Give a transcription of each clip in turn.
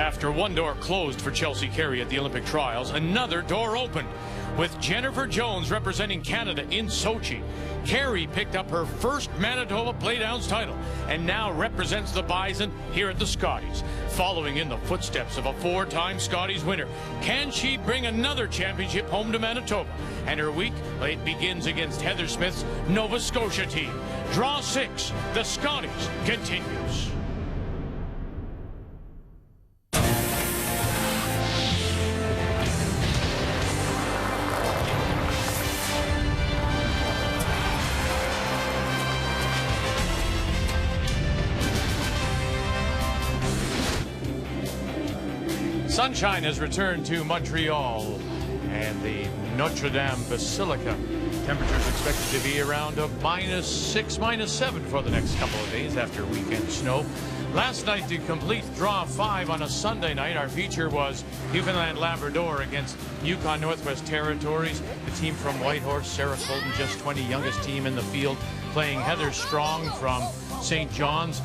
After one door closed for Chelsea Carey at the Olympic trials, another door opened. With Jennifer Jones representing Canada in Sochi, Carey picked up her first Manitoba Playdowns title and now represents the Bison here at the Scotties. Following in the footsteps of a four-time Scotties winner, can she bring another championship home to Manitoba? And her week, it begins against Heather Smith's Nova Scotia team. Draw 6, the Scotties continues. Sunshine has returned to Montreal and the Notre Dame Basilica. Temperatures expected to be around a -6, -7 for the next couple of days after weekend snow. Last night, the complete draw 5 on a Sunday night. Our feature was Newfoundland Labrador against Yukon Northwest Territories. The team from Whitehorse, Sarah Colton, just 20, youngest team in the field, playing Heather Strong from St. John's.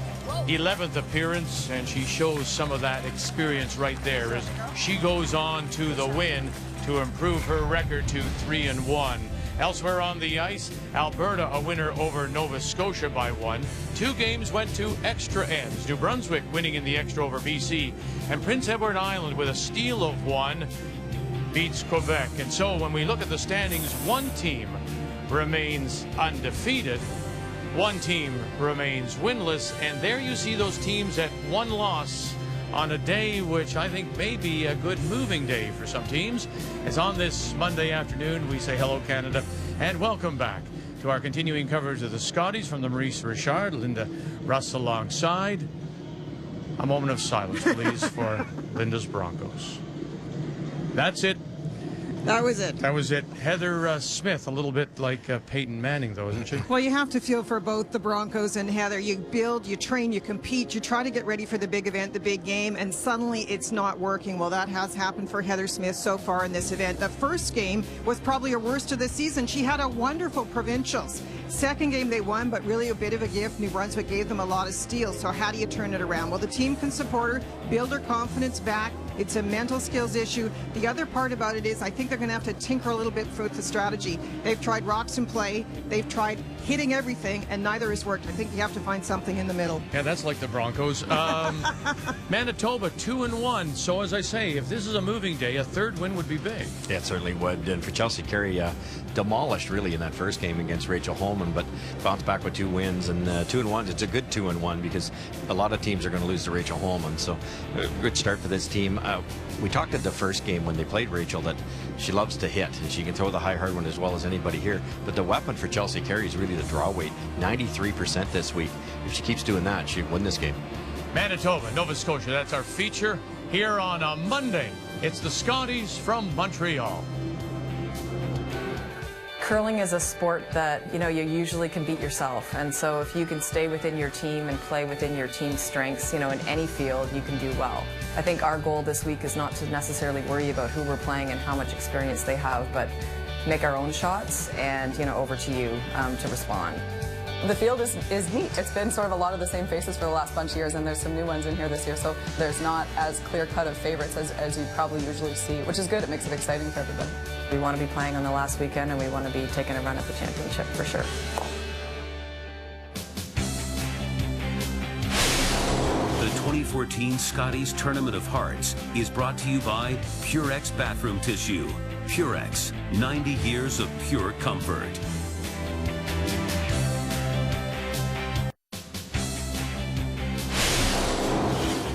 11th appearance, and she shows some of that experience right there as she goes on to the win to improve her record to 3-1. Elsewhere on the ice, Alberta a winner over Nova Scotia by 1. 2 games went to extra ends. New Brunswick winning in the extra over BC, and Prince Edward Island with a steal of 1 beats Quebec. And so when we look at the standings, one team remains undefeated. One team remains winless, and there you see those teams at 1 loss on a day which I think may be a good moving day for some teams. As on this Monday afternoon, we say hello, Canada, and welcome back to our continuing coverage of the Scotties from the Maurice Richard. Linda Russ alongside. A moment of silence, please, for Linda's Broncos. That's it. That was it. That was it. Heather Smith, a little bit like Peyton Manning, though, isn't she? Well, you have to feel for both the Broncos and Heather. You build, you train, you compete, you try to get ready for the big event, the big game, and suddenly it's not working. Well, that has happened for Heather Smith so far in this event. The first game was probably her worst of the season. She had a wonderful provincials. Second game they won, but really a bit of a gift. New Brunswick gave them a lot of steals. So how do you turn it around? Well, the team can support her, build her confidence back. It's a mental skills issue. The other part about it is I think they're going to have to tinker a little bit with the strategy. They've tried rocks and play. They've tried hitting everything, and neither has worked. I think you have to find something in the middle. Yeah, that's like the Broncos. Manitoba 2-1. So as I say, if this is a moving day, a third win would be big. Yeah, it certainly would. And for Chelsea Carey, demolished really in that first game against Rachel Holman, but bounced back with 2 wins and 2-1. It's a good 2-1 because a lot of teams are going to lose to Rachel Holman. So a good start for this team. We talked at the first game when they played Rachel that she loves to hit and she can throw the high hard one as well as anybody here. But the weapon for Chelsea Carey is really the draw weight, 93% this week. If she keeps doing that, she'll win this game. Manitoba, Nova Scotia, that's our feature here on a Monday. It's the Scotties from Montreal. Curling is a sport that, you usually can beat yourself. And so if you can stay within your team and play within your team's strengths, in any field, you can do well. I think our goal this week is not to necessarily worry about who we're playing and how much experience they have, but make our own shots and, over to you to respond. The field is neat. It's been sort of a lot of the same faces for the last bunch of years, and there's some new ones in here this year, so there's not as clear-cut of favorites as you probably usually see, which is good. It makes it exciting for everybody. We want to be playing on the last weekend, and we want to be taking a run at the championship for sure. The 2014 Scotties Tournament of Hearts is brought to you by Purex Bathroom Tissue. Purex, 90 years of pure comfort.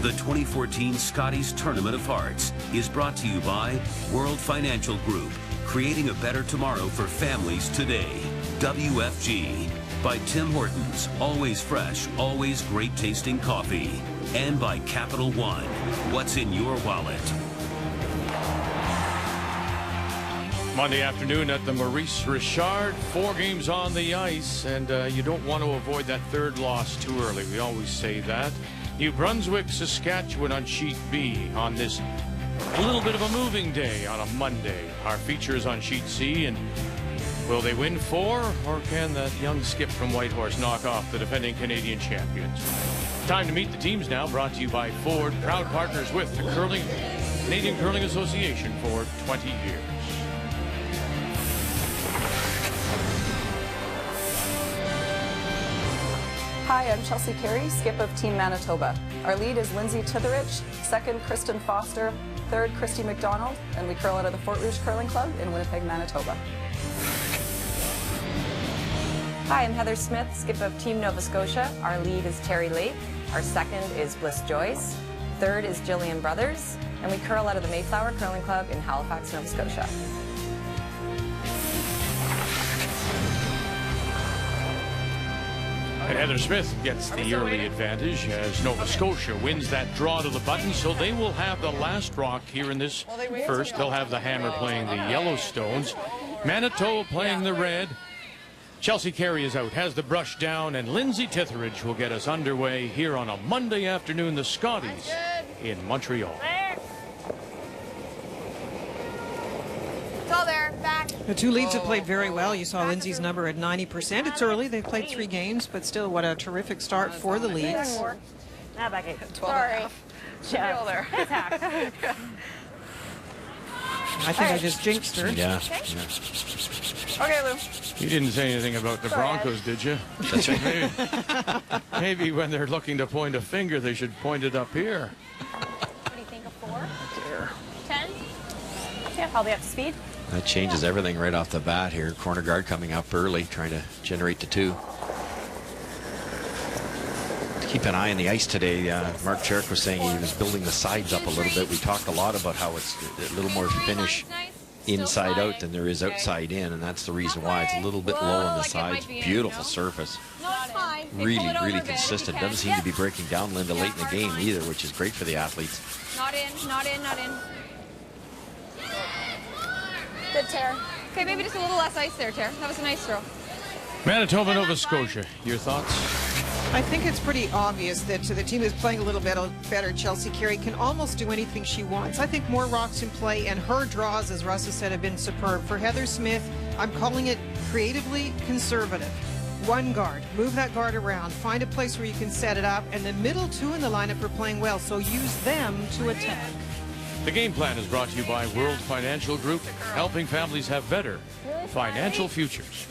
The 2014 Scotties Tournament of Hearts is brought to you by World Financial Group, creating a better tomorrow for families today. WFG. By Tim Hortons, always fresh, always great tasting coffee. And by Capital One. What's in your wallet? Monday afternoon at the Maurice Richard, 4 games on the ice, and you don't want to avoid that third loss too early. We always say that. New Brunswick, Saskatchewan on Sheet B on this a little bit of a moving day on a Monday. Our feature is on Sheet C, and Will they win 4, or can that young skip from Whitehorse knock off the defending Canadian champions? Time to meet the teams now, brought to you by Ford, proud partners with the Canadian Curling Association for 20 years. Hi, I'm Chelsea Carey, skip of Team Manitoba. Our lead is Lindsay Titherich, second Kristen Foster, third Christy McDonald, and we curl out of the Fort Rouge Curling Club in Winnipeg, Manitoba. Hi, I'm Heather Smith, skip of Team Nova Scotia. Our lead is Terry Lake. Our second is Bliss Joyce. Third is Jillian Brothers. And we curl out of the Mayflower Curling Club in Halifax, Nova Scotia. And Heather Smith gets the early advantage as Nova Scotia wins that draw to the button, so they will have the last rock here in this first. They'll have the Hammer playing the Yellowstones, Manitoba playing the red. Chelsea Carey is out, has the brush down, and Lindsay Titherich will get us underway here on a Monday afternoon, the Scotties in Montreal. It's all there, back. The two leads have played very well. You saw Lindsay's number at 90%. It's early. They've played 3 games, but still, what a terrific start for the leads. Now back 8. Sorry. Should be all there. I think I just jinxed her. Yeah. Okay, Lou. You didn't say anything about the Broncos, did you? That's right. Maybe when they're looking to point a finger, they should point it up here. What do you think of 4? 10? Yeah, probably up to speed. That changes everything right off the bat here. Corner guard coming up early, trying to generate the 2. Keep an eye on the ice today. Mark Cherrick was saying he was building the sides up a little bit. We talked a lot about how it's a little more finish inside out than there is outside in, and that's the reason why it's a little bit low on the sides. Beautiful surface. Really consistent. Doesn't seem to be breaking down, Linda, late in the game either, which is great for the athletes. Not in, not in, not in. Good tear. Okay, maybe just a little less ice there, Tear. That was a nice throw. Manitoba, Nova Scotia, your thoughts? I think it's pretty obvious that the team is playing a little bit better. Chelsea Carey can almost do anything she wants. I think more rocks in play, and her draws, as Russ has said, have been superb. For Heather Smith, I'm calling it creatively conservative. 1 guard. Move that guard around. Find a place where you can set it up, and the middle 2 in the lineup are playing well, so use them to attack. The game plan is brought to you by World Financial Group, helping families have better financial futures.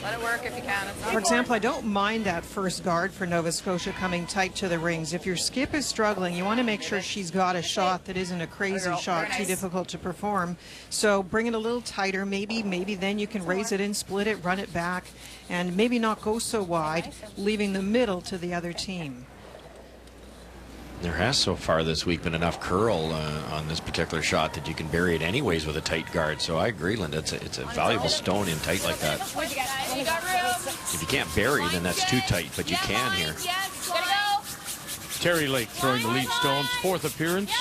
Let it work if you can. For example, I don't mind that first guard for Nova Scotia coming tight to the rings. If your skip is struggling, you want to make sure she's got a shot that isn't a crazy shot, too difficult to perform. So bring it a little tighter. Maybe then you can raise it in, split it, run it back, and maybe not go so wide, leaving the middle to the other team. There has so far this week been enough curl on this particular shot that you can bury it anyways with a tight guard. So I agree, Linda. It's a valuable stone in tight like that. What'd you get? You got room. If you can't bury, then that's too tight, but you can here. Yes, gotta go. Terry Lake throwing the lead stones, 4th appearance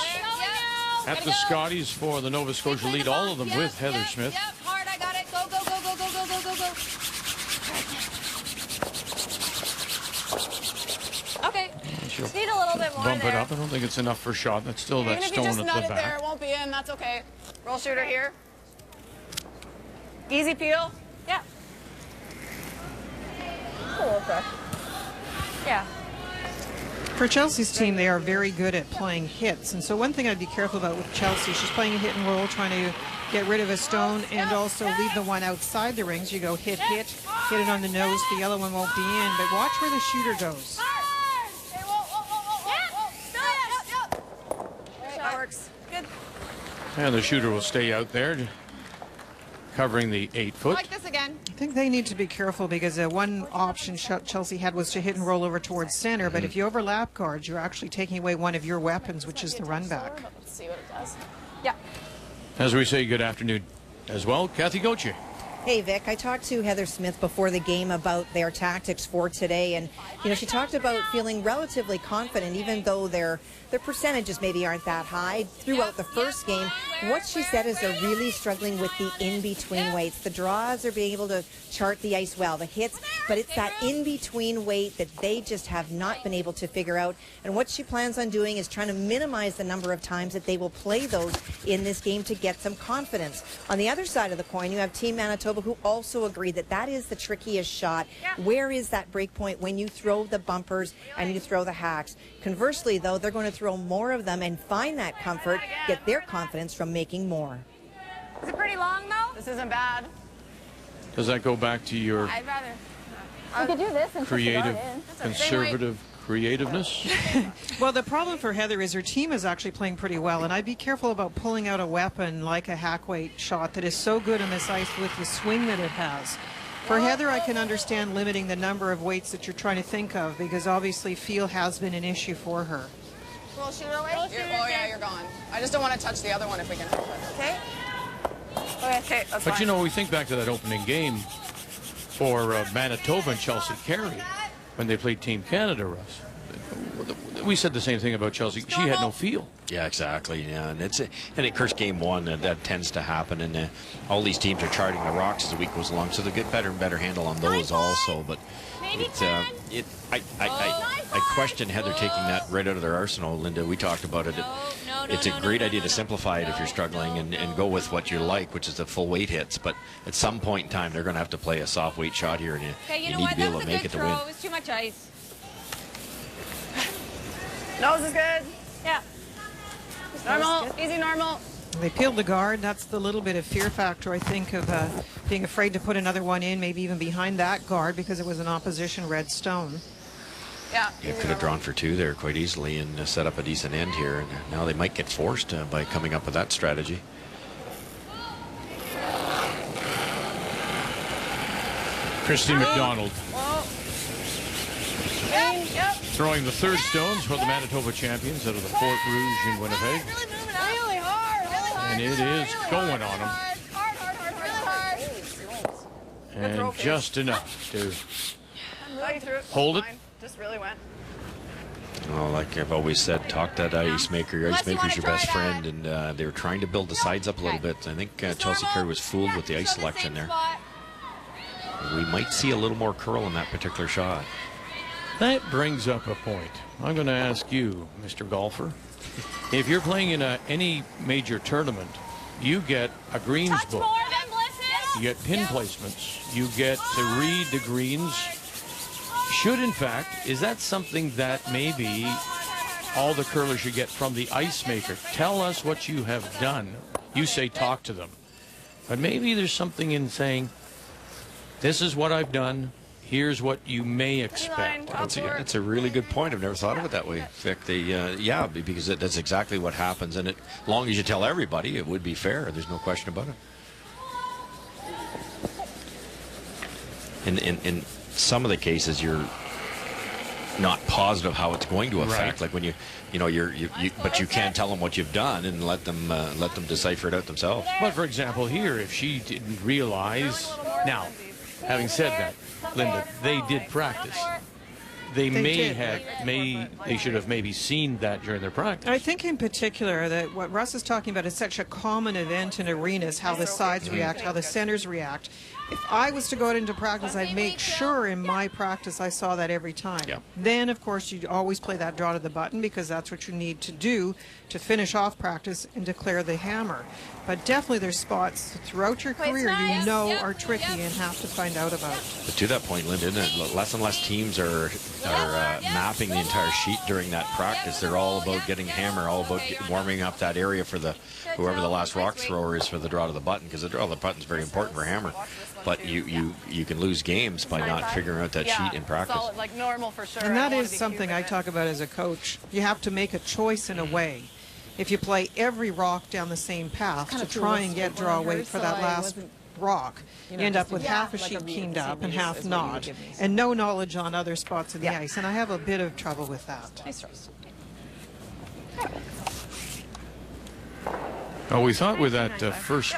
at the Scotties for the Nova Scotia lead. All of them with Heather Smith. Yep, hard, I got it. Go, go, go, go, go, go, go, go, go. Okay. Just need a little bit more Bump there. it up. I don't think it's enough for shot. That's still that Even if you stone just at nut the it there, back. it won't be in. That's okay. Roll shooter here. Easy peel. Yeah. Oh, okay. Yeah. For Chelsea's team, they are very good at playing hits. And so one thing I'd be careful about with Chelsea, she's playing a hit and roll, trying to get rid of a stone and also leave the one outside the rings. You go hit it on the nose. The yellow one won't be in, but watch where the shooter goes. That works. Good. And the shooter will stay out there, covering the 8-foot. Like this again. I think they need to be careful because one option Chelsea had was to hit and roll over towards center, but if you overlap guards, you're actually taking away one of your weapons, which is the run back. Let's see what it does. Yeah. As we say, good afternoon as well, Kathy Gauthier. Hey, Vic, I talked to Heather Smith before the game about their tactics for today, and, she talked about feeling relatively confident, even though their percentages maybe aren't that high throughout the first game. What she said is they're really struggling with the in-between weights. The draws are being able to chart the ice well, the hits, but it's that in-between weight that they just have not been able to figure out. And what she plans on doing is trying to minimize the number of times that they will play those in this game to get some confidence. On the other side of the coin, you have Team Manitoba, who also agreed that that is the trickiest shot. Where is that break point when you throw the bumpers and you throw the hacks? Conversely, though, they're going to throw more of them and find that comfort, get their confidence from making more. Is it pretty long, though? This isn't bad. Does that go back to your I'd rather. We could do this and creative, conservative creativeness? Well, the problem for Heather is her team is actually playing pretty well, and I'd be careful about pulling out a weapon like a hack weight shot that is so good on this ice with the swing that it has. For Heather, I can understand limiting the number of weights that you're trying to think of, because obviously feel has been an issue for her. We'll shoot it away. Oh yeah, you're gone. I just don't want to touch the other one if we can help it. Okay. Okay, that's But fine. we think back to that opening game for Manitoba and Chelsea Carey when they played Team Canada, Russ. We said the same thing about Chelsea. She had no feel. Yeah, exactly. Yeah, and of course, game one that tends to happen, and all these teams are charting the rocks as the week goes along, so they get better and better handle on those also. But I question Heather taking that right out of their arsenal. Linda, we talked about it. It's a great idea to simplify it if you're struggling and go with what you like, which is the full weight hits. But at some point in time, they're going to have to play a soft weight shot here, and you need to be able to make it to win. It was too much ice. Nose is good. Yeah. Normal. Easy normal. They peeled the guard. That's the little bit of fear factor, I think, of being afraid to put another one in, maybe even behind that guard, because it was an opposition red stone. Yeah. You could have drawn for two there quite easily and set up a decent end here. And now they might get forced by coming up with that strategy. Christy McDonald Yep. throwing the third stones for the Manitoba champions out of the Fort Rouge in Winnipeg. Really hard. Really hard. And it is going on them. Hard. And just enough to hold it. Just really went. Oh, like I've always said, talk that ice maker. Your ice maker's your best friend, and they were trying to build the sides up a little bit. I think Chelsea Carey was fooled with the ice selection there. We might see a little more curl in that particular shot. That brings up a point. I'm going to ask you, Mr. Golfer, if you're playing in any major tournament, you get a greens book, you get pin placements, you get to read the greens. Should, in fact, is that something that maybe all the curlers should get from the ice maker? Tell us what you have done. You say talk to them. But maybe there's something in saying, this is what I've done. Here's what you may expect. That's a really good point. I've never thought of it that way. Vic, yeah, because that's exactly what happens. And as long as you tell everybody, it would be fair. There's no question about it. In some of the cases, you're not positive how it's going to affect. Like when but you can't tell them what you've done and let them decipher it out themselves. But for example, here, if she didn't realize, now, having said that, Linda, they did practice. They should have maybe seen that during their practice. I think in particular that what Russ is talking about is such a common event in arenas, how the sides react, how the centers react. If I was to go out into practice, I'd make sure in my practice I saw that every time. Yeah. Then, of course, you always play that draw to the button, because that's what you need to do to finish off practice and declare the hammer. But definitely there's spots throughout your career you know are tricky and have to find out about. But to that point, Linda, isn't it? Less and less teams are mapping the entire sheet during that practice. They're all about getting hammer, all about warming up that area for whoever the last rock thrower is for the draw to the button, because the draw to the button is very important for hammer. But you can lose games by not figuring out that sheet in practice. Solid, like normal for sure. And that is something I talk about as a coach. You have to make a choice in a way. If you play every rock down the same path to try and get draw weight for that last rock, you end up with half a sheet keened up and half not, and no knowledge on other spots in the ice. And I have a bit of trouble with that. Nice throws. Well, we thought with that first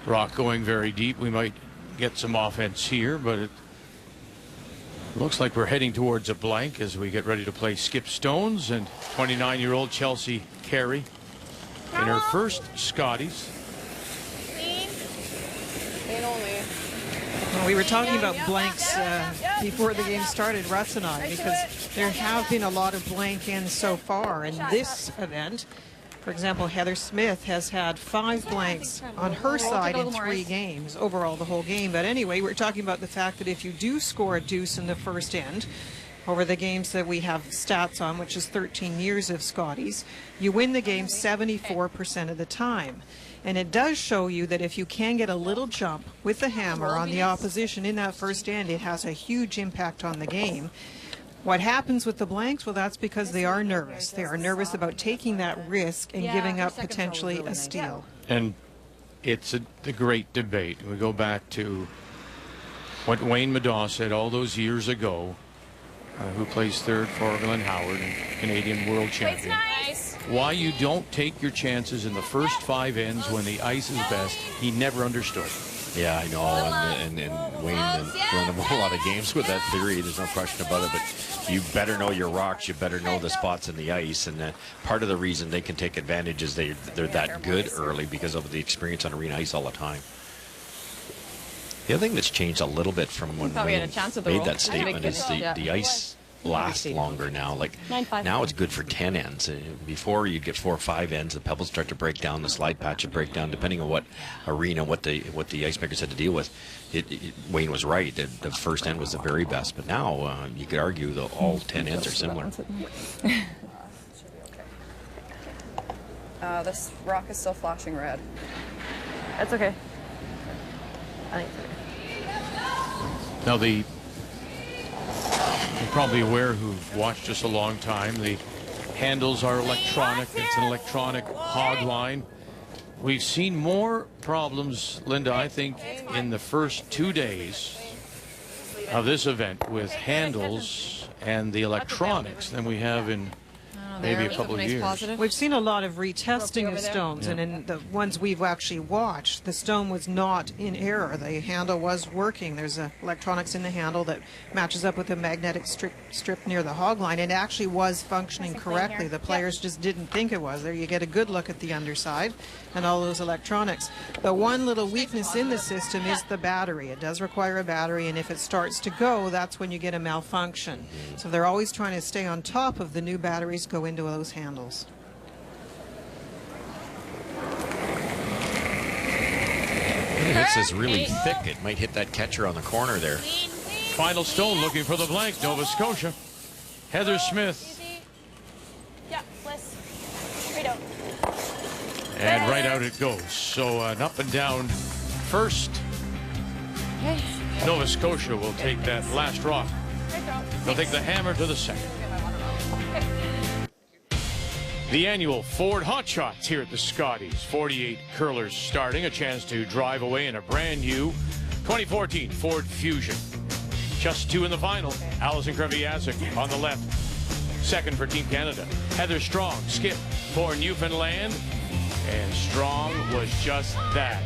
rock going very deep, we might get some offense here, but it looks like we're heading towards a blank as we get ready to play skip stones. And 29-year-old Chelsea Carey in her first Scotties. Well, we were talking about blanks before the game started, Russ and I, because there have been a lot of blank ends so far in this event. For example, Heather Smith has had 5 blanks on her side in 3 games, overall the whole game. But anyway, we're talking about the fact that if you do score a deuce in the first end, over the games that we have stats on, which is 13 years of Scotties, you win the game 74% of the time. And it does show you that if you can get a little jump with the hammer on the opposition in that first end, it has a huge impact on the game. What happens with the blanks? Well, that's because they are nervous. They are nervous about taking that risk and giving up potentially a steal. And it's a great debate. We go back to what Wayne Madaw said all those years ago, who plays third for Glenn Howard and Canadian world champion. Nice. Why you don't take your chances in the first 5 ends when the ice is best, he never understood. Yeah, I know, and Wayne and Glenn have a lot of games with that theory. There's no question about it, but you better know your rocks. You better know the spots in the ice, and part of the reason they can take advantage is they're that good early because of the experience on arena ice all the time. The other thing that's changed a little bit from when Wayne made that statement is the ice lasts longer now. Like now it's good for 10 ends. Before you'd get 4 or 5 ends, the pebbles start to break down, the slide patch would break down, depending on what arena, what the ice makers had to deal with. Wayne was right. The first end was the very best, but now you could argue that all 10 ends are similar. This rock is still flashing red. That's okay. I think it's okay. Now, you're probably aware who've watched us a long time, the handles are electronic. It's an electronic hog line. We've seen more problems, Linda, I think, in the first 2 days of this event with handles and the electronics than we have in maybe a couple of years. We've seen a lot of retesting of stones, and in the ones we've actually watched, the stone was not in error. The handle was working. There's electronics in the handle that matches up with a magnetic strip near the hog line. It actually was functioning correctly. The players just didn't think it was. There you get a good look at the underside and all those electronics. The one little weakness in the system is the battery. It does require a battery, and if it starts to go, that's when you get a malfunction. So they're always trying to stay on top of the new batteries go into those handles. This is really thick. It might hit that catcher on the corner there. Final stone looking for the blank, Nova Scotia. Heather Smith. Yeah, Bliss. Right out. And right out it goes. So an up and down first. Nova Scotia will take that last rock. They'll take the hammer to the second. The annual Ford Hot Shots here at the Scotties. 48 curlers starting, a chance to drive away in a brand new 2014 Ford Fusion. Just 2 in the final. Alison Kreviazuk on the left. Second for Team Canada. Heather Strong, skip for Newfoundland. And Strong was just that.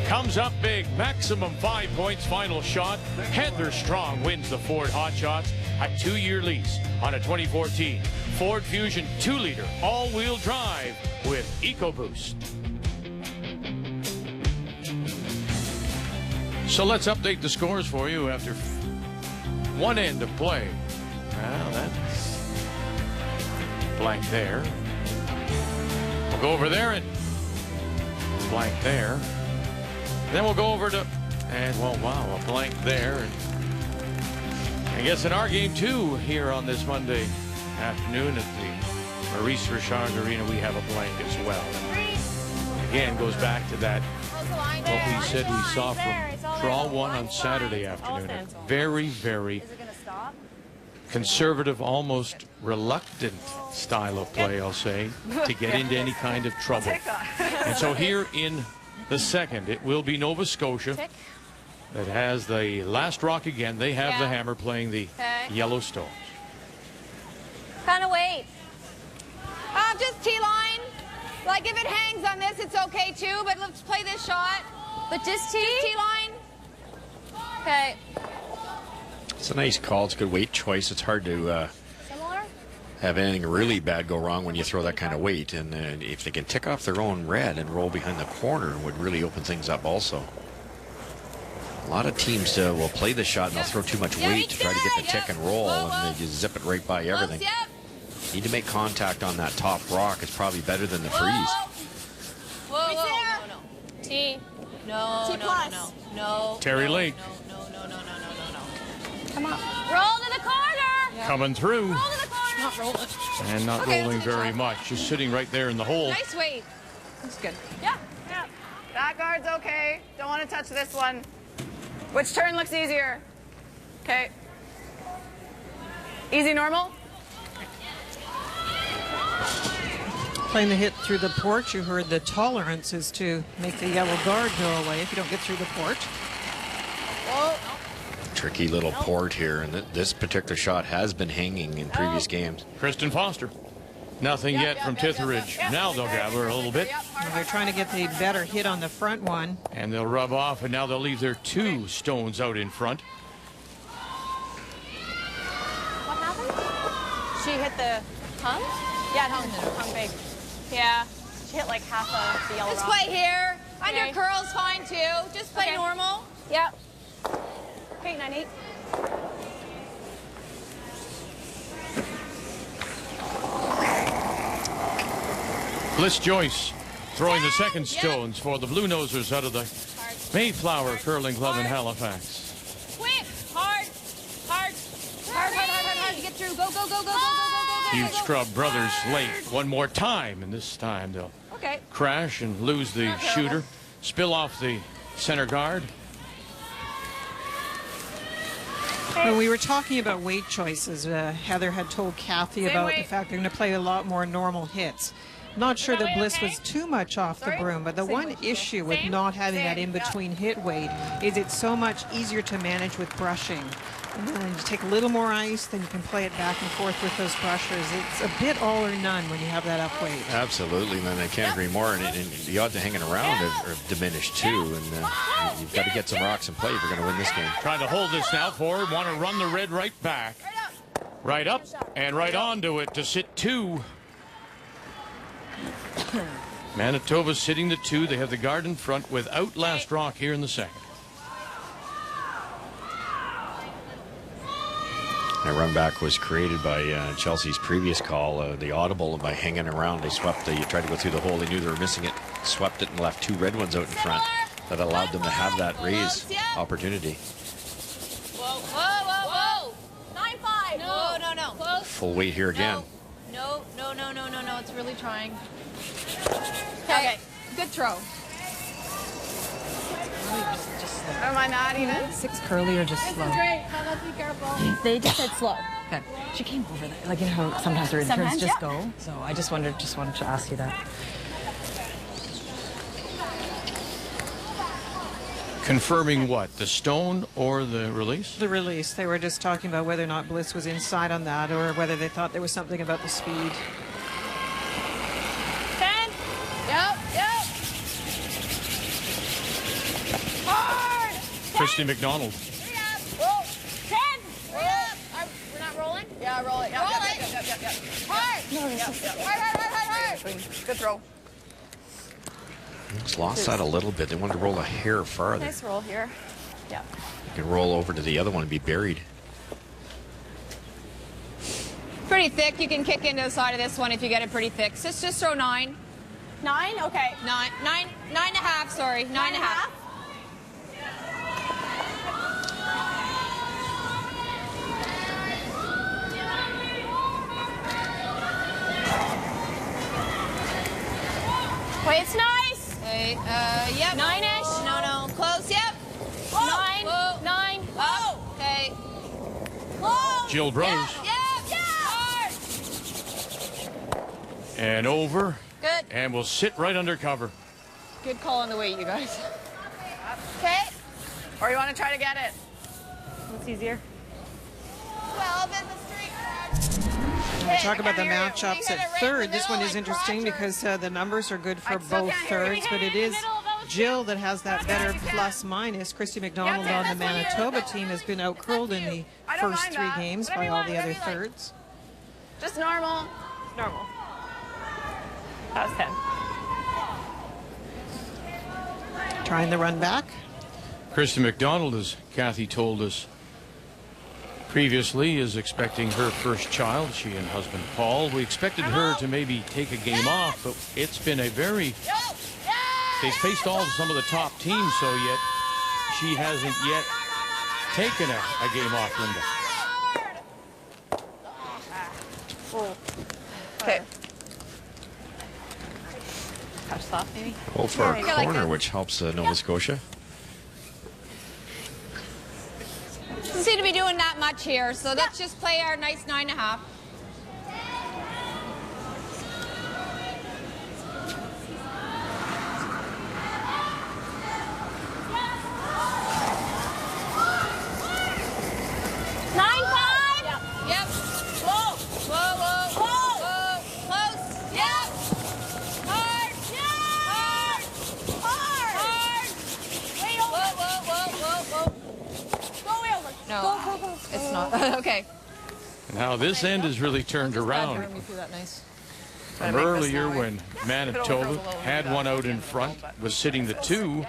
Comes up big, maximum 5 points, final shot. Heather Strong wins the Ford Hot Shots, a 2-year lease on a 2014 Ford Fusion 2-liter all-wheel drive with EcoBoost. So let's update the scores for you after one end of play. Well, that's blank there. We'll go over there and blank there. Then we'll go over to, and well, wow, a blank there. And I guess in our game too, here on this Monday afternoon at the Maurice Richard Arena, we have a blank as well. Again, goes back to that, what we said we saw from Draw 1 on Saturday afternoon. A very, very conservative, almost reluctant style of play, I'll say, to get into any kind of trouble. And so here in the second, it will be Nova Scotia that has the last rock again. They have the hammer playing the yellow stones. Kind of wait. Just T-line. Like if it hangs on this, it's okay too, but let's play this shot. But just T-line. Okay. It's a nice call. It's a good weight choice. It's hard to Similar? have anything really bad go wrong when you throw that kind of weight. And if they can tick off their own red and roll behind the corner, would really open things up also. A lot of teams will play the shot and they'll throw too much weight to try to get the tick and roll, and they just zip it right by everything. Need to make contact on that top rock. It's probably better than the freeze. Whoa, no. T. No. Terry Lake. No. Come on. Roll to the corner. Coming through. Roll to the corner. Not rolling. And not rolling very much. Just sitting right there in the hole. Nice weight. That's good. Yeah. That guard's okay. Don't want to touch this one. Which turn looks easier? Okay. Easy normal? Playing the hit through the porch, you heard the tolerance is to make the yellow guard go away if you don't get through the porch. Whoa. Tricky little port here, and this particular shot has been hanging in previous games. Kristen Foster. Nothing yet from Titheridge. Now they'll gather a little bit. They're trying to get the better hit on the front one. And they'll rub off, and now they'll leave their 2 stones out in front. What happened? She hit the hung? Yeah, hung big. Yeah. She hit like half of the yellow Just rock. play here. Okay. Under curl's fine too. Just play Okay. normal. Yep. Okay, 9-8. Bliss Joyce throwing the second stones for the Blue Nosers out of the Mayflower Curling Club in Halifax. Quick. Hard. Get through. Go. Huge Scrub Brothers late one more time, and this time they'll crash and lose the shooter, spill off the center guard. When we were talking about weight choices, Heather had told Kathy about the fact they're going to play a lot more normal hits. Not sure that Bliss was too much off the broom, but the one issue with not having that in-between hit weight is it's so much easier to manage with brushing. And then you take a little more ice, then you can play it back and forth with those brushers. It's a bit all or none when you have that up weight. Absolutely, man. I can't agree more. And the odds of hanging around are diminished too. And you've got to get some rocks in play if you're going to win this game. Trying to hold this now forward, want to run the red right back. Right up and right onto it to sit 2. Manitoba sitting the 2. They have the guard in front without last rock here in the second. That run back was created by Chelsea's previous call, the audible, by hanging around. They swept you tried to go through the hole. They knew they were missing it, swept it, and left 2 red ones out in front. That allowed them to have that raise opportunity. Whoa. 9-5. No. Close. Full weight here again. No. It's really trying. Okay. Good throw. Am I not even? 6 curly or just slow? Great. Let's be careful. They just said slow. Okay. She came over there. Like, you know how sometimes her interns just go? So I just wanted to ask you that. Confirming what? The stone or the release? The release. They were just talking about whether or not Bliss was inside on that or whether they thought there was something about the speed. 10. Yep. Hard. Christy McDonald. 10. We're not rolling? Yeah, roll it. Roll it. Yep. Hard. Hard. Good throw. It's lost that a little bit. They wanted to roll a hair farther. Nice roll here. Yeah. You can roll over to the other one and be buried. Pretty thick. You can kick into the side of this one if you get it pretty thick. So just throw 9. 9? Okay. 9.5. Sorry. 9.5. Wait, it's nice. Yep. 9-ish? No. Close. Yep. 9. Whoa. 9. Whoa. Okay. Close. Jill Brothers. Yeah. Hard. And over. Good. And we'll sit right under cover. Good call on the weight, you guys. Okay. Or you want to try to get it? What's easier? 12 in the street. When we talk about the matchups at third, this one is interesting because the numbers are good for both thirds, but it is Jill that has that better plus-minus. Christy McDonald on the Manitoba team has been out-curled in the first 3 games by all the other thirds. Just normal. Normal. That was 10. Trying the run back. Christy McDonald, as Kathy told us previously, is expecting her first child, she and husband Paul. We expected her to maybe take a game off, but it's been a very... They've faced some of the top teams, so yet she hasn't yet taken a game off, Linda. Okay. Touch soft, maybe? Go for a corner, which helps Nova Scotia. Doesn't seem to be doing that much here, so let's just play our nice 9.5. It's not. Okay. Now this end has really turned around. From earlier when Manitoba had one out in front, was sitting the 2.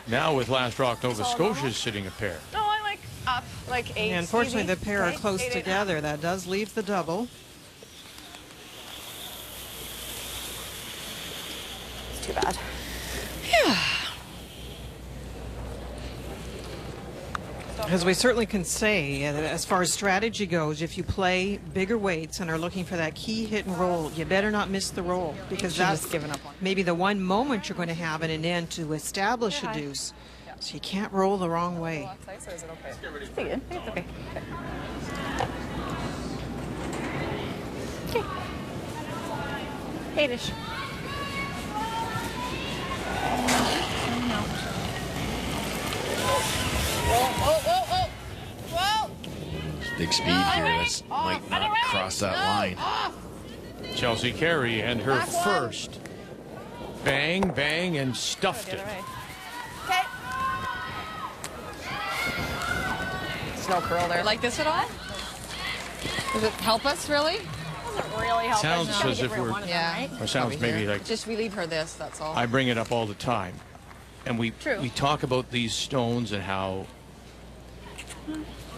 Now with Last Rock, Nova Scotia is sitting a pair. No, I like up, like 8. And unfortunately, easy. the pair are close 8, together. That does leave the double. It's too bad. Yeah. As we certainly can say, as far as strategy goes, if you play bigger weights and are looking for that key hit and roll, you better not miss the roll, because that's maybe the one moment you're going to have in an end to establish a deuce. So you can't roll the wrong way. Is it okay? It's pretty good. It's okay. Okay. 8-ish. Big speed here. That might not cross that line. Chelsea Carey and her first. Bang, bang, and stuffed it. Okay. No curl there. Like this at all? Does it help us, really? Doesn't really help. Sounds us. as if we're... Yeah. Or sounds maybe like... Just we leave her this, that's all. I bring it up all the time. And we talk about these stones and how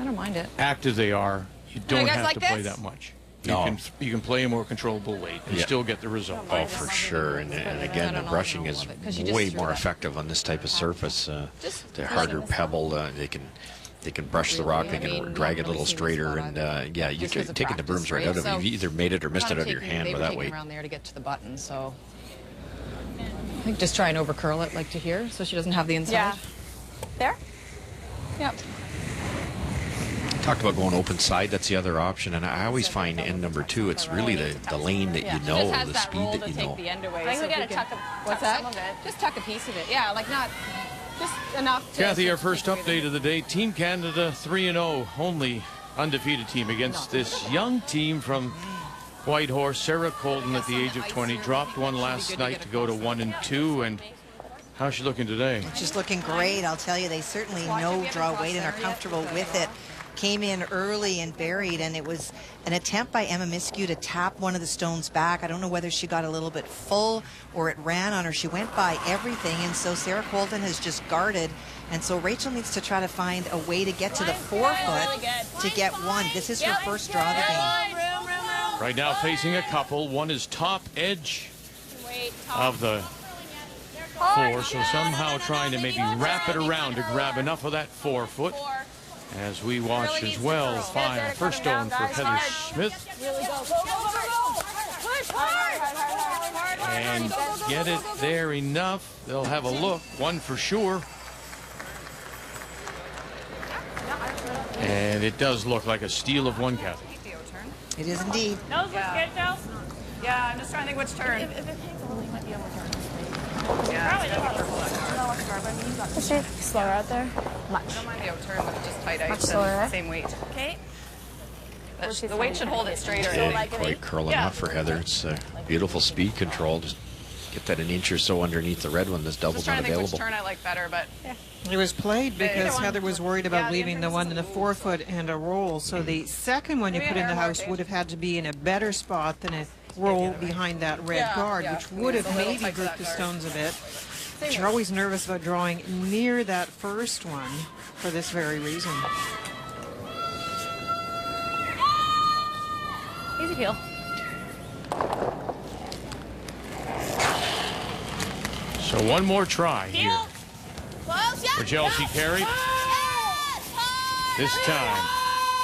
I don't mind it. active they are. You don't guys have like to play this? that much. No. You can play a more controllable weight and still get the result. Oh, for sure. And again, the brushing is way more effective on this type of surface. The harder pebble, they can brush the rock, they can drag it a little straighter, and yeah, you're taking the brooms right out of it. You've either made it or missed it out of your hand with that weight. Around there to get to the button, so I think just try and over curl it like to here, so she doesn't have the inside. Yeah. There? Yep. Talked about going open side. That's the other option, and I always find in number 2, it's really the lane that you know, the speed that you know. I think we got to tuck some of it. Just tuck a piece of it. Yeah, like not just enough to... Kathy, our first update of the day. Team Canada 3-0, only undefeated team against this young team from Whitehorse. Sarah Colton at the age of 20 dropped one last night to go to 1-2, and how's she looking today? She's looking great. I'll tell you, they certainly know draw weight and are comfortable with it. Came in early and buried, and it was an attempt by Emma Miskew to tap one of the stones back. I don't know whether she got a little bit full or it ran on her. She went by everything, and so Sarah Colton has just guarded, and so Rachel needs to try to find a way to get to the 4-foot to get one. This is her first draw of the game. Right now facing a couple. One is top edge of the 4, so somehow trying to maybe wrap it around to grab enough of that 4-foot. As we watch as well, first stone for Heather Smith. And get it there enough. They'll have a look, one for sure. And it does look like a steal of one, Kathy. It is indeed. Nose looks good, Joe. Yeah, I'm just trying to think which turn. Is she slower out there? Much. I don't mind the out-turn, but it's just tight ice. Much slower. Same weight. Okay. The weight should hold it straighter. Quite curling up for Heather. It's beautiful speed control. Just Get that an inch or so underneath the red one. This double's Just trying not to think which available. turn I like better, but It was played because Heather was worried about Yeah, the leaving the entrance one is in the forefoot and a roll. So the second one you Maybe put in an the air house mark, would have had to be in a better spot than a roll behind that red Yeah, guard, yeah. which would It's have a little maybe tight to grouped that the guard. stones a bit. But you're always nervous about drawing near that first one for this very reason. Easy peel. So one more try here for Chelsea Carey. This time,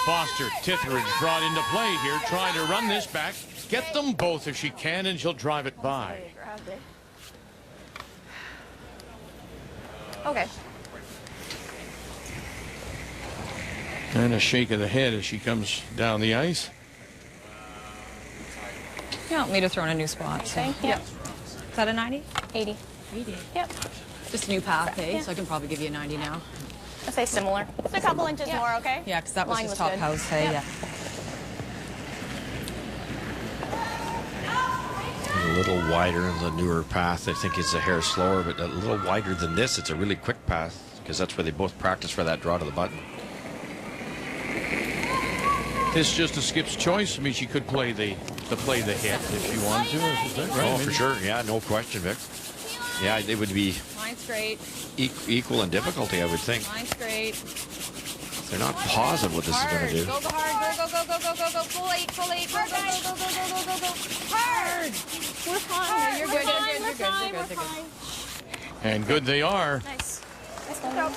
Foster Tithridge brought into play here, trying to run this back. Get them both if she can, and she'll drive it by. Okay. And a shake of the head as she comes down the ice. You want me to throw in a new spot. So. Thank you. Yep. Is that a 90? 80. 80. Yep. Just a new path, eh? Yeah. So I can probably give you a 90 now. I'll say similar. Just a couple inches more, okay? Yeah, because that was Line his was top good. house, hey? Yep. Yeah. A little wider on the newer path. I think it's a hair slower, but a little wider than this. It's a really quick path because that's where they both practice for that draw to the button. This just a Skip's choice. I mean, she could play the hit if she wanted to. Is that right? Oh, for sure. Yeah, no question, Vic. Yeah, it would be Line straight. equal in difficulty, I would think. Line straight. They're not positive what this is going to do. Go hard. Go, go, go, go, go, go, go. Full eight. Go, go, go, go, go, go, go, go, go. Hard. We're fine. You're good, you're good, you're good. And good they are. Nice. Nice job.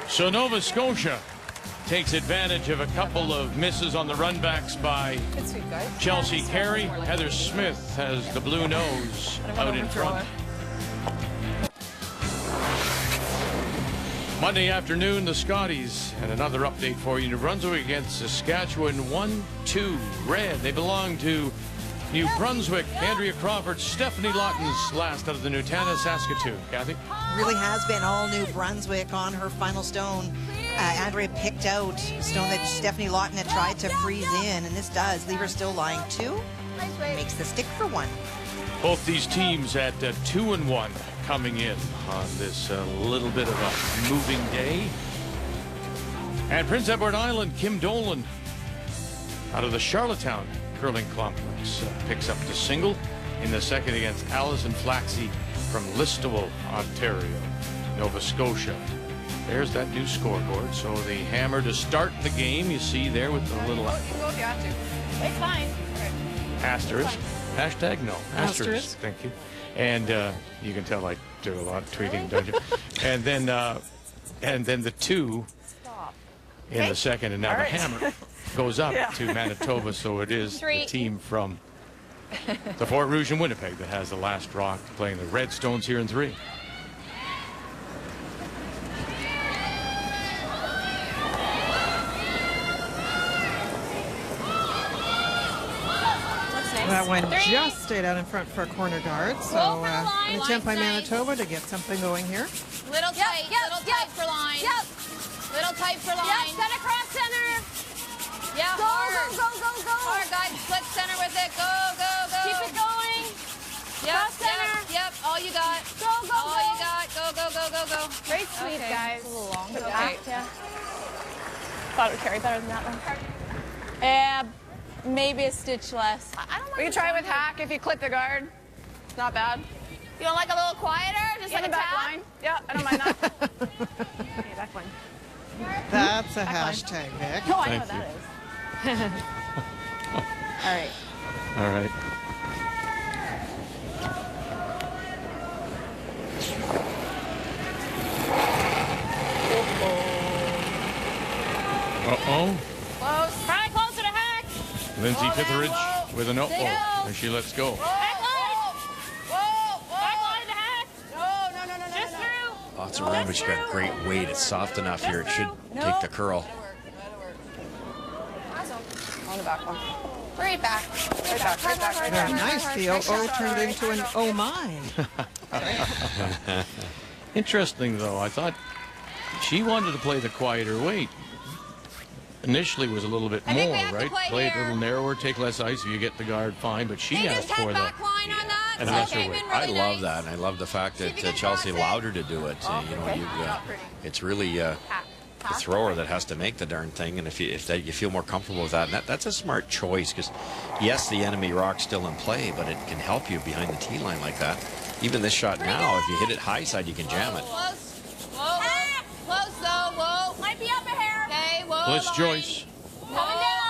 So Nova Scotia takes advantage of a couple of misses on the runbacks by good sweep, guys. Chelsea Carey. Heather Smith has the blue nose out in front. Monday afternoon, the Scotties, and another update for you. New Brunswick against Saskatchewan, 1-2 red. They belong to New Brunswick. Andrea Crawford, Stephanie Lawton's last out of the Nutana, Saskatoon. Kathy? Really has been all New Brunswick on her final stone. Andrea picked out a stone that Stephanie Lawton had tried to freeze in, and this does leave her still lying 2. Makes the stick for 1. Both these teams at 2-1 coming in on this little bit of a moving day. And Prince Edward Island, Kim Dolan out of the Charlottetown Curling Complex picks up the single in the second against Alison Flaxey from Listowel, Ontario, Nova Scotia. There's that new scoreboard. So the hammer to start the game, you see there with the little You can go if you have to. It's fine. asterisk. Hashtag no. Asterisk. Thank you. And you can tell I do a lot of tweeting, don't you? And then the 2 in the second, and now the hammer goes up to Manitoba. So it is the team from the Fort Rouge and Winnipeg that has the last rock, playing the Redstones here in 3. That one just stayed out in front for a corner guard. So an attempt by Manitoba to get something going here. Little tight, little tight for line. Little tight for line. Set across center. Yeah, Go, hard. go. Hard, guys. Split center with it. Go, go, go. Keep it going. Yep, Cross center. Yep, all you got. Go, go, All go. you got. Go, go, go, go, go. Great sweep, Okay. guys. It's a little long. Okay. Okay. Yeah. Thought it would carry better than that one. Maybe a stitch less. I don't We like can try with hack if you clip the guard. It's not bad. You don't like a little quieter? Just In like the a back tap? line. Yeah, I don't mind that. Okay, back line. That's a hashtag, Vic. No, I know Thank what you. that is. All right. All right. Uh-oh. Close. Try closer to hack. Lindsay Whoa, Tithridge whoa. with a note. Stay out. And she lets go. Back line. Whoa, Back whoa. line to hack. No. Just through. Lots of room, but you got great weight. It's soft enough here. It should take the curl. On the back one. Right back. Right back, right back, right Very back. nice feel. Oh, turned into an oh my. Interesting, though. I thought she wanted to play the quieter weight. Initially was a little bit think more, we have to right? play Play it a here. little narrower, take less ice. If you get the guard, fine. But she Hey, asked just for head the back line on that. And I love that, and I love the fact that Chelsea allowed her to do it. It's really the thrower that has to make the darn thing, and if you feel more comfortable with that, and that's a smart choice, because yes, the enemy rock's still in play, but it can help you behind the tee line like that. Even this shot now, if you hit it high side, you can jam it. Close though, whoa. Might be up a hair. Okay, whoa. Blitz Joyce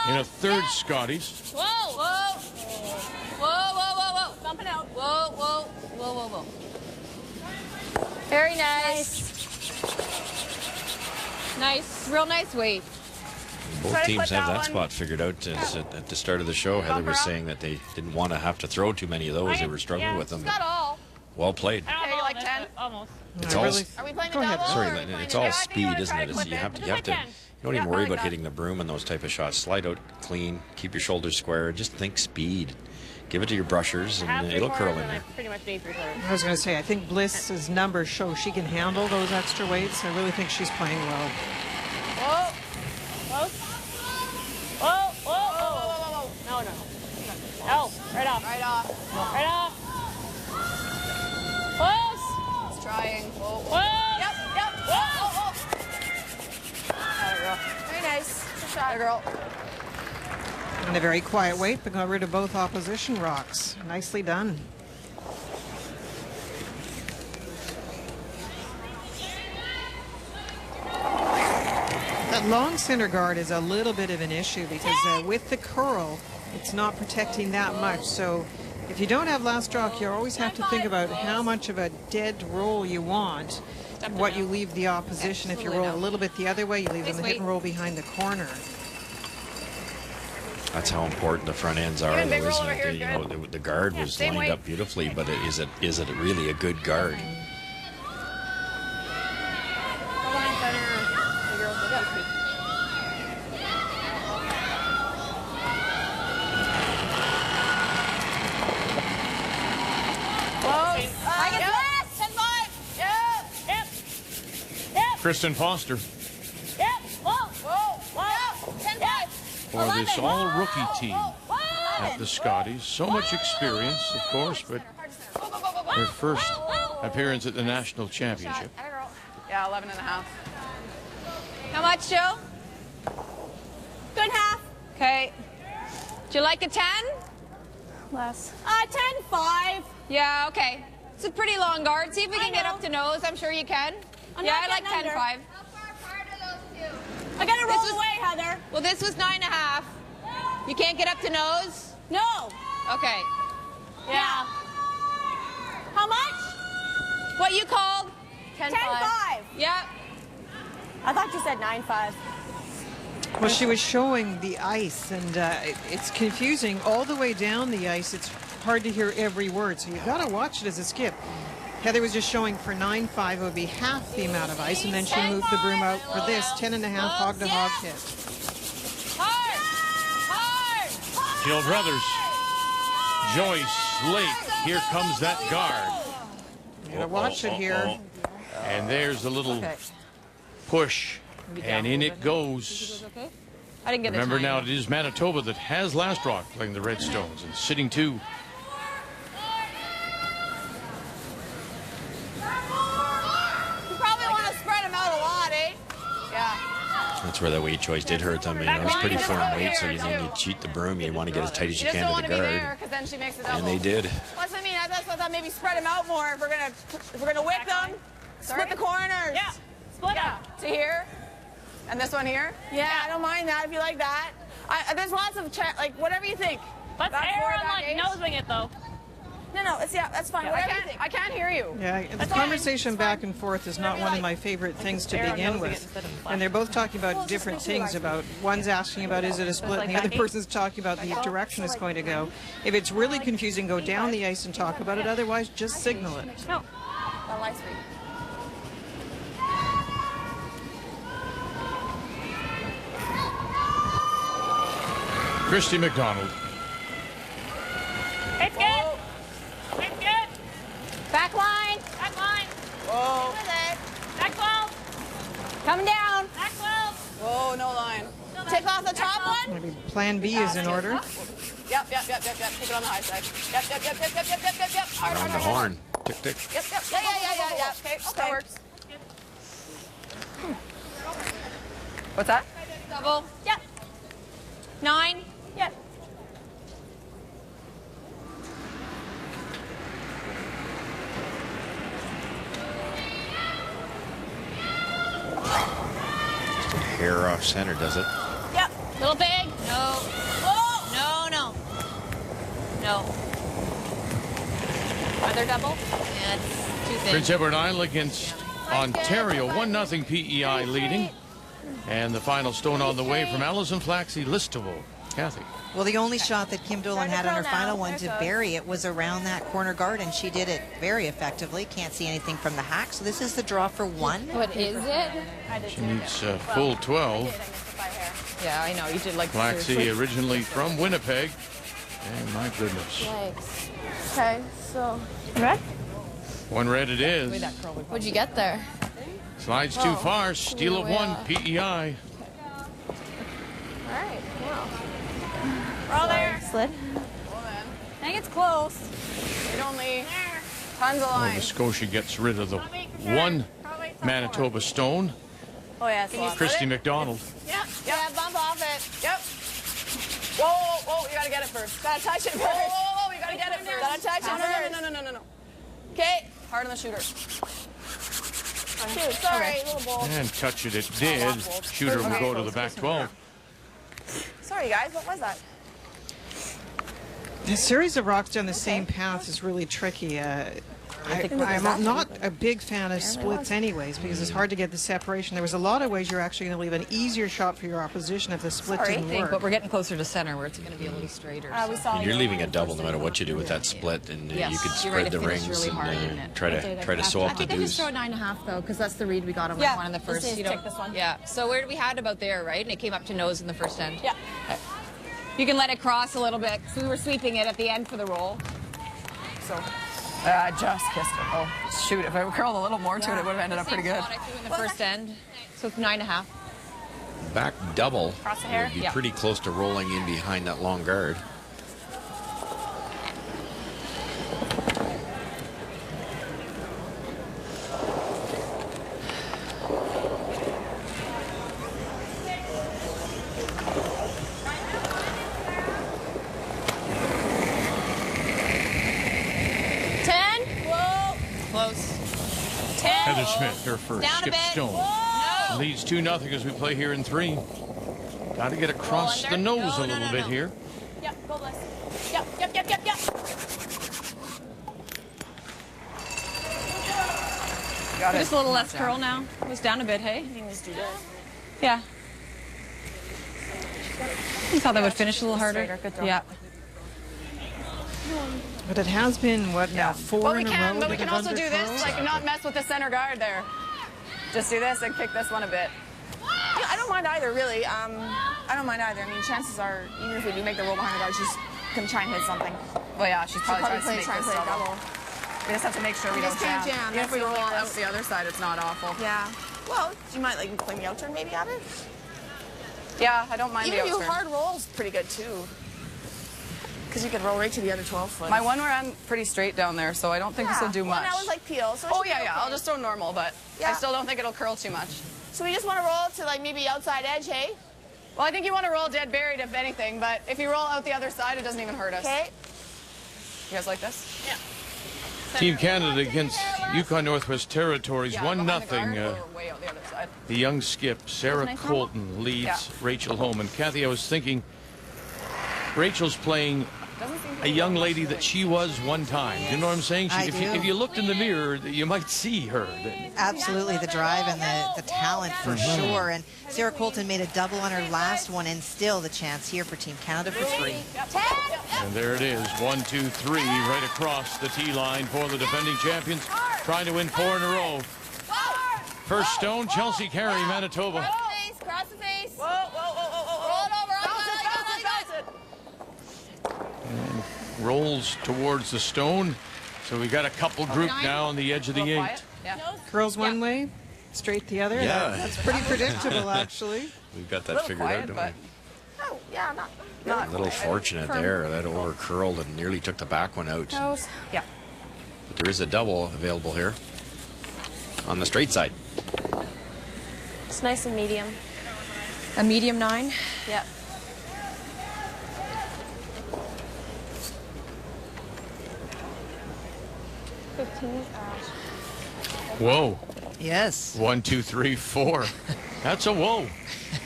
in a third Scotties. Whoa, whoa. Whoa, whoa, whoa, whoa. Bumping out. Whoa, whoa, whoa, whoa, whoa. Very nice. Nice, real nice weight. Both teams have that spot figured out. At the start of the show, Heather was saying that they didn't want to have to throw too many of those. They were struggling with them. Got all. Well played. Okay, you like 10? Almost. It's all, Are we playing the double? sorry, it's all speed, isn't it? You have to. You don't even worry about hitting the broom and those type of shots. Slide out clean, keep your shoulders square. Just think speed. Give it to your brushers, and it'll curl in there. Pretty much need 3/4. I was going to say, I think Bliss's numbers show she can handle those extra weights. I really think she's playing well. Whoa. Close. Whoa, whoa, whoa, whoa, whoa, whoa. No, no. No, right off. Right off. Right off. Close. It's trying. Whoa. Whoa. Yep, yep. Whoa. There we go. Very nice. Good shot, girl. And a very quiet weight, but got rid of both opposition rocks. Nicely done. That long center guard is a little bit of an issue because with the curl, it's not protecting that much. So if you don't have last rock, you always have to think about how much of a dead roll you want, and what you leave the opposition. If you roll a little bit the other way, you leave them hit and roll behind the corner. That's how important the front ends are, though, isn't it? You know, the guard was lined up beautifully, but is it really a good guard? Kristen Foster. Yep. Whoa. Whoa. Whoa. 10-5. For this all-rookie team at the Scotties. So much experience, of course, but her first appearance at the national championship. Yeah, 11.5. How much, Joe? Good half. Okay. Do you like a 10? Less. 10-5. Yeah, okay. It's a pretty long guard. See if we can get up to nose. I'm sure you can. Yeah, I like 10-5. I gotta roll away, Heather. Well, this was 9.5. You can't get up to nose? No. Okay. Yeah. How much? What you called? 10-5. Yeah. I thought you said 9-5. Well, she was showing the ice, and it's confusing. All the way down the ice, it's hard to hear every word, so you've got to watch it as a skip. Heather was just showing for 9.5, it would be half the amount of ice, and then she moved the broom out for this 10.5 hog-to-hog hit. Hard! Hard! Jill Brothers. Joyce Lake. Here comes that guard. You got to watch it here. And there's the little push, and in it goes. I didn't get Remember now, it is Manitoba that has last rock playing the Redstones, and sitting 2. That's where that weight choice did hurt them. You know, it's pretty firm weight, so you cheat the broom. You want to get as tight as you can to the guard. Then she makes it double. And they did. Plus, I mean, that's what I thought. Maybe spread them out more. If we're gonna whip them, split the corners. Yeah. Split them. To here, and this one here. Yeah, I don't mind that if you like that. There's lots of like whatever you think. Let's err on like nosing it though. No, it's that's fine. Whatever you think. I can't hear you. Yeah, the conversation back and forth is not one of my favorite things to begin with. And they're both talking about different things. About one's asking about is it a split, and the other person's talking about the direction it's going to go. If it's really confusing, go down the ice and talk about it. Otherwise, just signal it. No. That light's free. Christy McDonald. It's good. It's good. Back line. Back line. Whoa. Back 12. Coming down. Back 12. Whoa, no line. Take off the top one. Maybe plan B is in order. Yep. Keep it on the high side. Yep. Hard, Around the horn. Tick, tick. Yep. Yeah. Okay, that works. What's that? Double. Yep. 9. Yep. Just a hair off center, does it? Yep. Little big. No. Whoa. No. Other double. Yeah, it's too thin. Prince Edward Island against Ontario. 1-0 PEI leading. And the final stone on the way from Allison Flaxey-Listovo. Kathy. Well, the only shot that Kim Dolan had on her final one to bury it was around that corner guard, and she did it very effectively. Can't see anything from the hack, so this is the draw for 1. What is it? She needs full 12. Yeah, I know. You did like Flaxey originally from Winnipeg. And my goodness. Yikes. Okay, so. Red? 1 red it is. What'd you get there? Slides too far. Steal of 1 PEI. All right, wow. We're all there. Slid. I think it's close. Need only tons of Well, line. the Scotia gets rid of the 1 Manitoba stone. Oh, yeah, it's Christy McDonald. Yep. Yeah, bump off it. Yep. Whoa, you gotta get it first. Gotta touch it first. Whoa, you gotta get it first. Gotta touch it first. No. Okay, hard on the shooter. Shoot, sorry, little ball. And touch it did. Shooter will go to the back 12. Sorry, guys, what was that? The series of rocks down the same path is really tricky. I'm not a big fan of splits anyways, because it's hard to get the separation. There was a lot of ways you're actually going to leave an easier shot for your opposition if the split didn't work. But we're getting closer to center where it's going to be a little straighter. And you're leaving a double no matter what you do with that split, and you could spread the rings really hard, and try to sew up the I think I just deuce. throw a 9.5 though, because that's the read we got on one in the first. Just take this one. Yeah. So where we had about there, right? And it came up to nose in the first end. Yeah. You can let it cross a little bit. So we were sweeping it at the end for the roll. So, I just kissed it. Oh, shoot, if I curled a little more to it, it would have ended up pretty good. I threw in the first end. So it's 9.5. Back double Cross the hair? would be Yeah. pretty close to rolling in behind that long guard. Heather Smith, her first. Down a Skip bit. Stone. Whoa. Leads 2-0 as we play here in 3. Got to get across the nose a little bit here. Yep, go bless. Yep. Got it. Just a little less curl now. It was down a bit, hey? Yeah. You thought that would finish a little harder? Yeah. But it has been, what now, 4 But we in a row? can, but we that can have also do this, underthrown? like not mess with the center guard there. Just do this and kick this one a bit. Yeah, I don't mind either, really. I don't mind either. I mean, chances are, even if we do make the roll behind the guard, she's going to try and hit something. Well, yeah, she's probably trying to make this double. We just have to make sure we don't can't jam. jam. Even if we That's roll what it out is. the other side, it's not awful. Yeah. Well, you might like play the out turn maybe at it. Yeah, I don't mind Even the if you outturn. hard rolls pretty good too. Because you could roll right to the other 12 foot. My one ran pretty straight down there, so I don't think this will do much. Well, that was like peel. So it Oh, should be yeah. okay. I'll just throw normal, but Yeah. I still don't think it'll curl too much. So we just want to roll to like maybe outside edge, hey? Well, I think you want to roll dead buried, if anything, but if you roll out the other side, it doesn't even hurt us. Okay. You guys like this? Yeah. Team Canada against Yukon Northwest Territories. Yeah, 1-0. behind the guard or way out the other side. The young skip, Sarah Colton, leads Yeah. Rachel home. And Kathy, I was thinking, Rachel's playing Doesn't seem to a be young much lady really. that she was one time. You know what I'm saying? I If do. you looked in the mirror, you might see her. Absolutely, the drive and the talent for sure. And Sarah Colton made a double on her last one, and still the chance here for Team Canada for 3. And there it is, 1, 2, 3, right across the tee line for the defending champions, trying to win 4 in a row. First stone, Chelsea Carey, Manitoba. Cross the face. Whoa, whoa, whoa, whoa, whoa. Roll it over. Bounce it. Rolls towards the stone. So we got a couple group now on the edge of the 8. Quiet. Yeah. Curls one way, straight the other. Yeah. That's pretty predictable, actually. We've got A that little figured quiet, out, don't but we? Yeah, A little fortunate there. That over curled and nearly took the back one out. Toes. Yeah. But there is a double available here on the straight side. It's nice and medium. A medium 9? Yep. Whoa. Yes. 1, 2, 3, 4. That's a whoa.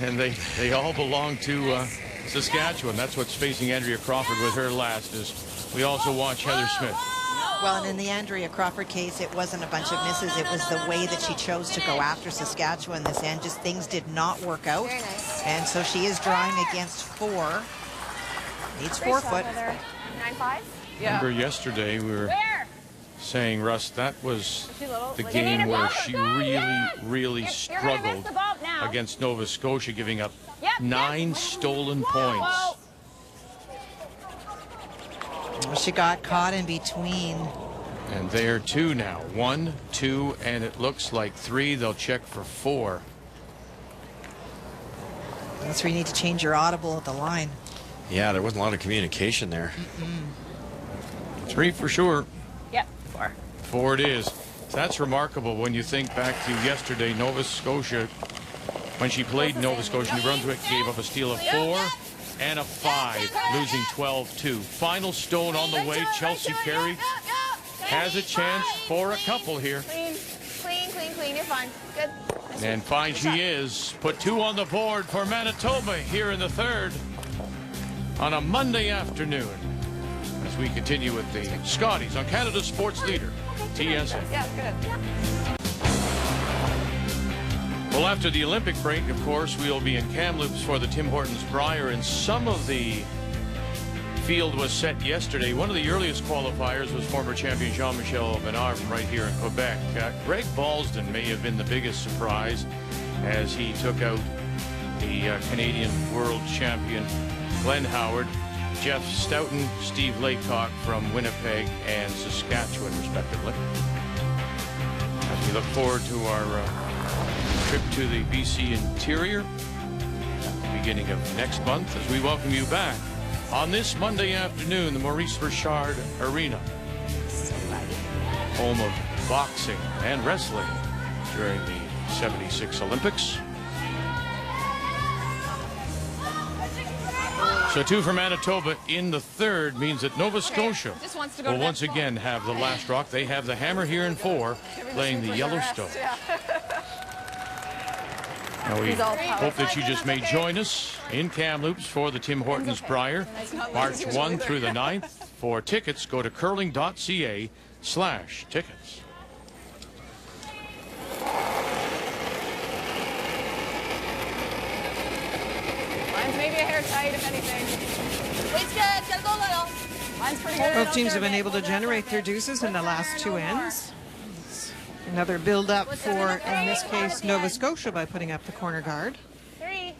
And they all belong to Saskatchewan. That's what's facing Andrea Crawford with her last. Is we also watch Heather Smith. Well, and in the Andrea Crawford case, it wasn't a bunch of misses. It was the way that she chose to go after Saskatchewan this end. Just things did not work out. Very nice. And so she is drawing against 4. Needs 4 foot. 9.5? Remember yesterday we were saying, Russ, that was the game where she really struggled against Nova Scotia, giving up 9 stolen points. She got caught in between. And there 2 now. 1, 2, and it looks like 3. They'll check for 4. That's where you need to change your audible at the line. Yeah, there wasn't a lot of communication there. 3 for sure. Yep. 4. 4 it is. That's remarkable when you think back to yesterday. Nova Scotia, when she played Nova Scotia, New Brunswick gave up a steal of 4 and a 5, losing 12-2. Final stone on the way. Chelsea Carey has a chance for a couple here. Clean. You're fine. Good. And fine she is. Put 2 on the board for Manitoba here in the third on a Monday afternoon as we continue with the Scotties on Canada's sports leader, TSN. Yeah, good. Well, after the Olympic break, of course, we'll be in Kamloops for the Tim Hortons Brier, and some of the field was set yesterday. One of the earliest qualifiers was former champion Jean-Michel Menard from right here in Quebec. Greg Balsden may have been the biggest surprise as he took out the Canadian world champion Glenn Howard, Jeff Stoughton, Steve Laycock from Winnipeg and Saskatchewan, respectively. As we look forward to our trip to the BC interior at the beginning of next month as we welcome you back on this Monday afternoon, the Maurice Richard Arena, home of boxing and wrestling during the 76 Olympics. So 2 for Manitoba in the third means that Nova Scotia will once again have the last rock. They have the hammer here in 4, playing the Yellowstone. Now we hope that you just may join us in Kamloops for the Tim Hortons Brier, March 1 through the 9th. For tickets, go to curling.ca/tickets. Mine's maybe a hair tight, if anything. Weight's good. Gotta go little. Mine's pretty good. Both teams have been able to generate their deuces in the last 2 ends. Another build-up for, in this case, Nova Scotia by putting up the corner guard. 3. Okay,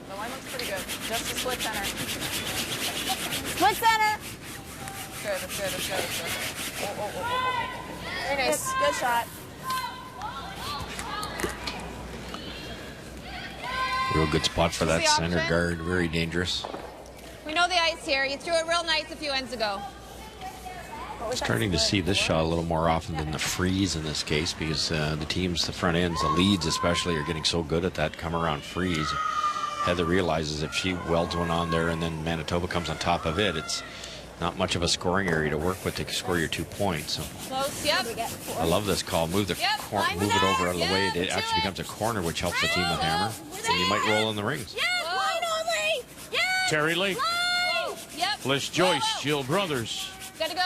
the line looks pretty good. Just a split center. Split center! Good, that's good, that's good, that's good. Oh. Very nice. Good shot. Real good spot for that center guard. Very dangerous. We know the ice here. You threw it real nice a few ends ago. Starting to see this shot a little more often than the freeze in this case because the teams, the front ends, the leads especially, are getting so good at that come around freeze. Heather realizes if she welds one on there and then Manitoba comes on top of it, it's not much of a scoring area to work with to score your 2 points. So Close, yep. I love this call. Move it over out of the way. It actually becomes a corner, which helps the team with hammer. And you might roll in the rings. Yes, line only! Yes! Terry Lake, Yep. Bliss Joyce, Jill Brothers. Gotta go.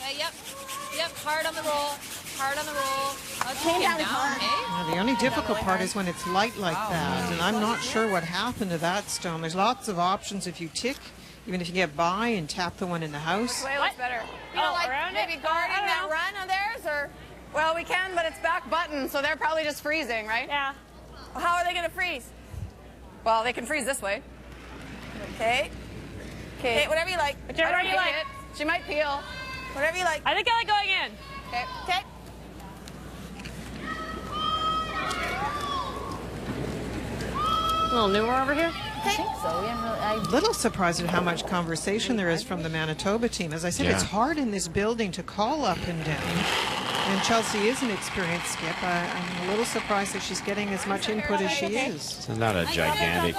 Okay, yep. Hard on the roll. Hard on the roll. Came down, Now, the only difficult part is when it's light like that, and I'm not sure what happened to that stone. There's lots of options if you tick, even if you get by and tap the one in the house. Way looks better. You know, like maybe guarding that run on theirs, or? Well, we can, but it's back button, so they're probably just freezing, right? Yeah. Well, how are they going to freeze? Well, they can freeze this way. Okay. Okay, whatever you like. Whichever you like. She might peel. Whatever you like. I think I like going in. Okay. Okay. A little newer over here. Okay. so. We haven't really. A little surprised at how much conversation there is from the Manitoba team. As I said, it's hard in this building to call up and down. And Chelsea is an experienced skip. I'm a little surprised that she's getting as much input as she is. It's not a gigantic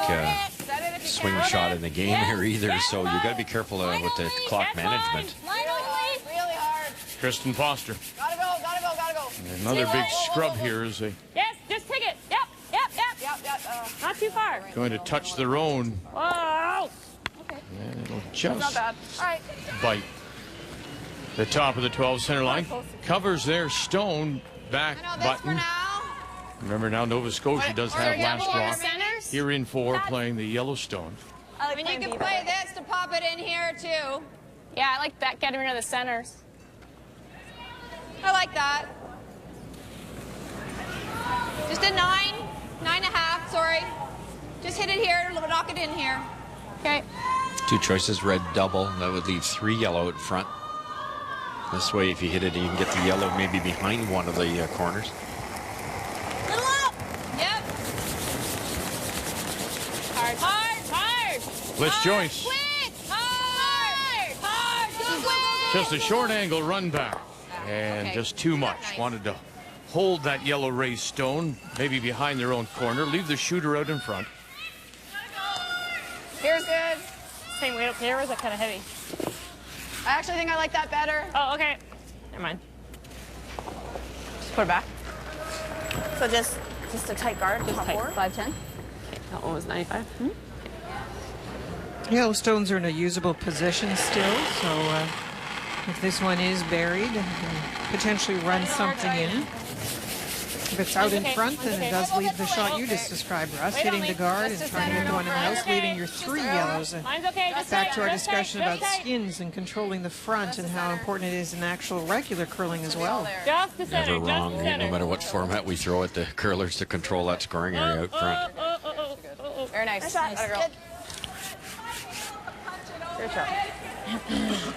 swing shot in the game here either, so you got to be careful with the clock management. Really hard. Kristen Foster. Gotta go, gotta go, gotta go. Another big scrub here as they Yes, just take it. Yep. Not too far. going to touch their own. Whoa. And it'll Not just bad. All right. bite. The top of the 12 center line covers their stone back button. Remember now Nova Scotia does have last draw. Here in 4 playing the Yellowstone. I mean, you can play this to pop it in here too. Yeah, I like that. Getting rid of the centers. I like that. Just a 9.5, sorry. Just hit it here, knock it in here. Okay. 2 choices, red double. That would leave 3 yellow in front. This way, if you hit it, you can get the yellow maybe behind one of the corners. Little up. Yep. Hard. Blitz Joyce. Quick. Hard. Go. Just a short angle run back. And just too much. Wanted to hold that yellow raised stone, maybe behind their own corner, leave the shooter out in front. Here's good. Same weight up here, or is that kind of heavy? I actually think I like that better. Oh, okay. Never mind. Just put it back. So just a tight guard. Just tight. 5'10". That one was 95. Yellowstones are in a usable position still, so if this one is buried, potentially run something in. If it's out in front, then it does leave the shot you just described, Russ, hitting the guard and trying to get the one in the house, leaving your 3 yellows. Mine's okay. Back to our discussion about skins and controlling the front and how important it is in actual regular curling as well. Just the center. Never wrong, no matter what format we throw at the curlers to control that scoring area out front. Very nice. Nice girl. Good shot.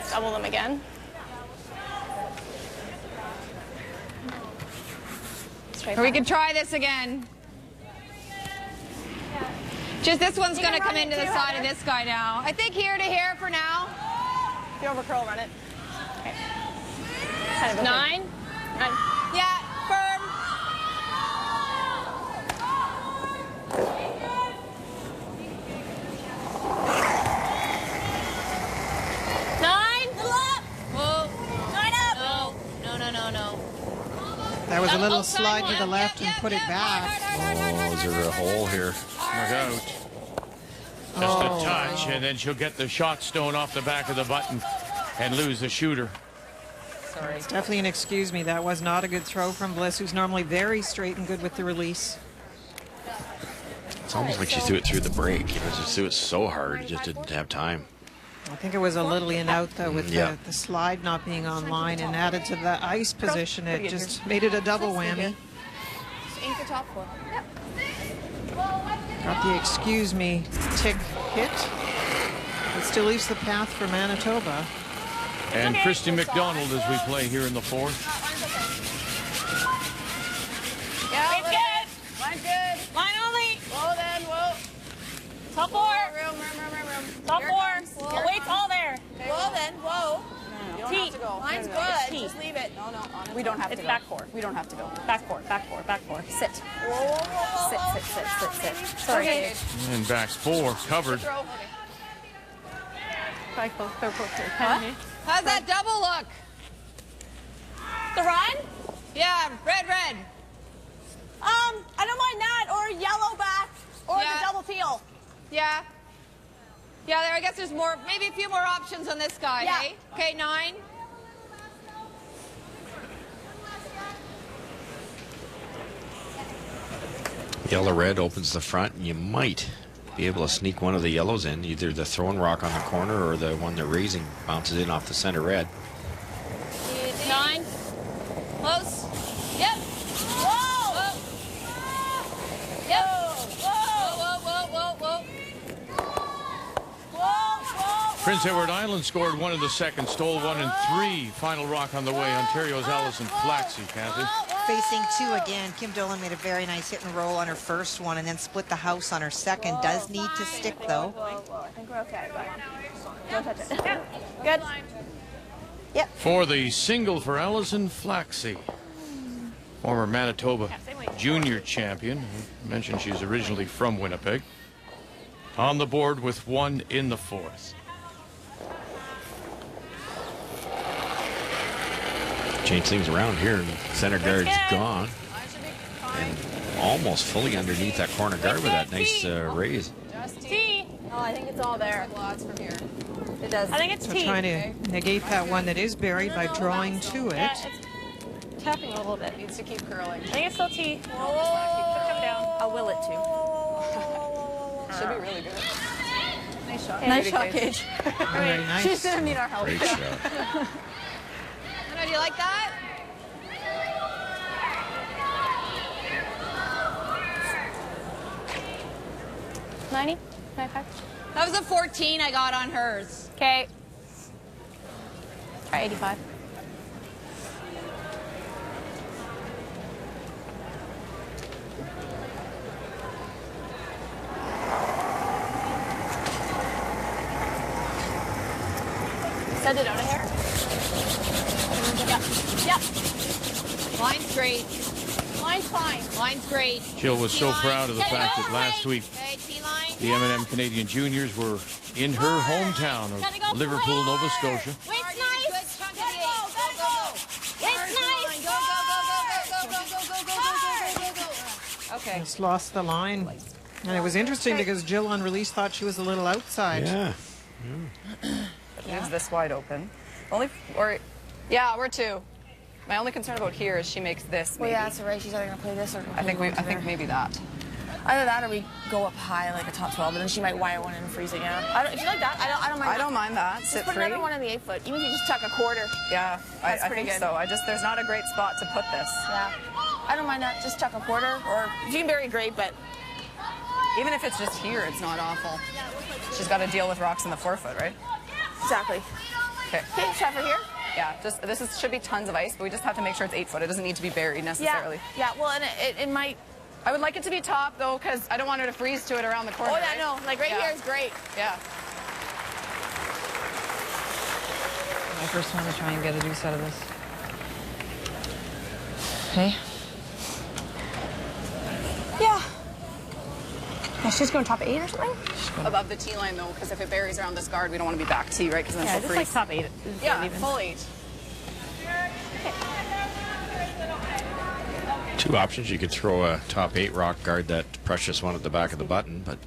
Double them again. Or we could try this again. Just this one's going to come into the side of this guy now. I think here to here for now. If you over curl, run it. Okay. Kind of 9. Yeah, firm. That was a little slide to the left and put it back. Oh, is there a hole here? Look out. Just a touch, and then she'll get the shot stone off the back of the button and lose the shooter. Sorry. It's definitely an excuse me. That was not a good throw from Bliss, who's normally very straight and good with the release. It's almost like she threw it through the break. She threw it so hard, you just didn't have time. I think it was a little in out, though, with the slide not being online, and added to the ice position. It just made it a double whammy. Aim for top 4. Yep. Got the excuse me tick hit. It still leaves the path for Manitoba. And Christy McDonald as we play here in the 4th. Yeah, It's good. Line's good. Line only. Whoa then, whoa. Top 4. Room. Top Here 4. it comes. The weight's all there. Okay, whoa then, whoa. You don't have to go. Line's good. T. Just leave it. No, honestly. We don't have to go. It's back 4. We don't have to go. Back 4. Sit. Sit. Sorry. Okay. And backs 4, covered. Throw. Huh? How's that double look? The run? Yeah, red. I don't mind that, or yellow back, or Yeah. the double teal. Yeah. Yeah, there. I guess there's more, maybe a few more options on this guy, Yeah. hey? Okay, 9. Yellow-red opens the front, and you might be able to sneak one of the yellows in, either the throwing rock on the corner or the one they're raising bounces in off the center red. 9. Close. Yep. Whoa! Yep. Whoa! Whoa. Whoa! Prince Edward Island scored 1 in the second, stole 1 in 3. Final rock on the way. Ontario's Allison Flaxey, Kathy. Facing 2 again. Kim Dolan made a very nice hit and roll on her first one and then split the house on her second. Does need to stick, though. I think we're okay. Don't touch it. Good. Yep. For the single for Allison Flaxey, former Manitoba junior champion. I mentioned she's originally from Winnipeg. On the board with 1 in the 4th. Change things around here, and center guard's gone. And almost fully underneath that corner guard with that nice raise. Just T. Oh, I think it's all there. Lots from here. It does. I think it's So T. trying to negate that one that is buried by drawing to it. Yeah, it's tapping a little bit. Needs to keep curling. I think it's still T. Keep coming down. I'll will it too. Should be really good. Nice shot. Nice shot, Gage. Very nice. She's gonna need our help. Great shot. Do you like that? $90? $95? That was a 14 I got on hers. Okay. Try 85. Send it out of here. Yep. Line's great. Line's fine. Line's great. Jill was so T-line. proud of the fact that last week Okay, T-line. the M&M Canadian Juniors were in her hometown of Liverpool, Nova Scotia. It's nice. Good chunk of the 8. Go. It's nice. Go. Okay. Just lost the line. And it was interesting because Jill on release thought she was a little outside. Yeah. It leaves this wide open. Yeah, we're 2. My only concern about here is she makes this. Well, Maybe. yeah, that's right. She's either gonna play this or. I think maybe that. Either that or we go up high like a top 12, but then she might wire one and freeze it. Yeah. If you like that, I don't mind. I don't mind that. Just Sit put 3. another one in the 8-foot. Even if you just tuck a quarter. Yeah, I pretty think good. so. There's not a great spot to put this. Yeah. I don't mind that. Just tuck a quarter, or if you can bury great, but. Even if it's just here, it's not awful. She's got to deal with rocks in the 4-foot, right? Exactly. Okay. Okay, try for here. Yeah, should be tons of ice, but we just have to make sure it's 8-foot. It doesn't need to be buried necessarily. Yeah. Well, and it might. I would like it to be top though, because I don't want her to freeze to it around the corner. Oh yeah, right? no. Like right Yeah. here is great. Yeah. I first want to try and get a deuce out of this. Okay. Yeah. Yeah, she's going top 8 or something. Above the T line though, because if it buries around this guard, we don't want to be back T, right? Because then Yeah, she'll just like freeze. top 8. Yeah, full 8. 2 options. You could throw a top 8 rock, guard that precious one at the back of the button, but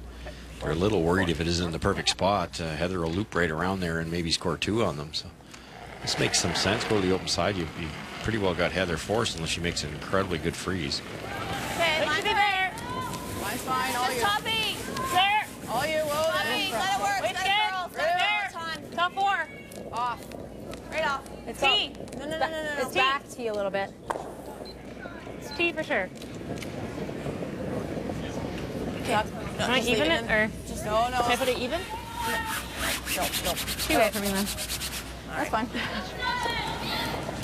we're a little worried if it isn't in the perfect spot. Heather will loop right around there and maybe score 2 on them. So this makes some sense. Go to the open side. You pretty well got Heather forced unless she makes an incredibly good freeze. Okay, It should be there. Mine's fine. All you. top 8. It's there. All you. Whoa. Top 8. Let it work. Wait, Let it again. roll. Right there. Top 4. Off. Right off. It's T. No. It's T. back T a little bit. It's T for sure. Okay. Can I even it or No. can I put it even? No. Too late for me then. That's fine.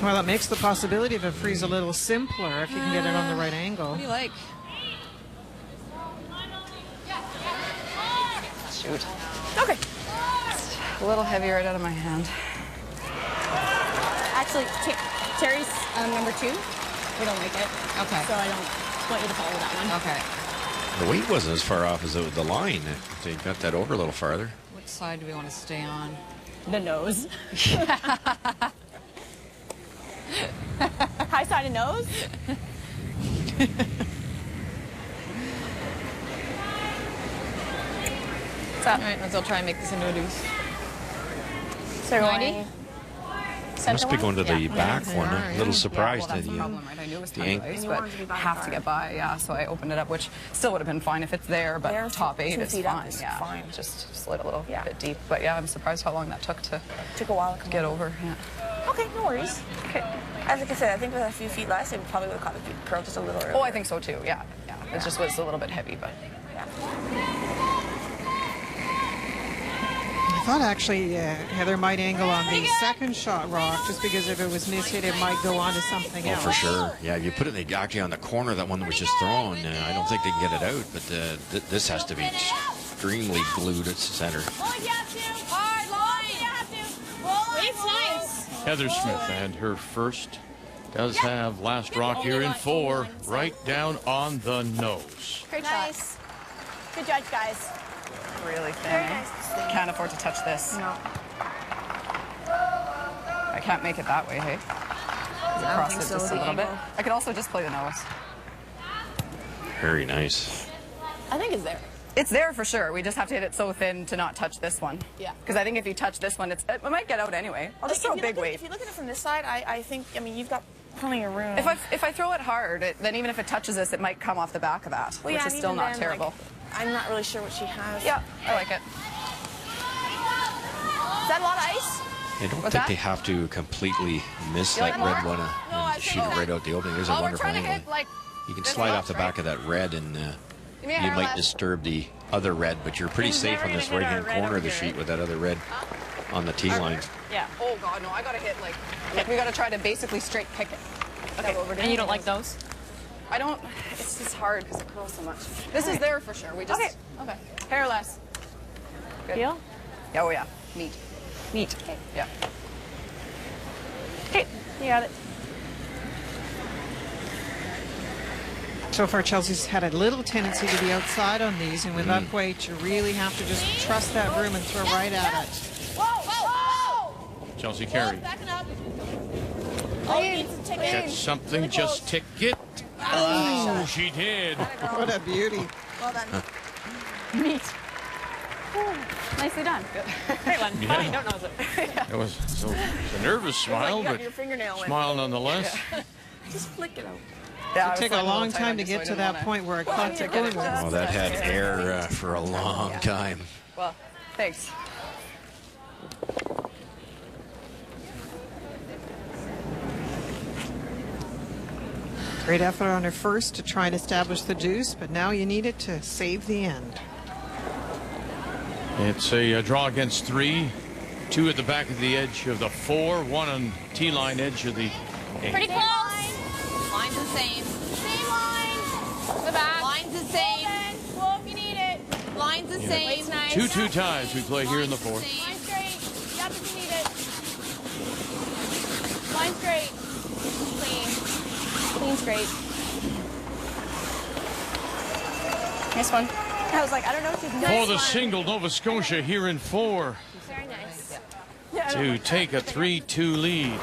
Well, it makes the possibility of a freeze a little simpler if you can get it on the right angle. What do you like? Shoot. Okay. A little heavy right out of my hand. Actually, Terry's number 2. We don't make it. Okay. So I don't want you to follow that one. Okay. The weight wasn't as far off as the line. If they got that over a little farther. Which side do we want to stay on? The nose. High side of nose. All right, let's try and make this into a deuce. So 90? Must be going to the back one. A little Yeah, surprised well, that's that the you. problem, right? I knew it was the tons of angle- ice, And you but want it to be by have the to get bar. by, yeah. So I opened it up, which still would have been fine if it's there, but There, top 8 2 is feet up fine. is Yeah, fine. just slid a little Yeah. bit deep. But yeah, I'm surprised how long that took to Took a while to come get over. over. Yeah. Okay, no worries. Okay. As like I said, I think with a few feet less, it probably would have caught the curl just a little earlier. Oh, I think so too. Yeah, yeah. It just was a little bit heavy, but. Yeah. I thought actually Heather might angle on the second shot rock, just because if it was mishit, it might go on to something else. For sure. Yeah, if you put it actually on the corner, that one that was just thrown, I don't think they can get it out, but this has to be extremely glued at center. Heather Smith and her first does have last rock here in 4, right down on the nose. Great nice. Good judge, guys. Really thin. Nice. Can't afford to touch this. No. I can't make it that way, hey? Across it just a little bit. I could also just play the nose. Very nice. I think it's there. It's there for sure. We just have to hit it so thin to not touch this one. Yeah. Because I think if you touch this one, it might get out anyway. I'll just throw a big weight. If you look at it from this side, I think, I mean, you've got plenty of room. If I throw it hard, then even if it touches this, it might come off the back of that, well, which is still not terrible. Like, I'm not really sure what she has. Yeah, I like it. Is that a lot of ice? I don't think they have to completely miss that red one and shoot it right out the opening. There's a wonderful angle. You can slide off the back of that red, and you might disturb the other red, but you're pretty safe on this right-hand corner of the sheet with that other red on the tee line. Yeah. Oh, God, no. I got to hit, like we got to try to basically straight pick it. Okay. And you don't like those? I don't. It's just hard because it curls so much. This is there for sure. We just. Okay. Hair less. Good. Deal? Yeah, oh, yeah. Neat. Neat. Okay. Yeah. Okay, you got it. So far, Chelsea's had a little tendency to be outside on these, and with that weight, you really have to just trust that broom and throw right at it. Whoa, whoa, whoa! Chelsea Carey. Backing up. Oh, you need to take it. Get something, just tick it. Oh, she did. What a beauty. Well done. Neat. Nicely done. Great one. Yeah. Fine, don't nose it. It was a nervous smile, you got but your fingernail in. smile nonetheless. Just flick it out. Yeah, It took a long time to get to that point where it caught the corner. Oh, that had air for a long time. Well, thanks. Great effort on her first to try and establish the deuce, but now you need it to save the end. It's a draw against 3. 2 at the back of the edge of the 4. 1 on tee line edge of the 8. Pretty close. Line's the same. Same line. The back. Line's the same. Well, if you need it. Line's the same. Wade's nice. 2-2 ties we play here in the 4th. Line's great. Yep, if you need it. Line's great. Clean. Clean's great. Nice one. I was like, I don't know if you can. For the single, Nova Scotia here in 4 Very nice. to take a 3-2 lead.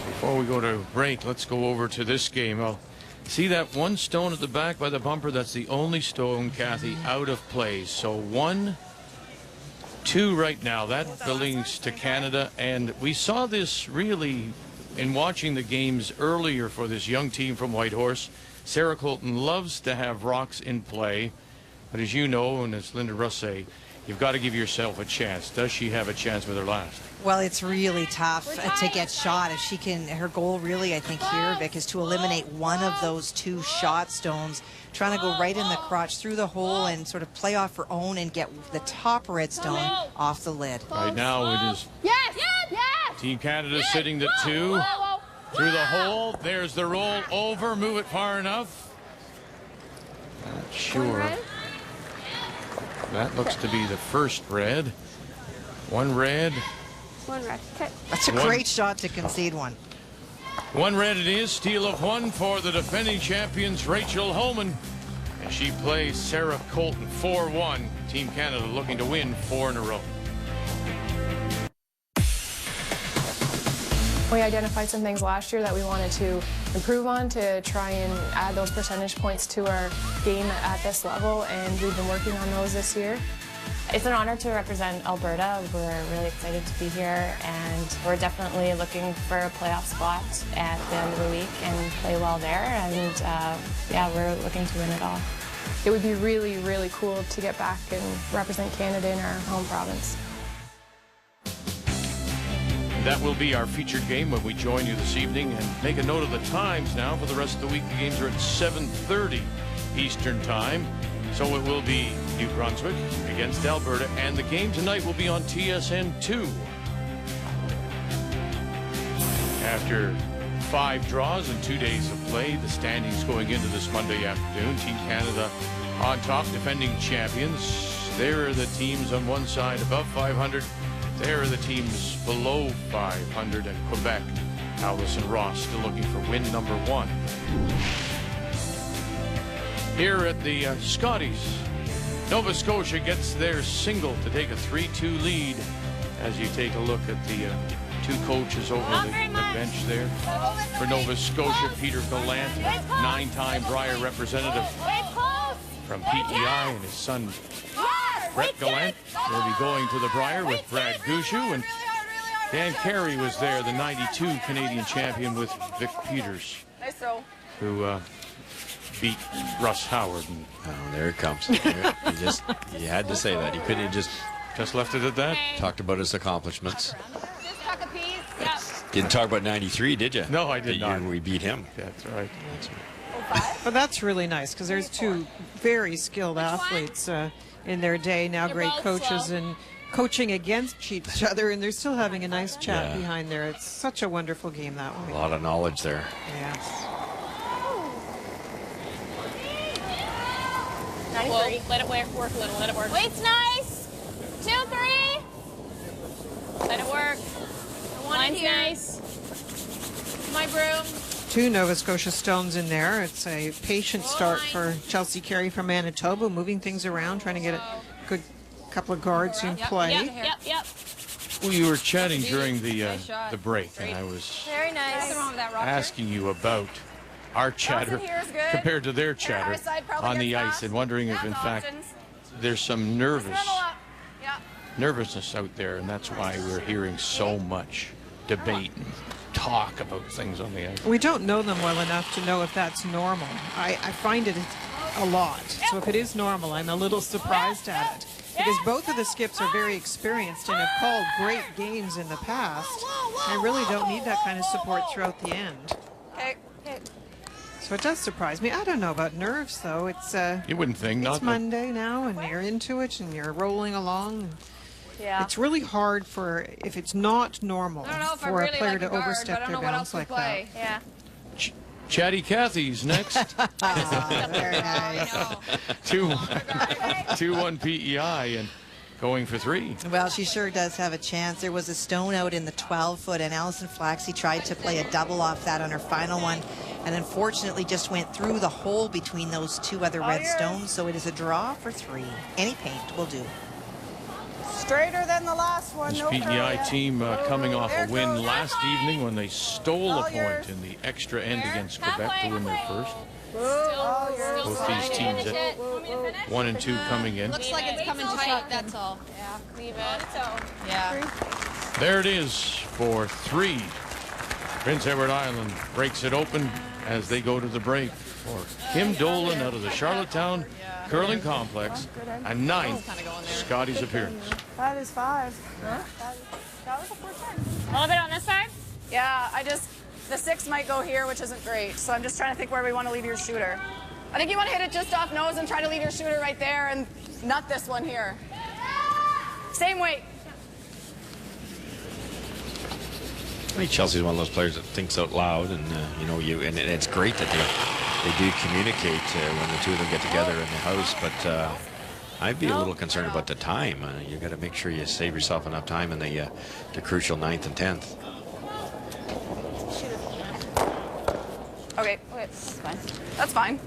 Before we go to break, let's go over to this game. Well, see that one stone at the back by the bumper? That's the only stone, Kathy, out of play. So 1-2 right now. That belongs to Canada. And we saw this really in watching the games earlier for this young team from Whitehorse. Sarah Colton loves to have rocks in play. But as you know, and as Linda Russ say, you've got to give yourself a chance. Does she have a chance with her last? Well, it's really tough to get shot. If she can, her goal really, I think here, Vic, is to eliminate one of those 2 shot stones, trying to go right in the crotch through the hole and sort of play off her own and get the top red stone off the lid. Right now it is Yes! Yes! Team Canada sitting the 2 through the hole. There's the roll over. Move it far enough. Not sure. That looks to be the first red. 1 red. 1 red. Okay. That's a great shot to concede one. 1 red it is. Steal of 1 for the defending champions, Rachel Holman. And she plays Sarah Colton 4-1. Team Canada looking to win 4 in a row. We identified some things last year that we wanted to improve on to try and add those percentage points to our game at this level, and we've been working on those this year. It's an honor to represent Alberta. We're really excited to be here, and we're definitely looking for a playoff spot at the end of the week and play well there, and yeah, we're looking to win it all. It would be really, really cool to get back and represent Canada in our home province. That will be our featured game when we join you this evening. And make a note of the times now for the rest of the week. The games are at 7:30 Eastern Time. So it will be New Brunswick against Alberta, and the game tonight will be on TSN2. After 5 draws and 2 days of play, the standings going into this Monday afternoon. Team Canada on top, defending champions. There are the teams on one side above 500. There are the teams below 500, and Quebec, Allison Ross still looking for win number 1. Here at the Scotties, Nova Scotia gets their single to take a 3-2 lead. As you take a look at the 2 coaches over the bench there. For Nova Scotia, Peter Gallant, 9-time Brier representative from PEI, and his son Brett Gallant will be going to the Brier with Brad Gushu, and Dan Carey was there, the 92 Canadian champion with Vic Peters, who beat Russ Howard. And oh, there it comes. You had to say that. You couldn't have just left it at that. Talked about his accomplishments. Didn't talk about 93, did you? No, I did the not. Year we beat him. That's right. But that's really nice because there's 2 very skilled athletes in their day, now great coaches and coaching against each other, and they're still having a nice chat behind there. It's such a wonderful game that way. A lot of knowledge there. Yes. Well, let it work a little. Let it work. Weight's nice. 2, 3. Let it work. Line's nice. My broom. 2 Nova Scotia stones in there. It's a patient start for Chelsea Carey from Manitoba, moving things around, trying to get a good couple of guards in play. Yep. We were chatting during the break, and I was Very nice. asking you about our chatter compared to their chatter on the ice, and wondering if, in fact, there's some nervousness out there, and that's why we're hearing so much debate and talk about things on the ice. We don't know them well enough to know if that's normal. I find it a lot. So if it is normal, I'm a little surprised at it. Because both of the skips are very experienced and have called great games in the past. I really don't need that kind of support throughout the end. So it does surprise me. I don't know about nerves, though. It's you wouldn't think. It's Monday now, and you're into it, and you're rolling along. Yeah. It's really hard if it's not normal for a player to overstep their bounds like that. Yeah. Chatty Cathy's next. Very nice. 2-1 PEI and going for 3. Well, she sure does have a chance. There was a stone out in the 12-foot, and Allison Flaxey tried to play a double off that on her final one, and unfortunately just went through the hole between those 2 other red stones, so it is a draw for 3. Any paint will do. Straighter than the last one. This PEI team coming off a win last evening when they stole a point in the extra end against Quebec to win their first. Both these teams at 1 and 2 coming in. Looks like it's coming tight, that's all. Yeah, leave it. Yeah. There it is for 3. Prince Edward Island breaks it open as they go to the break for Kim Dolan out of the Charlottetown Curling Complex, a 9th Scotties appearance. That is 5. Huh? That was a 4-10. A little bit on this side? Yeah, the 6 might go here, which isn't great. So I'm just trying to think where we want to leave your shooter. I think you want to hit it just off nose and try to leave your shooter right there and nut this one here. Same weight. I think Chelsea's one of those players that thinks out loud, and and it's great that they do communicate when the 2 of them get together in the house. But I'd be a little concerned about the time. You got to make sure you save yourself enough time in the crucial 9th and 10th. Okay, that's fine. That's fine.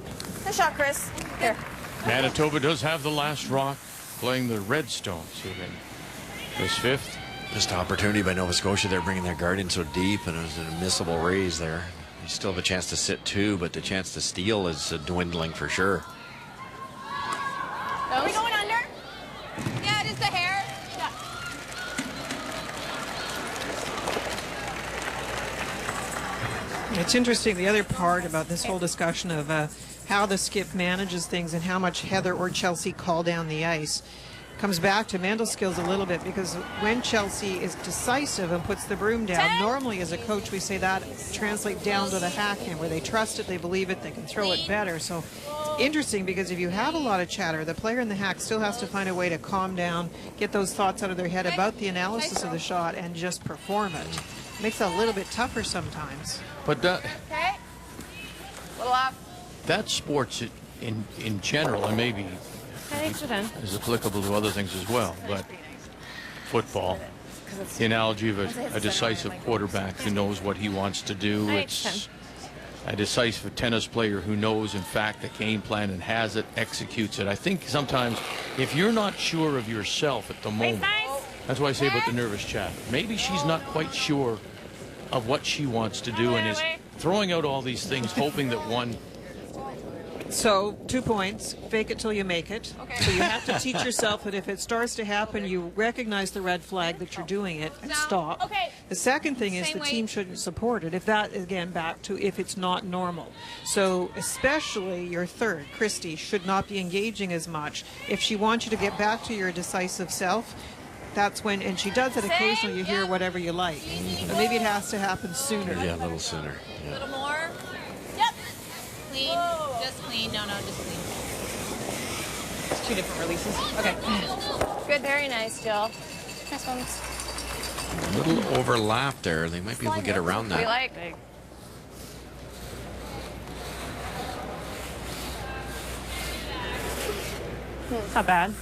Nice shot, Chris. Here. Manitoba does have the last rock, playing the Redstones here in this 5th. Missed opportunity by Nova Scotia. They're bringing their guard in so deep, and it was an admissible raise there. You still have a chance to sit 2, but the chance to steal is dwindling for sure. Are we going under? Yeah, just a hair. Yeah. It's interesting, the other part about this whole discussion of how the skip manages things and how much Heather or Chelsea call down the ice comes back to mental skills a little bit, because when Chelsea is decisive and puts the broom down, normally as a coach we say that translates down to the hack hand, where they trust it, they believe it, they can throw it better. So interesting because if you have a lot of chatter, the player in the hack still has to find a way to calm down, get those thoughts out of their head about the analysis of the shot, and just perform it. Makes it a little bit tougher sometimes. But Okay. Little off. that sports in general, and maybe is applicable to other things as well, but football, the analogy of a decisive quarterback who knows what he wants to do. It's a decisive tennis player who knows, in fact, the game plan and has it, executes it. I think sometimes if you're not sure of yourself at the moment, that's why I say about the nervous chatter. Maybe she's not quite sure of what she wants to do and is throwing out all these things, hoping that one... So 2 points, fake it till you make it. Okay. So you have to teach yourself that if it starts to happen, you recognize the red flag that you're doing it and stop. Okay. The second thing is the team shouldn't support it. If that, again, back to if it's not normal. So especially your third, Christy, should not be engaging as much. If she wants you to get back to your decisive self, that's when, and she does it occasionally, you hear whatever you like. But maybe it has to happen sooner. Yeah, a little sooner. Yeah. A little more. Yep. Clean. Just clean. No, just clean. It's 2 different releases. Okay. Good, very nice, Jill. Nice ones. A little overlap there. They might be able to get around that. We like. Not bad.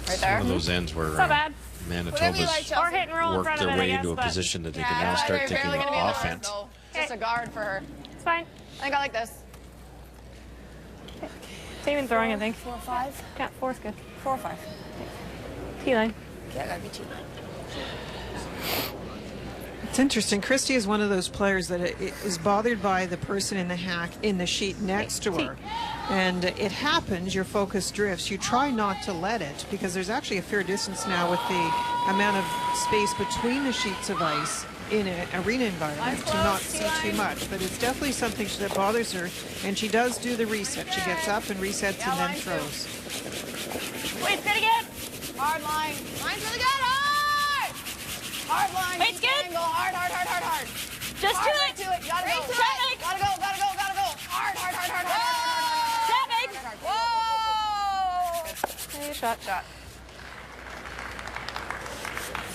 Right there. One of those ends where Not bad. Manitoba's Or hit and roll in worked front of their it, I way guess, into a but position that they can now start they're thinking barely gonna be in the offense. hard, though. Just a guard for her. It's fine. I think I like this. Same in throwing, I think. 4 or 5? Yeah, 4's good. 4 or 5. T-line. Yeah, I gotta be 2. It's interesting. Christy is one of those players that is bothered by the person in the hack in the sheet next to her. And it happens, your focus drifts. You try not to let it because there's actually a fair distance now with the amount of space between the sheets of ice in an arena environment to not see too much. But it's definitely something that bothers her. And she does do the reset. She gets up and resets and then throws. Wait, good again. Hard line. Line's really good. Hard! Hard line. Wait's good. Angle. Hard. Just hard, do right it. to it. Gotta go. Traffic. Gotta go. Hard. Traffic. Whoa! Hey, shot.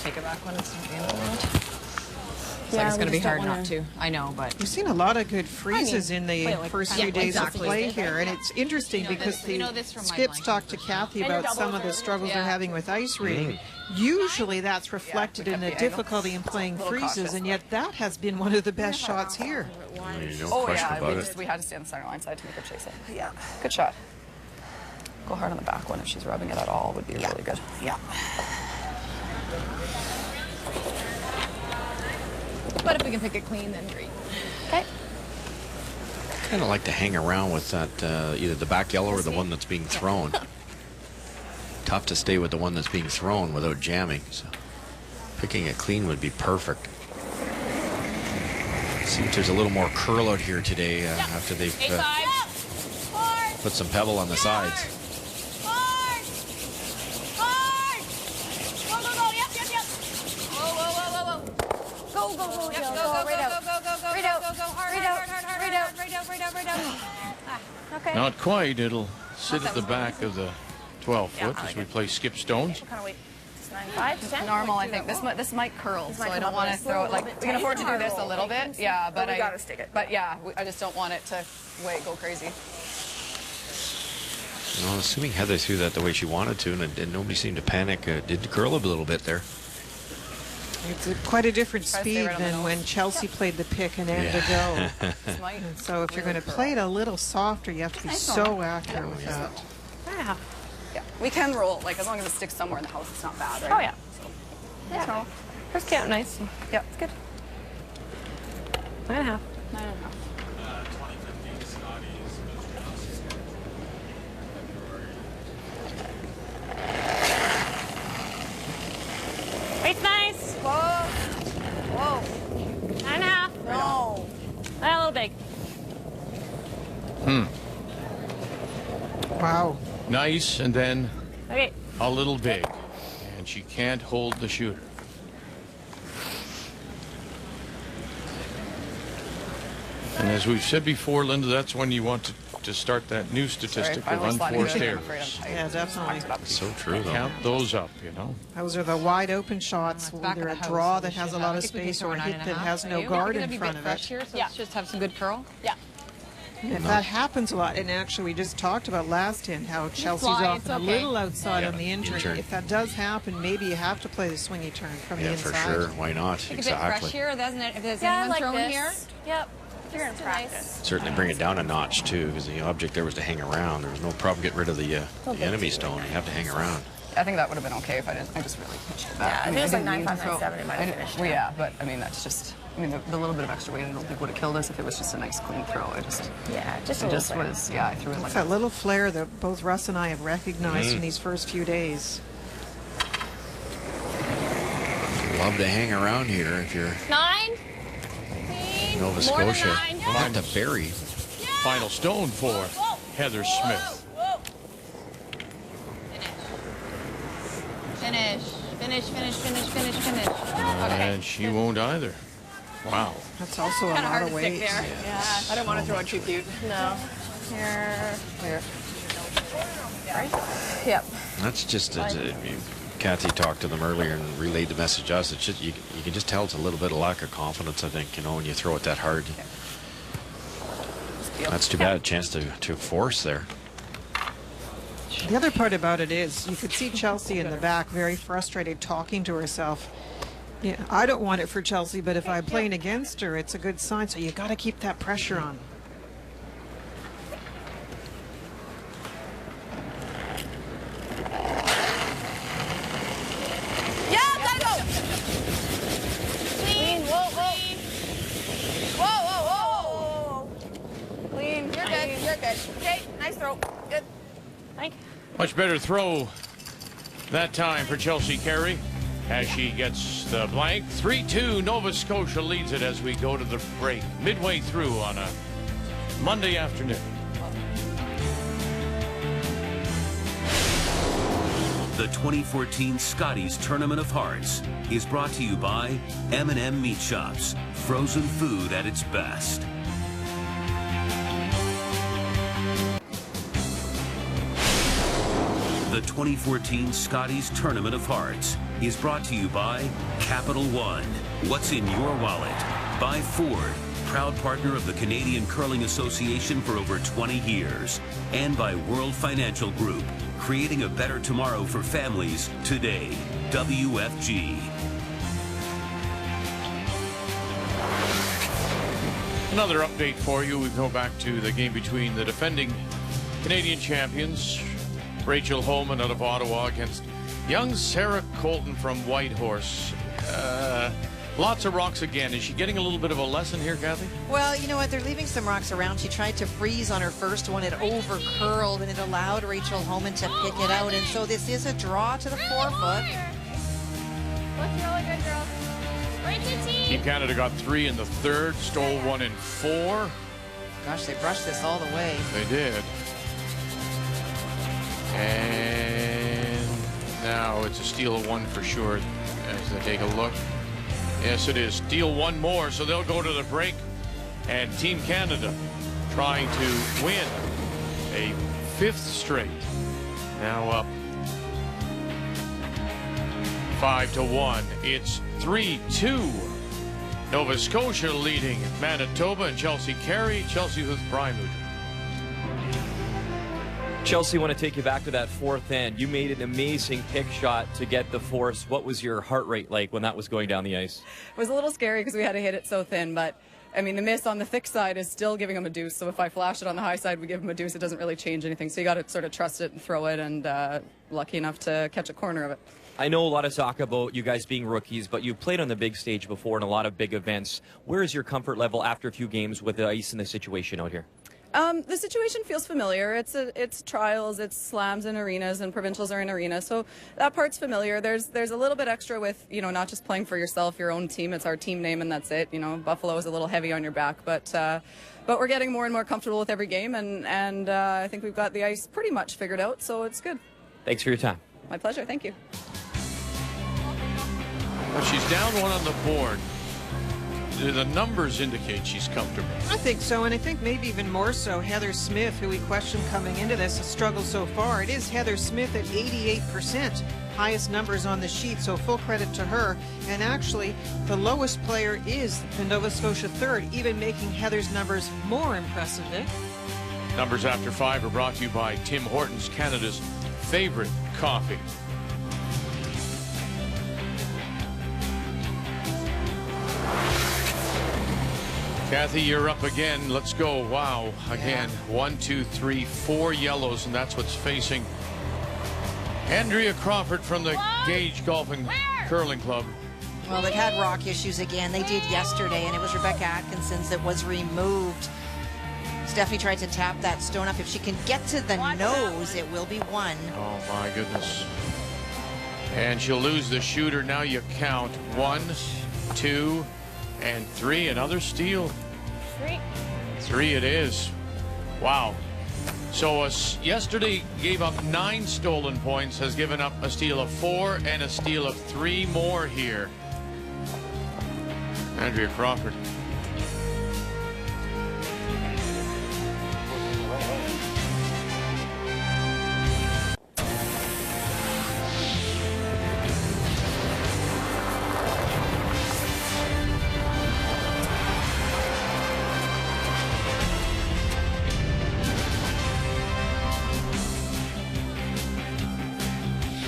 Take it back when it's not the end of the world. It's Yeah, like it's going to we be just hard don't not wanna- to. I know, but... We've seen a lot of good freezes in the wait, like, first yeah, few days exactly. of play here, and it's interesting because this- you know this from my Skips blanket. talked to Kathy And your about some doubles of the are- struggles they're yeah. having with ice reading. Usually that's reflected in the difficulty in playing freezes, and yet that has been one of the best shots here. No Oh, question yeah. about it. We had to stay on the center line side to make her chase it. Yeah. Good shot. Go hard on the back one if she's rubbing it at all would be really good. Yeah. But if we can pick it clean, then great. Okay. Kind of like to hang around with that, either the back yellow or the one that's being thrown. Tough to stay with the one that's being thrown without jamming. So picking it clean would be perfect. Seems there's a little more curl out here today after they've put some pebble on the sides. Okay. Not quite. It'll sit at the back of the 12 foot as we play skip stones. What kind of weight? 5, 10. Normal, I think. This might curl, so I don't want to throw it. Like, we can afford to do this a little bit, yeah, but we gotta stick it. But yeah, I just don't want it to go crazy. Well, assuming Heather threw that the way she wanted to, and nobody seemed to panic, did curl a little bit there. It's quite a different Try to stay speed right on the than nose. when Chelsea played the pick and ended Yeah. go. This might And so if you're really going to curl. play it a little softer, you have to be so accurate with that. Yeah. Yeah, we can roll, like, as long as it sticks somewhere in the house, it's not bad, right? Oh, yeah. Let's roll. First count, nice. Yeah, it's good. 9.5. 9.5. Weight's nice. Whoa. 9.5. No. A little big. Wow. Nice, and then Okay. a little big. And she can't hold the shooter. And as we've said before, Linda, that's when you want to to start that new statistic Sorry, of finally sliding unforced in. I'm errors. afraid I'm tight. Yeah, definitely. So true, though. Count those up, you know. Those are the wide open shots. back Either of a the house, draw so that we has a should lot have- of I think we could space or a score hit that 9.5. has no Yeah, guard gonna in be front a of bit fresh it. here, so let's just have some good curl. Yeah. If that happens a lot, and actually we just talked about last in how Chelsea's fly, often it's a okay. little outside on the Intern. intern. If that does happen, maybe you have to play the swingy turn from the Yeah, inside. for sure. Why not? Take a bit fresh Exactly. here, doesn't it? If there's Yeah, I anyone like thrown this. here. Yep. You're in practice. Certainly bring it down a notch, too, because the object there was to hang around. There was no problem getting rid of the enemy stone. You have to hang around. I think that would have been okay if I didn't. I just really pitched it back. Yeah, I if mean, it was I like didn't mean to 9.5, 9.7, it might have I finished. well, yeah, but I mean, that's just. I mean, the little bit of extra weight I don't think would have killed us if it was just a nice clean throw. I just. Yeah, just a It little just flare. was. Yeah, I threw it It's like. that little flair that both Russ and I have recognized Mm-hmm. in these first few days. Love to hang around here if you're 9. Nova More than Scotia. 9. We'll have to bury. Final stone for Heather Smith. Finish. Finish, finish, finish, finish, finish. Okay. And she won't either. Wow. That's also a Kind of lot hard of to weight. stick there. Yeah, I don't want to throw it too cute. No. Here. Here. Yep. That's just, Kathy talked to them earlier and relayed the message to us. It's just, you can just tell it's a little bit of lack of confidence, I think, you know, when you throw it that hard. That's too bad, a chance to force there. The other part about it is you could see Chelsea in the back very frustrated talking to herself. Yeah, I don't want it for Chelsea, but if I'm playing against her, it's a good sign. So you got to keep that pressure on. Yeah, let go. Clean. Whoa, whoa. Whoa, whoa, whoa. Clean. You're good. You're good. Okay, nice throw. Good. Thank Much better throw that time for Chelsea Carey as she gets the blank. 3-2, Nova Scotia leads it as we go to the break. Midway through on a Monday afternoon. The 2014 Scotties Tournament of Hearts is brought to you by M&M Meat Shops, frozen food at its best. The 2014 Scotties Tournament of Hearts is brought to you by Capital One. What's in your wallet? By Ford, proud partner of the Canadian Curling Association for over 20 years. And by World Financial Group, creating a better tomorrow for families today. WFG. Another update for you. We go back to the game between the defending Canadian champions, Rachel Holman out of Ottawa, against young Sarah Colton from Whitehorse. Lots of rocks again. Is she getting a little bit of a lesson here, Kathy? Well, you know what? They're leaving some rocks around. She tried to freeze on her first one. It over curled, and it allowed Rachel Holman to pick it out. And so this is a draw to the 4-foot. Looks really good, girls. Right to team. Team Canada got 3 in the third, stole 1 in 4. Gosh, they brushed this all the way. They did. And now it's a steal of 1 for sure as they take a look. Yes, it is. Steal 1 more, so they'll go to the break. And Team Canada trying to win a 5th straight. Now up 5-1. It's 3-2. Nova Scotia leading Manitoba and Chelsea Carey. Chelsea with Brian Mudry. Chelsea, want to take you back to that fourth end. You made an amazing pick shot to get the force. What was your heart rate like when that was going down the ice? It was a little scary because we had to hit it so thin, but I mean, the miss on the thick side is still giving them a deuce. So if I flash it on the high side, we give them a deuce. It doesn't really change anything. So you got to sort of trust it and throw it, and lucky enough to catch a corner of it. I know a lot of talk about you guys being rookies, but you've played on the big stage before in a lot of big events. Where is your comfort level after a few games with the ice and the situation out here? The situation feels familiar. It's trials, it's slams in arenas, and provincials are in arenas. So that part's familiar. There's a little bit extra with, you know, not just playing for yourself, your own team. It's our team name, and that's it. You know, Buffalo is a little heavy on your back, but we're getting more and more comfortable with every game, and I think we've got the ice pretty much figured out. So it's good. Thanks for your time. My pleasure. Thank you. Well, she's down 1 on the board. the numbers indicate she's comfortable. I think so, and I think maybe even more so Heather Smith, who we questioned coming into this, has struggled so far. It is Heather Smith at 88%, highest numbers on the sheet, so full credit to her. And actually, the lowest player is the Nova Scotia third, even making Heather's numbers more impressive, Vic. Numbers after 5 are brought to you by Tim Hortons, Canada's favorite coffee. Kathy, you're up again. Let's go. Wow. Again, 1, 2, 3, 4 yellows, and that's what's facing Andrea Crawford from the Gage Golf and Curling Club. Well, they've had rock issues again. They did yesterday, and it was Rebecca Atkinson's that was removed. Stephanie tried to tap that stone up. If she can get to the nose, it will be 1. Oh, my goodness. And she'll lose the shooter. Now you count 1, 2, and 3. Another steal. 3 it is. Wow. So yesterday gave up 9 stolen points, has given up a steal of 4 and a steal of 3 more here. Andrea Crawford.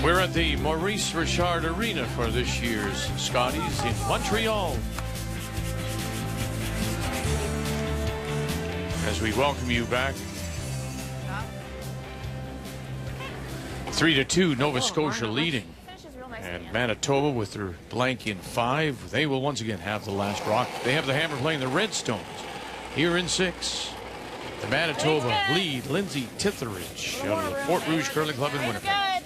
We're at the Maurice Richard Arena for this year's Scotties in Montreal. As we welcome you back. 3-2, Nova Scotia leading. And Manitoba with their blank in 5. They will once again have the last rock. They have the Hammer playing the Redstones here in 6. The Manitoba lead Lindsay Titheridge out of the Fort Rouge Curling Club in Winnipeg.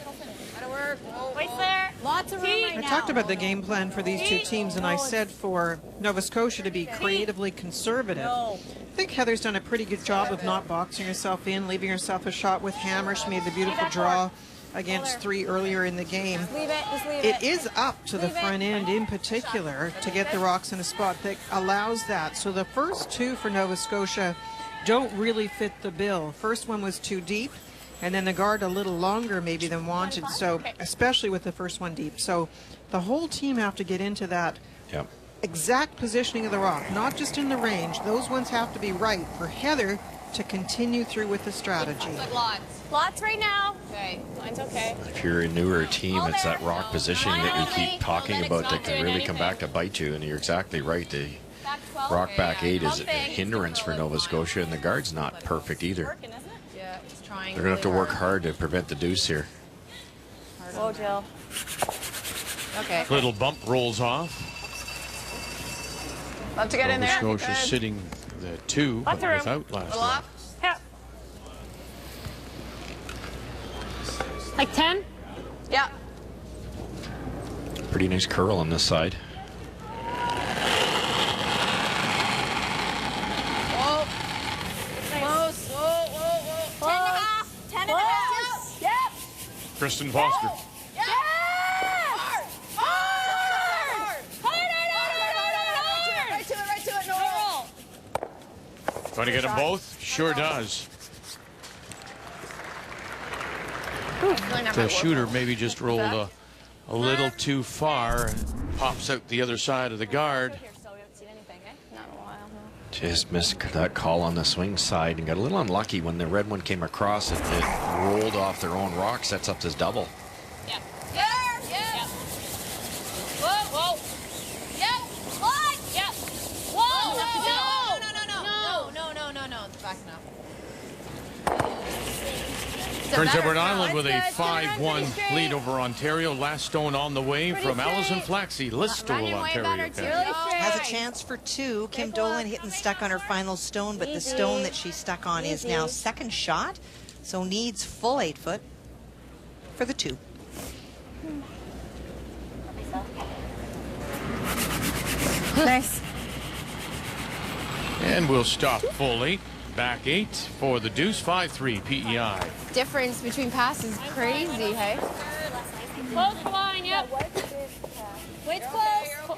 Lots of room right I now. talked about the game plan for these two teams, and I said for Nova Scotia to be creatively conservative. I think Heather's done a pretty good job of not boxing herself in, leaving herself a shot with Hammer. She made the beautiful draw against 3 earlier in the game. It is up to the front end in particular to get the rocks in a spot that allows that. So the first 2 for Nova Scotia don't really fit the bill. First one was too deep, and then the guard a little longer maybe than wanted, so especially with the first one deep. So the whole team have to get into that exact positioning of the rock, not just in the range. Those ones have to be right for Heather to continue through with the strategy. Lots right now. Okay, mine's okay. If you're a newer team, it's that rock positioning that you keep talking about that can really come back to bite you, and you're exactly right. The rock back 8 is a hindrance for Nova Scotia, and the guard's not perfect either. They're going to have to work hard to prevent the deuce here. Whoa, Jill. Okay. Little bump rolls off. Love to get in there. Nova Scotia sitting the 2, but without last round. Yep. Like 10? Yeah. Pretty nice curl on this side. Kristen Foster. Going to get them both? Sure does. The shooter maybe just rolled a little too far. Pops out the other side of the guard. Just missed that call on the swing side and got a little unlucky when the red one came across. It rolled off their own rock, sets up this double. Yeah. Whoa, whoa. Yep. What? Yep. Whoa, no. Back enough. Prince Edward Island with a 5-1 lead over Ontario. Last stone on the way from Allison Flaxey, Listowel, Ontario. Has a chance for 2. Kim Dolan hitting stuck on her final stone, but the stone that she's stuck on is now second shot, so needs full 8 foot for the 2. Nice. And we'll stop full 8. Back 8 for the deuce. 5-3 PEI. Difference between passes is crazy, hey? Close the line, yep. Wait's close.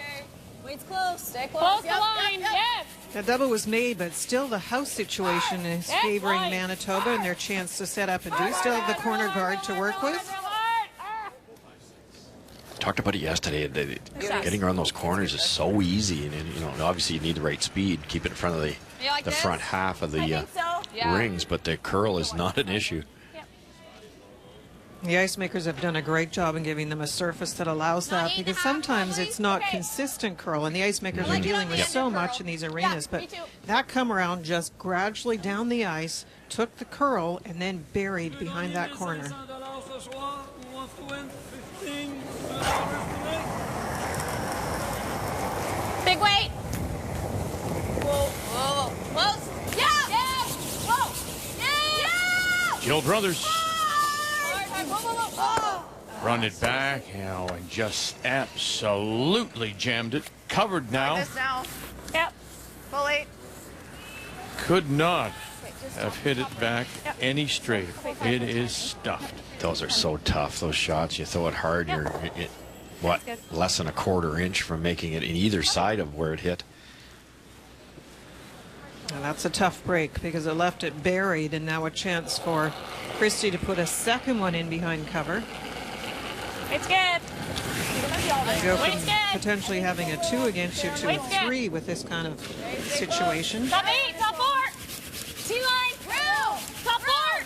Weight's close. Stay close. Close the line. Yes. The double was made, but still the house situation is favoring Manitoba and their chance to set up and do. Still have the corner guard to work with. Talked about it yesterday. Getting around those corners is so easy, and you know, obviously you need the right speed, keep it in front of the front half of the rings, but the curl is not an issue. The ice makers have done a great job in giving them a surface that allows that, because sometimes it's not consistent curl, and the ice makers are dealing with so much in these arenas. But that come around just gradually down the ice, took the curl, and then buried behind that corner. Big weight. Whoa, whoa, close. Yeah. Yeah. Whoa. Yeah. Jill Brothers Whoa, whoa, whoa. run it back, you know, and just absolutely jammed it. Covered now. This now. Yep. Fully. Could not have hit it back any straighter. It is stuffed. Those are so tough, those shots. You throw it hard, you're what, less than a quarter inch from making it in either side of where it hit. And that's a tough break because it left it buried, and now a chance for Christie to put a second one in behind cover. It's good. You go from potentially having a 2 against you to a 3 with this kind of situation. Top 8, top 4. T-line. Top 4.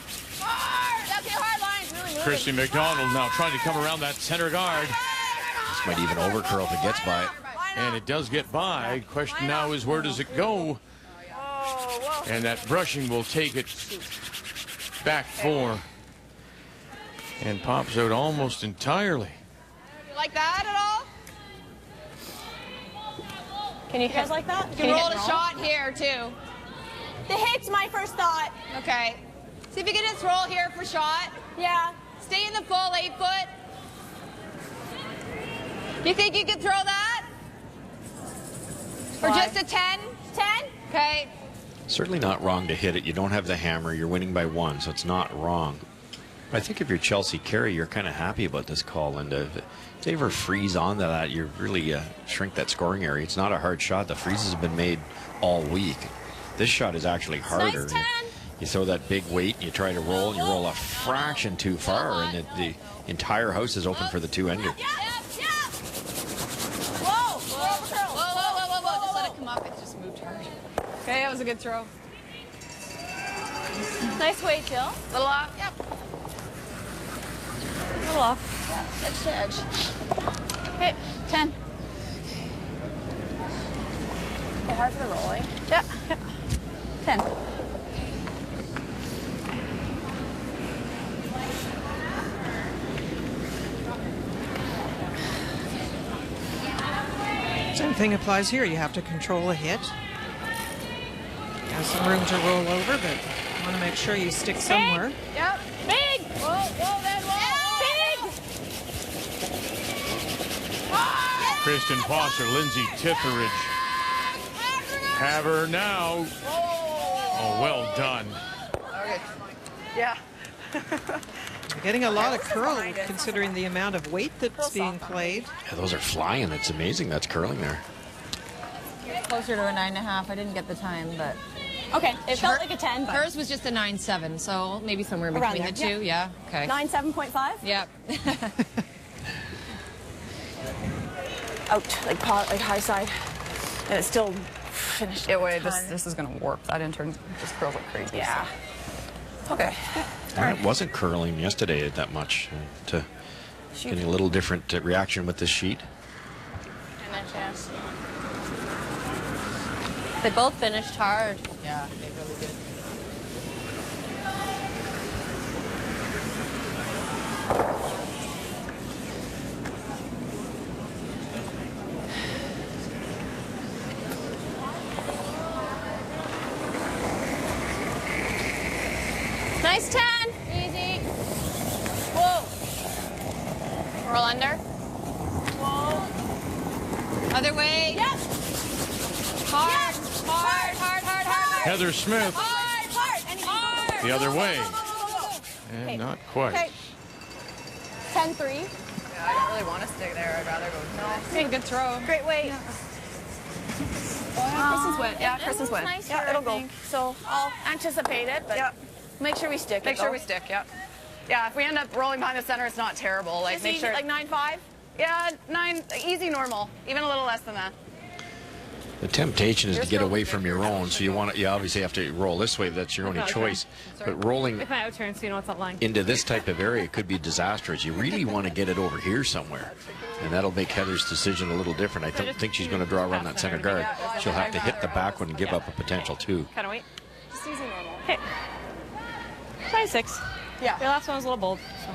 That's your hard lines. Really moving. Christy McDonald now trying to come around that center guard. This might even overcurl if it gets by it. And it does get by. Question now is, where does it go? And that brushing will take it back 4. And pops out almost entirely. You like that at all? Can you guys like that? You can roll a shot here, too. The hit's my first thought. Okay. See if you can just roll here for shot. Yeah. Stay in the full 8 foot. You think you can throw that? Or just a 10? 10? Okay. Certainly not wrong to hit it. You don't have the hammer. You're winning by 1, so it's not wrong. I think if you're Chelsea Carey, you're kind of happy about this call. And if they ever freeze onto that, you really shrink that scoring area. It's not a hard shot. The freezes have been made all week. This shot is actually harder. Nice 10. You throw that big weight, and you try to roll, and you roll a fraction too far, and the entire house is open for the 2-ender. Whoa. Whoa. Just let it come up. It just moved hard. Okay, that was a good throw. Nice weight, Jill. Little off. Yep. A little off. Yeah, edge to edge. Okay, 10. Okay, hard for the rolling. Yeah. 10. Same thing applies here. You have to control a hit. Have some room to roll over, but you want to make sure you stick somewhere. Yep. Big. Whoa, then whoa. Big. Kristen Foster, Lindsay Titheridge. Have her now. Oh, well done. Okay. Yeah. Getting a lot of curl considering the amount of weight that's being played. Yeah, those are flying. It's amazing that's curling there. Closer to a 9.5. I didn't get the time, but. Okay, it felt like a 10. But Hers was just a 9.7, so maybe somewhere in between the two. Yeah. Okay. 9.7.5. Yep. Out, like high side. And it's still finished. Yeah, wait, this is going to warp. That intern just curls like crazy. Yeah. So. Okay. It wasn't curling yesterday that much. Getting a little different reaction with this sheet. They both finished hard. Yeah, they really did. Nice 10. Easy. Whoa. Roll under. Whoa. Other way. Yep. Hard. Yes. Hard. Heather Smith Hard. the other way. And Okay. not quite. Okay. 10-3. Yeah, I don't really want to stay there. I'd rather go. No. Good throw. Great weight. Kristen's wet. Yeah, Kristen's wet. Nice Yeah, for her, it'll I go. think. So I'll anticipate it, but make sure we stick it. Make sure we stick, Yeah, if we end up rolling behind the center, it's not terrible. Like, make sure. Like 9.5? Yeah, 9, easy normal. Even a little less than that. The temptation is to get away from your own, so you obviously have to roll this way. That's your only choice. But rolling If I outturn, so you know what's up line. into this type of area could be disastrous. You really want to get it over here somewhere, and that'll make Heather's decision a little different. I don't think she's going to draw around that center guard. She'll have to hit the back one and give up a potential 2. Kind of wait. Just easy normal. Okay. Try 6. Yeah. Your last one was a little bold. So.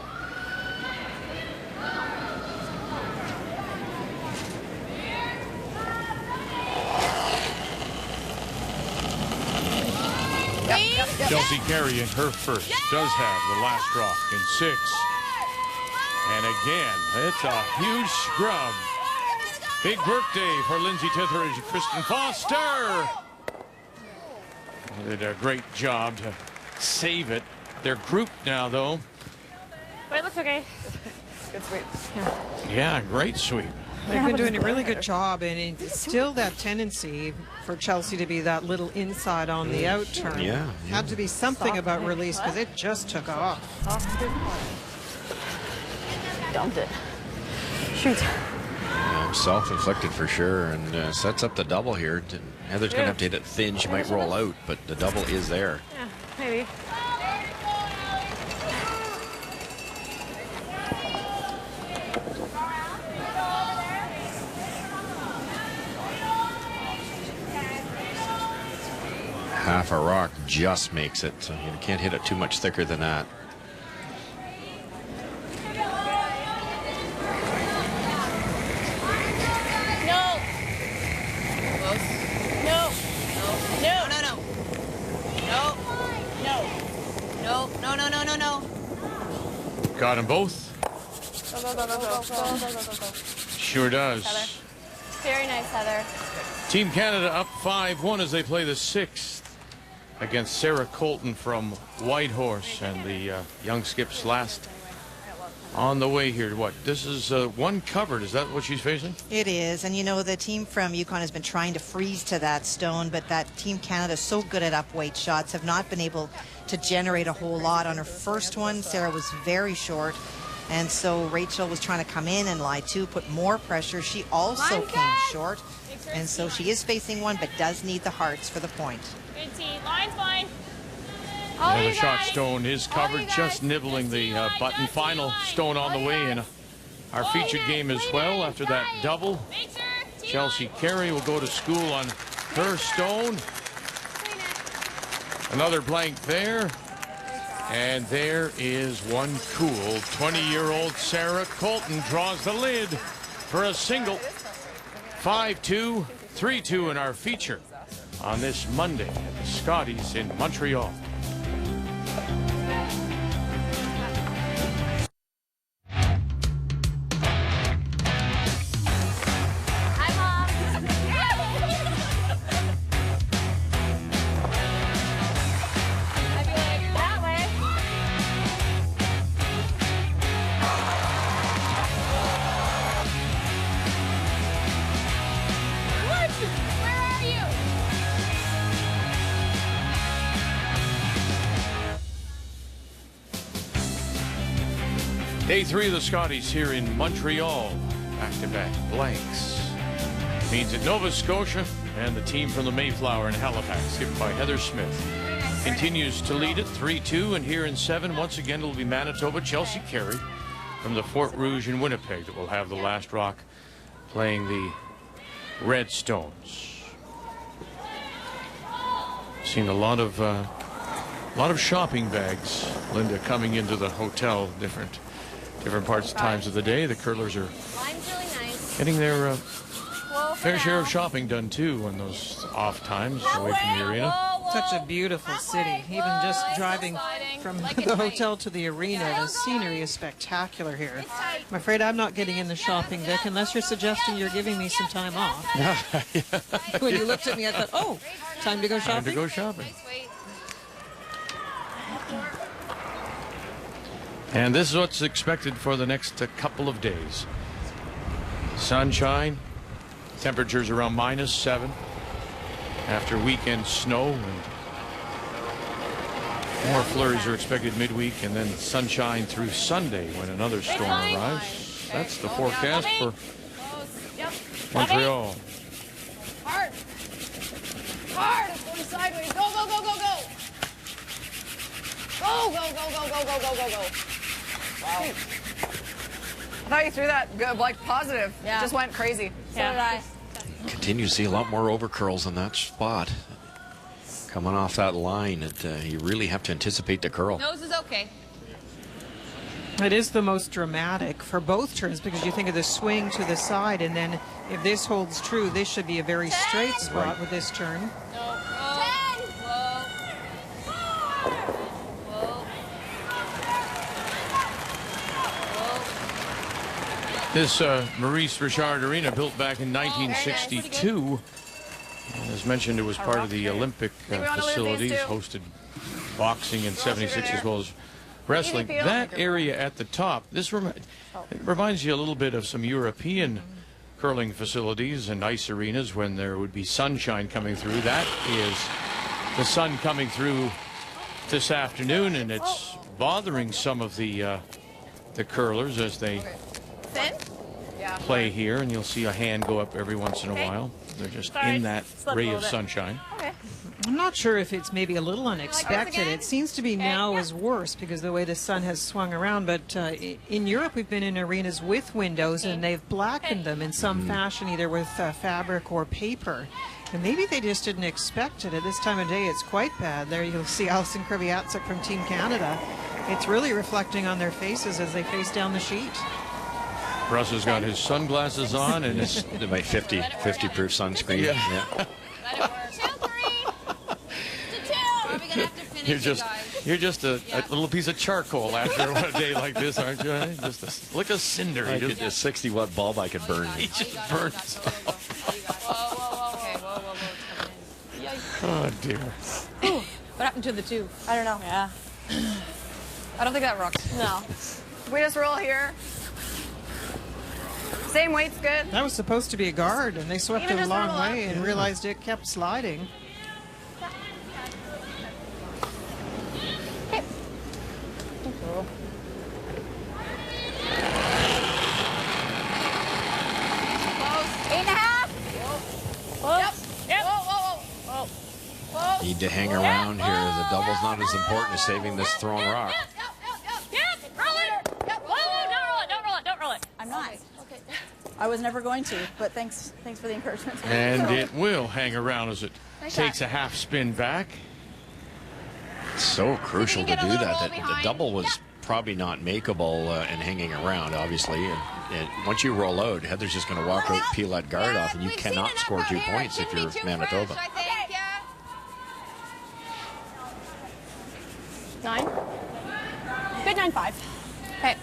Chelsea Carey in her first does have the last rock in 6. And again, it's a huge scrub. Big birthday for Lindsay Tithridge and Kristen Foster. They did a great job to save it. They're grouped now, though. But it looks okay. Good sweep. Yeah, great sweep. They've been doing a really good job, and it's still that tendency for Chelsea to be that little inside on the out turn. Yeah. Had to be something about release because it just took off. Dumped it. Shoot. Self-inflicted for sure, and sets up the double here. Heather's going to have to hit it thin. She might roll out, but the double is there. Yeah, maybe. Half a rock just makes it, so you can't hit it too much thicker than that. No. Got them both. Go. Sure does. Heather. Very nice, Heather. Team Canada up 5-1 as they play the 6th against Sarah Colton from Whitehorse, and the young skips last on the way here. What? This is one covered. Is that what she's facing? It is, and you know, the team from Yukon has been trying to freeze to that stone, but that Team Canada is so good at up-weight shots, have not been able to generate a whole lot. On her first one, Sarah was very short, and so Rachel was trying to come in and lie too, put more pressure. She also came short, and so she is facing one, but does need the hearts for the point. Good T. Line's fine. Another shot stone is covered, just nibbling the button. Final stone on the way in our featured game as well. After that double, Chelsea Carey will go to school on her stone. Another blank there. And there is one cool 20-year-old Sarah Colton draws the lid for a single. 5-2, 3-2 in our feature on this Monday at the Scotties in Montreal. Day 3 of the Scotties here in Montreal. Back-to-back blanks. Means that Nova Scotia and the team from the Mayflower in Halifax, skipped by Heather Smith, continues to lead it 3-2. And here in 7, once again, it'll be Manitoba, Chelsea Carey from the Fort Rouge in Winnipeg that will have the last rock, playing the Redstones. Seen a lot of shopping bags, Linda, coming into the hotel, different parts, times of the day. The curlers are getting their fair share of shopping done too on those off times away from the arena. Such a beautiful city. Even just driving from the hotel to the arena, the scenery is spectacular here. I'm afraid I'm not getting in the shopping, Vic, unless you're suggesting you're giving me some time off. When you looked at me, I thought, oh, time to go shopping? Time to go shopping. And this is what's expected for the next couple of days. Sunshine, temperatures around -7. after weekend snow. And more flurries are expected midweek, and then sunshine through Sunday when another storm arrives. That's the forecast for Montreal. Hard. Hard. It's going sideways. Go, go, go, go, go. Go, go, go, go, go, go, go, go, go. Wow. I thought you threw that good, like positive. Yeah. It just went crazy. So did I. Continue to see a lot more overcurls in that spot. Coming off that line, you really have to anticipate the curl. Nose is okay. It is the most dramatic for both turns because you think of the swing to the side, and then if this holds true, this should be a very straight spot with this turn. This Maurice Richard Arena, built back in 1962. As mentioned, it was part of the Olympic facilities, hosted boxing in '76 as well as wrestling. That area at the top, this reminds you a little bit of some European curling facilities and ice arenas when there would be sunshine coming through. That is the sun coming through this afternoon, and it's bothering some of the curlers as they play here, and you'll see a hand go up every once in a while. They're just in that ray of sunshine. I'm not sure if it's maybe a little unexpected. It seems to be now is worse because of the way the sun has swung around. But in Europe, we've been in arenas with windows, and they've blackened them in some fashion, either with fabric or paper. And maybe they just didn't expect it. At this time of day, it's quite bad. There you'll see Alison Kreviatsuk from Team Canada. It's really reflecting on their faces as they face down the sheet. Russ has got his sunglasses on and his my 50 proof sunscreen. Yeah. You're just a little piece of charcoal after a day like this, aren't you? Just like a cinder. Like a 60-watt bulb I could burn. He just burns. Oh dear. What happened to the two? I don't know. Yeah. I don't think that rocks. No. We just roll here. Same weight's good. That was supposed to be a guard, and they swept it a long way and realized it kept sliding. Okay. 8.5. Yep. Yep. Whoa. Need to hang around here. The double's not as important as saving this thrown rock. Yep. Roll it. Whoa, don't roll it. I'm not. Okay. I was never going to, but thanks for the encouragement. And it will hang around as it takes a half spin back. It's so crucial to do that. The double was probably not makeable and hanging around, obviously. And once you roll out, Heather's just going to walk out, peel that guard off, and you cannot score 2 points if you're Manitoba. 9. Good 9-5. Okay.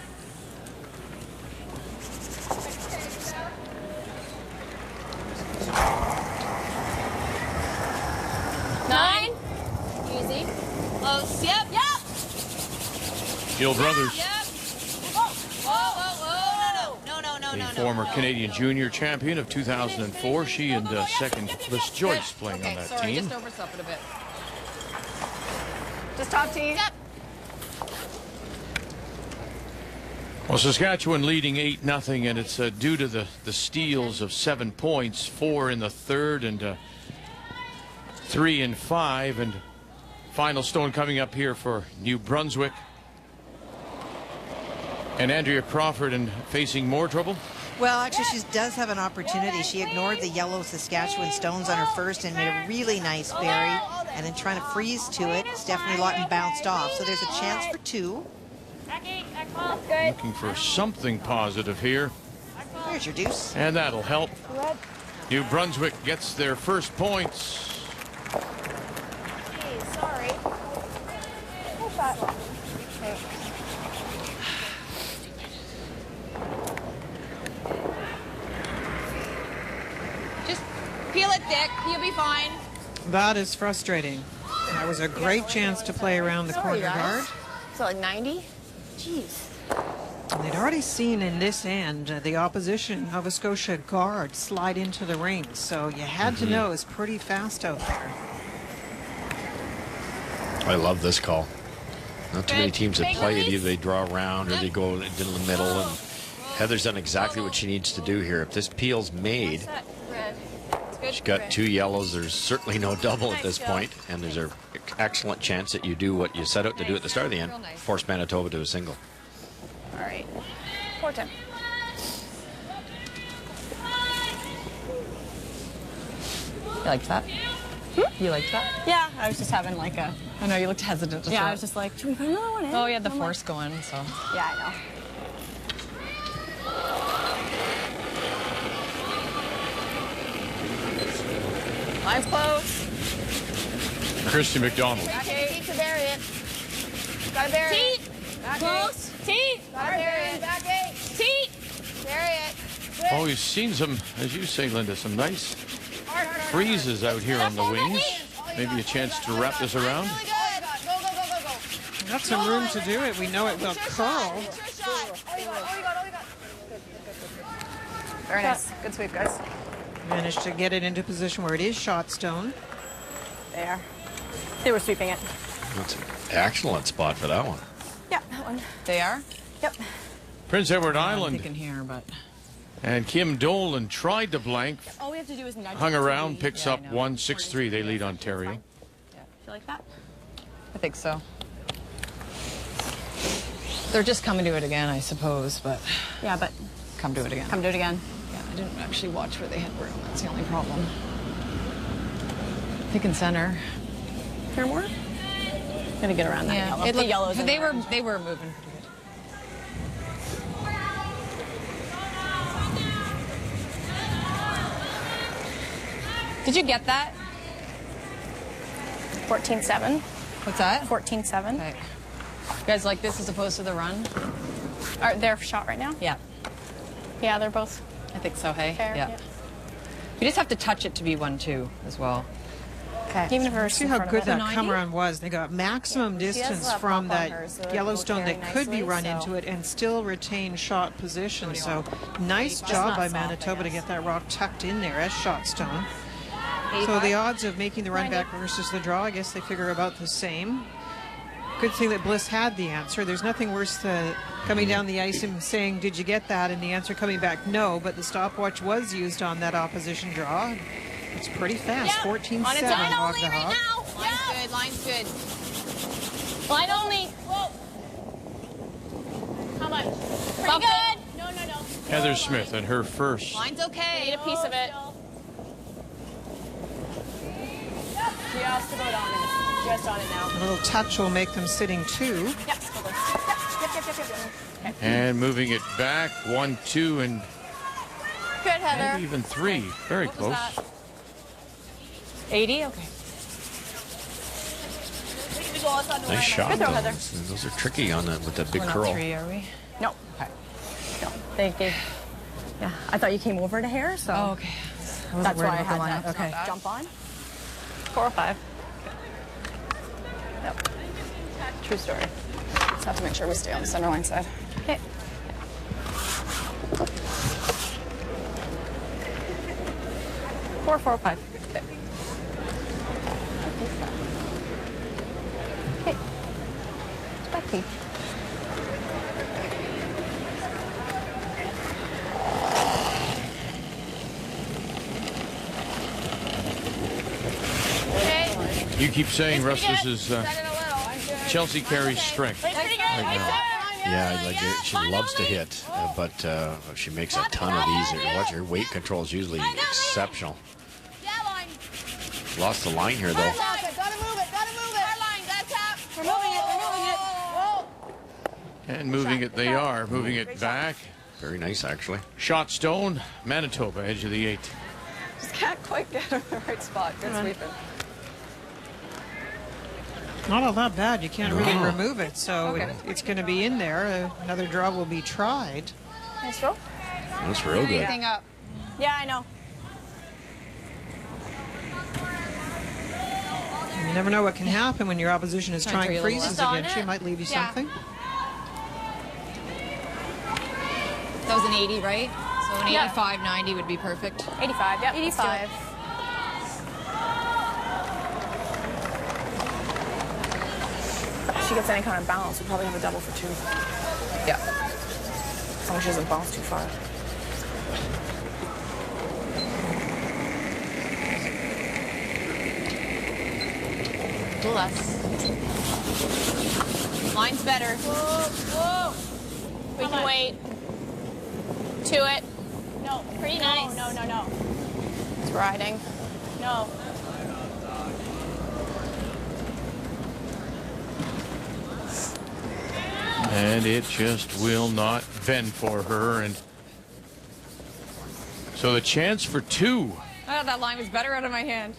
Nine. Easy. Close. Yep. Gill Brothers, Yep. Whoa. No. the former Canadian junior champion of 2004. She and second Liz Joyce playing on that team. Just overslept it a bit. Just top tee. Yep. Well, Saskatchewan leading 8-0, and it's due to the steals of 7 points, 4 in the third and 3 in 5. And final stone coming up here for New Brunswick. And Andrea Crawford and facing more trouble. Well, actually, she does have an opportunity. She ignored the yellow Saskatchewan stones on her first and made a really nice berry. And then trying to freeze to it, Stephanie Lawton bounced off. So there's a chance for 2. Looking for something positive here. There's your deuce. And that'll help. New Brunswick gets their first points. Sorry. Just peel it thick. You'll be fine. That is frustrating. That was a great chance to play around the corner guard. So like 90? Jeez. And they'd already seen in this end the opposition of a Scotia guard slide into the ring, so you had to know it's pretty fast out there. I love this call. Not too many teams that play it. Either they draw around or they go into the middle. And Heather's done exactly what she needs to do here. If this peel's made, she's got 2 yellows. There's certainly no double at this point, and there's an excellent chance that you do what you set out to do at the start of the end, force Manitoba to a single. All right. 4-10. You liked that? You liked that? Yeah, I was just having like a... I know you looked hesitant. Yeah, I was just like, should we put another one in? Oh, you had the force going, so. Yeah, I know. Line's close. Christy McDonald. Back 8 to bury it. Gotta bury it. Back Close. T. Gotta bury it. Back 8. T. Bury it. Oh, we've seen some, as you say, Linda, some nice freezes out here on the wings. Maybe a chance to wrap this around. Got some room to do it. We know it will curl. Very nice. Good sweep, guys. Managed to get it into position where it is shot stone. They are. They were sweeping it. That's an excellent spot for that one. Yeah, that one. They are? Yep. Prince Edward I'm Island thinking here, but. and Kim Dolan tried to blank. All we have to do is nudge. Hung it. around, picks up 1-6-3. They lead Ontario. Feel like that? I think so. They're just coming to it again, I suppose, but. Yeah, but. Come to it again. Come do it again. Yeah, I didn't actually watch where they had room. That's the only problem. Thinking center. Here more? Gonna get around that yellow. It The looked, yellows. they were moving pretty good. Did you get that? 14-7. What's that? 14-7. Okay. You guys like this as opposed to the run? Are they're shot right now? Yeah. Yeah, they're both. I think so, hey? Fair, yeah. You just have to touch it to be 1-2 as well. Okay. Even if we're See how good that come around was. They got maximum distance from that Yellowstone that could be run into it and still retain shot position. So nice job by Manitoba to get that rock tucked in there as shot stone. So the odds of making the run back versus the draw, I guess they figure about the same. Good thing that Bliss had the answer. There's nothing worse than coming down the ice and saying, did you get that? And the answer coming back, no. But the stopwatch was used on that opposition draw. It's pretty fast. 14-7 Hog the Hog. Line's good. Line only. Whoa. How much? Pretty good. No. Heather Smith and her first. Line's okay. Need a piece of it. Just about on it. Just on it now. A little touch will make them sitting 2. Yep. Yep. Okay. And moving it back, 1-2, and Good, Heather. maybe even 3. Very What was close. that? 80? Okay. Nice shot, Good throw, though. Heather. Those are tricky on that with that big We're curl. not 3, are we? No. Okay. No. Thank you. Yeah, I thought you came over to hair, so. Oh, okay. That's why I had line. that Okay. jump on. 4 or 5. Yep. True story. Just have to make sure we stay on the center line side. Okay. Four, 5. Okay. Okay. Back to you. You keep saying, Russ, this is Chelsea Carey's strength Pretty good. right now. Yeah, like she loves to hit, but she makes a ton of these. Watch her weight control is usually exceptional. Lost the line here, though. Gotta move it. Our line, gotta tap. We're moving it. Whoa. And moving it, they are. Moving it back. Very nice, actually. Shot stone, Manitoba, edge of the 8. Just can't quite get her in the right spot. Good sweeping. Not all that bad. You can't really remove it, so it's going to be in there. Another draw will be tried. Nice throw. That's real good. Everything up. Yeah, I know. You never know what can happen when your opposition is Trying to trying throw you a little freezes less. against you. It might leave you Yeah. something. That was an 80, right? So an Yeah. 85, 90 would be perfect. 85, yep. 85. If she gets any kind of bounce, we'll probably have a double for 2. Yeah. As long as she doesn't bounce too far. Pull less. Line's better. Whoa. We can wait. To it. No, pretty nice. No. It's riding. No. And it just will not bend for her. And so the chance for 2. I thought that line was better out of my hand.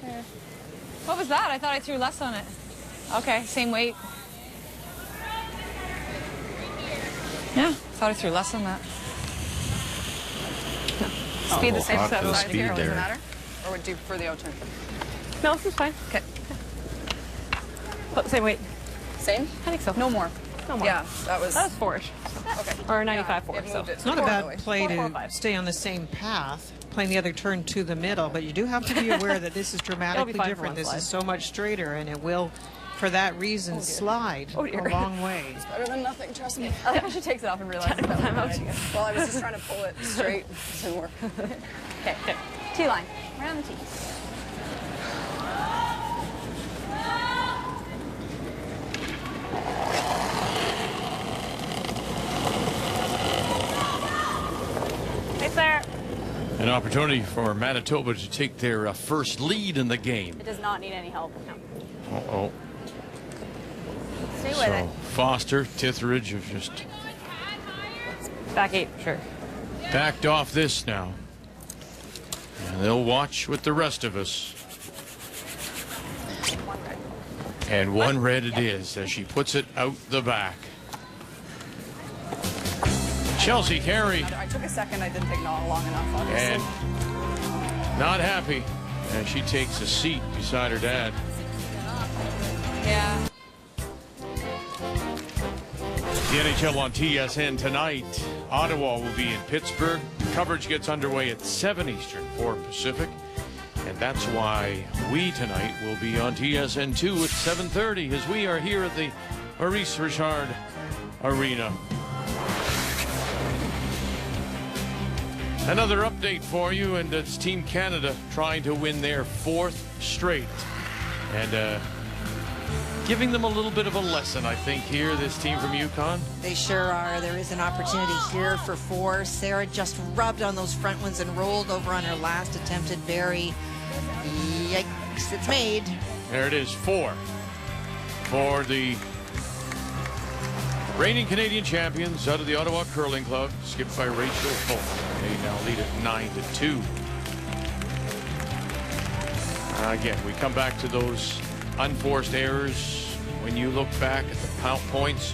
What was that? I thought I threw less on it. Okay, same weight. Yeah, thought I threw less on that. Speed the same Off the side here, speed does it there. matter? Or would you for the O-turn? No, this is fine. Okay. Same weight. Same? I think so. No more. No more. Yeah, that was 4-ish. okay. Or 95 Yeah, 4. it So moved it It's not a far bad away. play 4, to 5. stay on the same path, playing the other turn to the middle, but you do have to be aware that this is dramatically fine for different. one This slide. is so much straighter, and it will, for that reason, slide a long way. Better than nothing, trust me. I think she takes it off and realizes that was a bad idea. Well, I was just trying to pull it straight. It didn't work. okay. T-line. Right on the tee. It's there. An opportunity for Manitoba to take their first lead in the game. It does not need any help. No. Uh-oh. Stay with So it. Foster, Titheridge have just Back 8, sure. backed off this now. And they'll watch with the rest of us. And 1 red it is as she puts it out the back. Chelsea Carey. I took a second. I didn't take long enough, obviously. And not happy as she takes a seat beside her dad. Yeah. The NHL on TSN tonight. Ottawa will be in Pittsburgh. Coverage gets underway at 7 Eastern, 4 Pacific. And that's why we tonight will be on TSN2 at 7:30 as we are here at the Maurice Richard Arena. Another update for you, and it's Team Canada trying to win their 4th straight. And giving them a little bit of a lesson, I think, here, this team from Yukon. They sure are. There is an opportunity here for 4. Sarah just rubbed on those front ones and rolled over on her last attempted berry. Yikes, it's made. There it is, 4 for the reigning Canadian champions out of the Ottawa Curling Club, skipped by Rachel Holt. They now lead at 9-2. Again, we come back to those unforced errors. When you look back at the points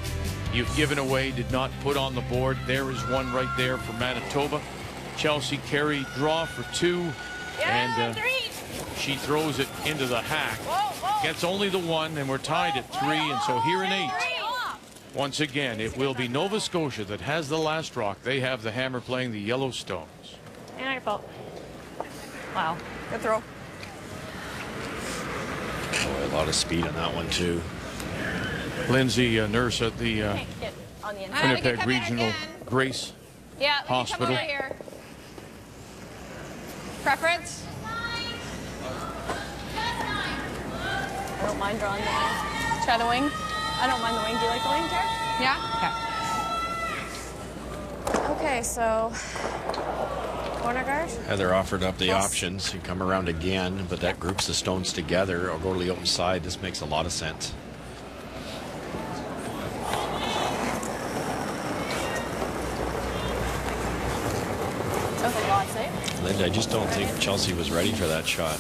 you've given away, did not put on the board, there is one right there for Manitoba. Chelsea Carey draw for 2. And she throws it into the hack. Gets only the 1, and we're tied at 3. And so here in 8, once again, it will be Nova Scotia that has the last rock. They have the hammer playing the Yellowstones. And your fault. Wow. Good throw. Boy, a lot of speed on that one, too. Lindsay, a nurse at the Can't get on the inside. Winnipeg Regional Grace Yeah, we can come Hospital. over here. Preference? I don't mind drawing the wing. Try the wing? I don't mind the wing. Do you like the wing, Jared? Yeah? Okay, so corner guard. Heather offered up the options. You come around again, but that groups the stones together or go to the open side. This makes a lot of sense. That's a lot, eh? Linda, I just don't think Chelsea was ready for that shot.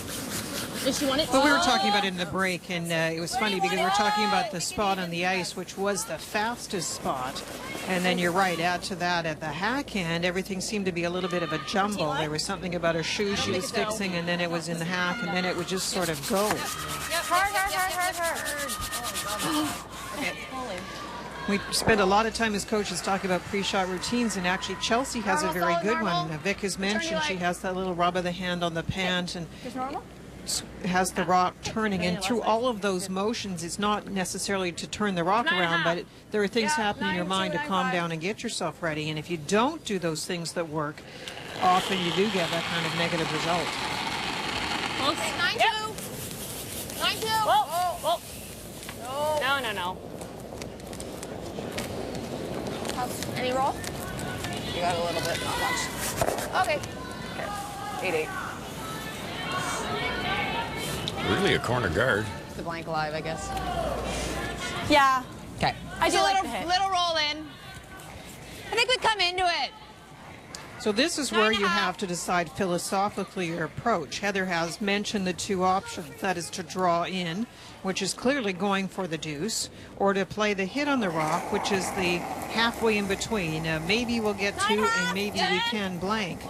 Does she want it? Well, we were talking about it in the break, and it was funny because we're talking about the spot on the ice, which was the fastest spot. And then you're right, add to that at the hack end, everything seemed to be a little bit of a jumble. There was something about her shoe she was fixing, and then it was in the hack, and then it would just sort of go. Hard. Okay. Holy. We spend a lot of time as coaches talking about pre-shot routines, and actually Chelsea has a very good one. Vic has mentioned she has that little rub of the hand on the pant and has the rock turning. And through all of those motions, it's not necessarily to turn the rock around, but there are things happening in your mind to calm down and get yourself ready. And if you don't do those things that work, often you do get that kind of negative result. 9-2. 9-2. Whoa. No. Any roll? You got a little bit, not much. Okay. 8-8. Really a corner guard. The blank alive, I guess. Yeah. Okay. I do like little roll in. I think we come into it. So this is where you have to decide philosophically your approach. Heather has mentioned the two options. That is to draw in, which is clearly going for the deuce, or to play the hit on the rock, which is the halfway in between. Maybe we'll get two and maybe we can blank.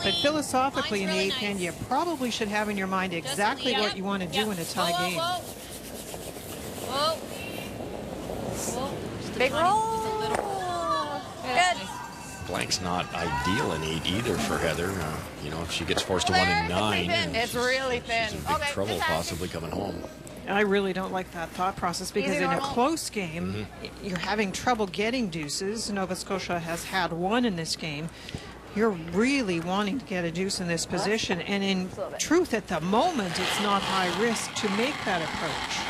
But philosophically in the eighth hand, you probably should have in your mind exactly what you want to do in a tie game. Big roll. Good. Blank's not ideal in 8 either for Heather. You know, if she gets forced to 1 and 9, It's really thin. she's in big trouble possibly coming home. I really don't like that thought process because in a close game, you're having trouble getting deuces. Nova Scotia has had one in this game. You're really wanting to get a deuce in this position. And in truth, at the moment, it's not high risk to make that approach.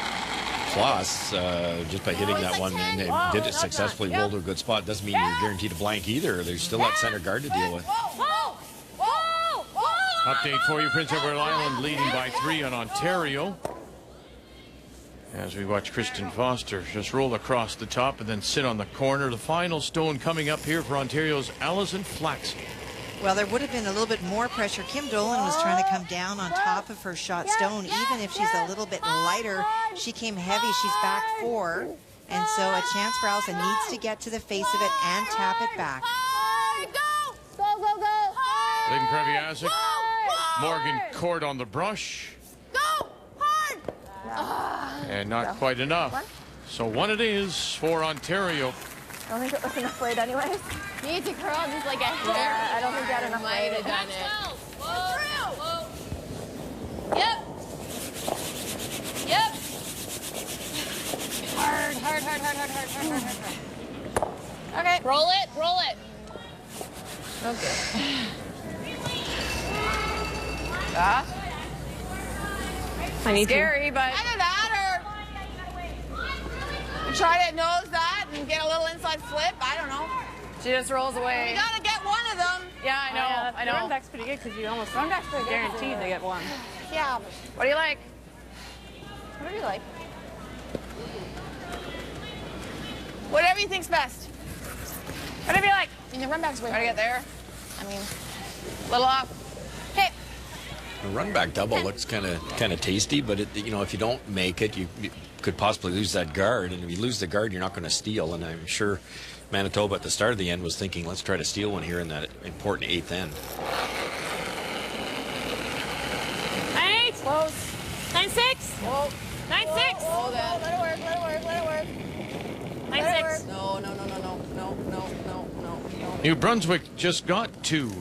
Plus, just by hitting that one and they did it successfully, rolled to a good spot, doesn't mean you're guaranteed a blank either. There's still that center guard to deal with. Update for you, Prince Edward Island leading by 3 on Ontario. As we watch Kristen Foster just roll across the top and then sit on the corner. The final stone coming up here for Ontario's Alison Flaxen. Well, there would have been a little bit more pressure. Kim Dolan was trying to come down on top of her shot stone. Even if she's a little bit lighter, she came heavy. She's back 4. And so a chance for Alison needs to get to the face of it and tap it back. Lynn Kreviasik, Morgan Court on the brush. And not quite enough. So 1 it is for Ontario. I don't think it was enough weight anyways. Need to curl just like a hair. Yeah, I don't think you had enough Might weight. have done it. Whoa. Yep. Hard. Okay. Roll it. Okay. I need Scary, but Either that or try to nose that and get a little inside flip. I don't know. she just rolls away. You gotta get one of them. Yeah, I know. I know. Run back's pretty good because you almost guaranteed to get one. Yeah. What do you like? Whatever you like. Whatever you think's best. Whatever you like. And the run back's way. Try to get there. I mean, Little off. hey. The run back double looks kind of tasty, but you know, if you don't make it, you could possibly lose that guard, and if you lose the guard, you're not going to steal. And I'm sure Manitoba at the start of the end was thinking, let's try to steal one here in that important 8th end. 9-8. Close. 9-6. Whoa. 9-6. Whoa, let it work. 9-6. No. New Brunswick just got 2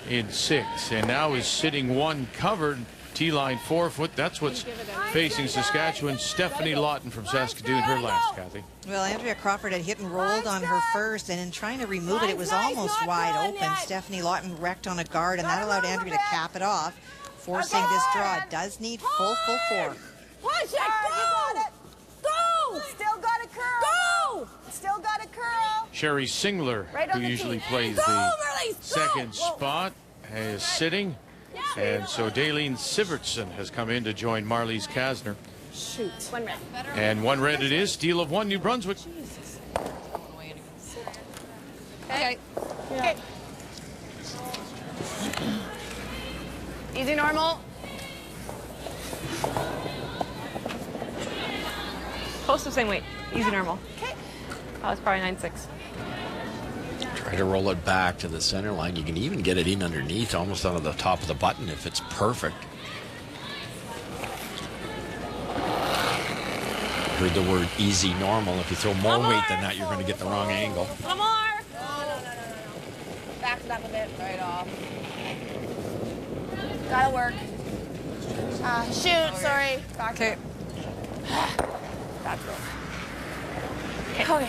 in 6 and now is sitting 1 covered. T-line 4 foot. That's what's facing Saskatchewan. Stephanie Lawton from Saskatoon, her last, Kathy. Well, Andrea Crawford had hit and rolled on her first, and in trying to remove it, it was almost wide open. Stephanie Lawton wrecked on a guard, and that allowed Andrea to cap it off, forcing this draw. It does need full 4. Push it. Go. Still got a curl. Go. Still got a curl. Sherry Singler, who usually plays the second spot, is sitting. And so Daleen Sivertson has come in to join Marlies Kasner. Shoot. 1 red. And 1 red it is. Steal of 1, New Brunswick. Okay. Easy normal. Close to the same weight. Easy normal. Okay. Oh, it's probably 9-6. Try to roll it back to the center line. You can even get it in underneath, almost out of the top of the button if it's perfect. Heard the word easy normal. If you throw more weight than that, you're going to get the wrong angle. One more. No. Back it up a bit. Right off. Gotta work. Shoot, sorry. Back it. Back it. Okay.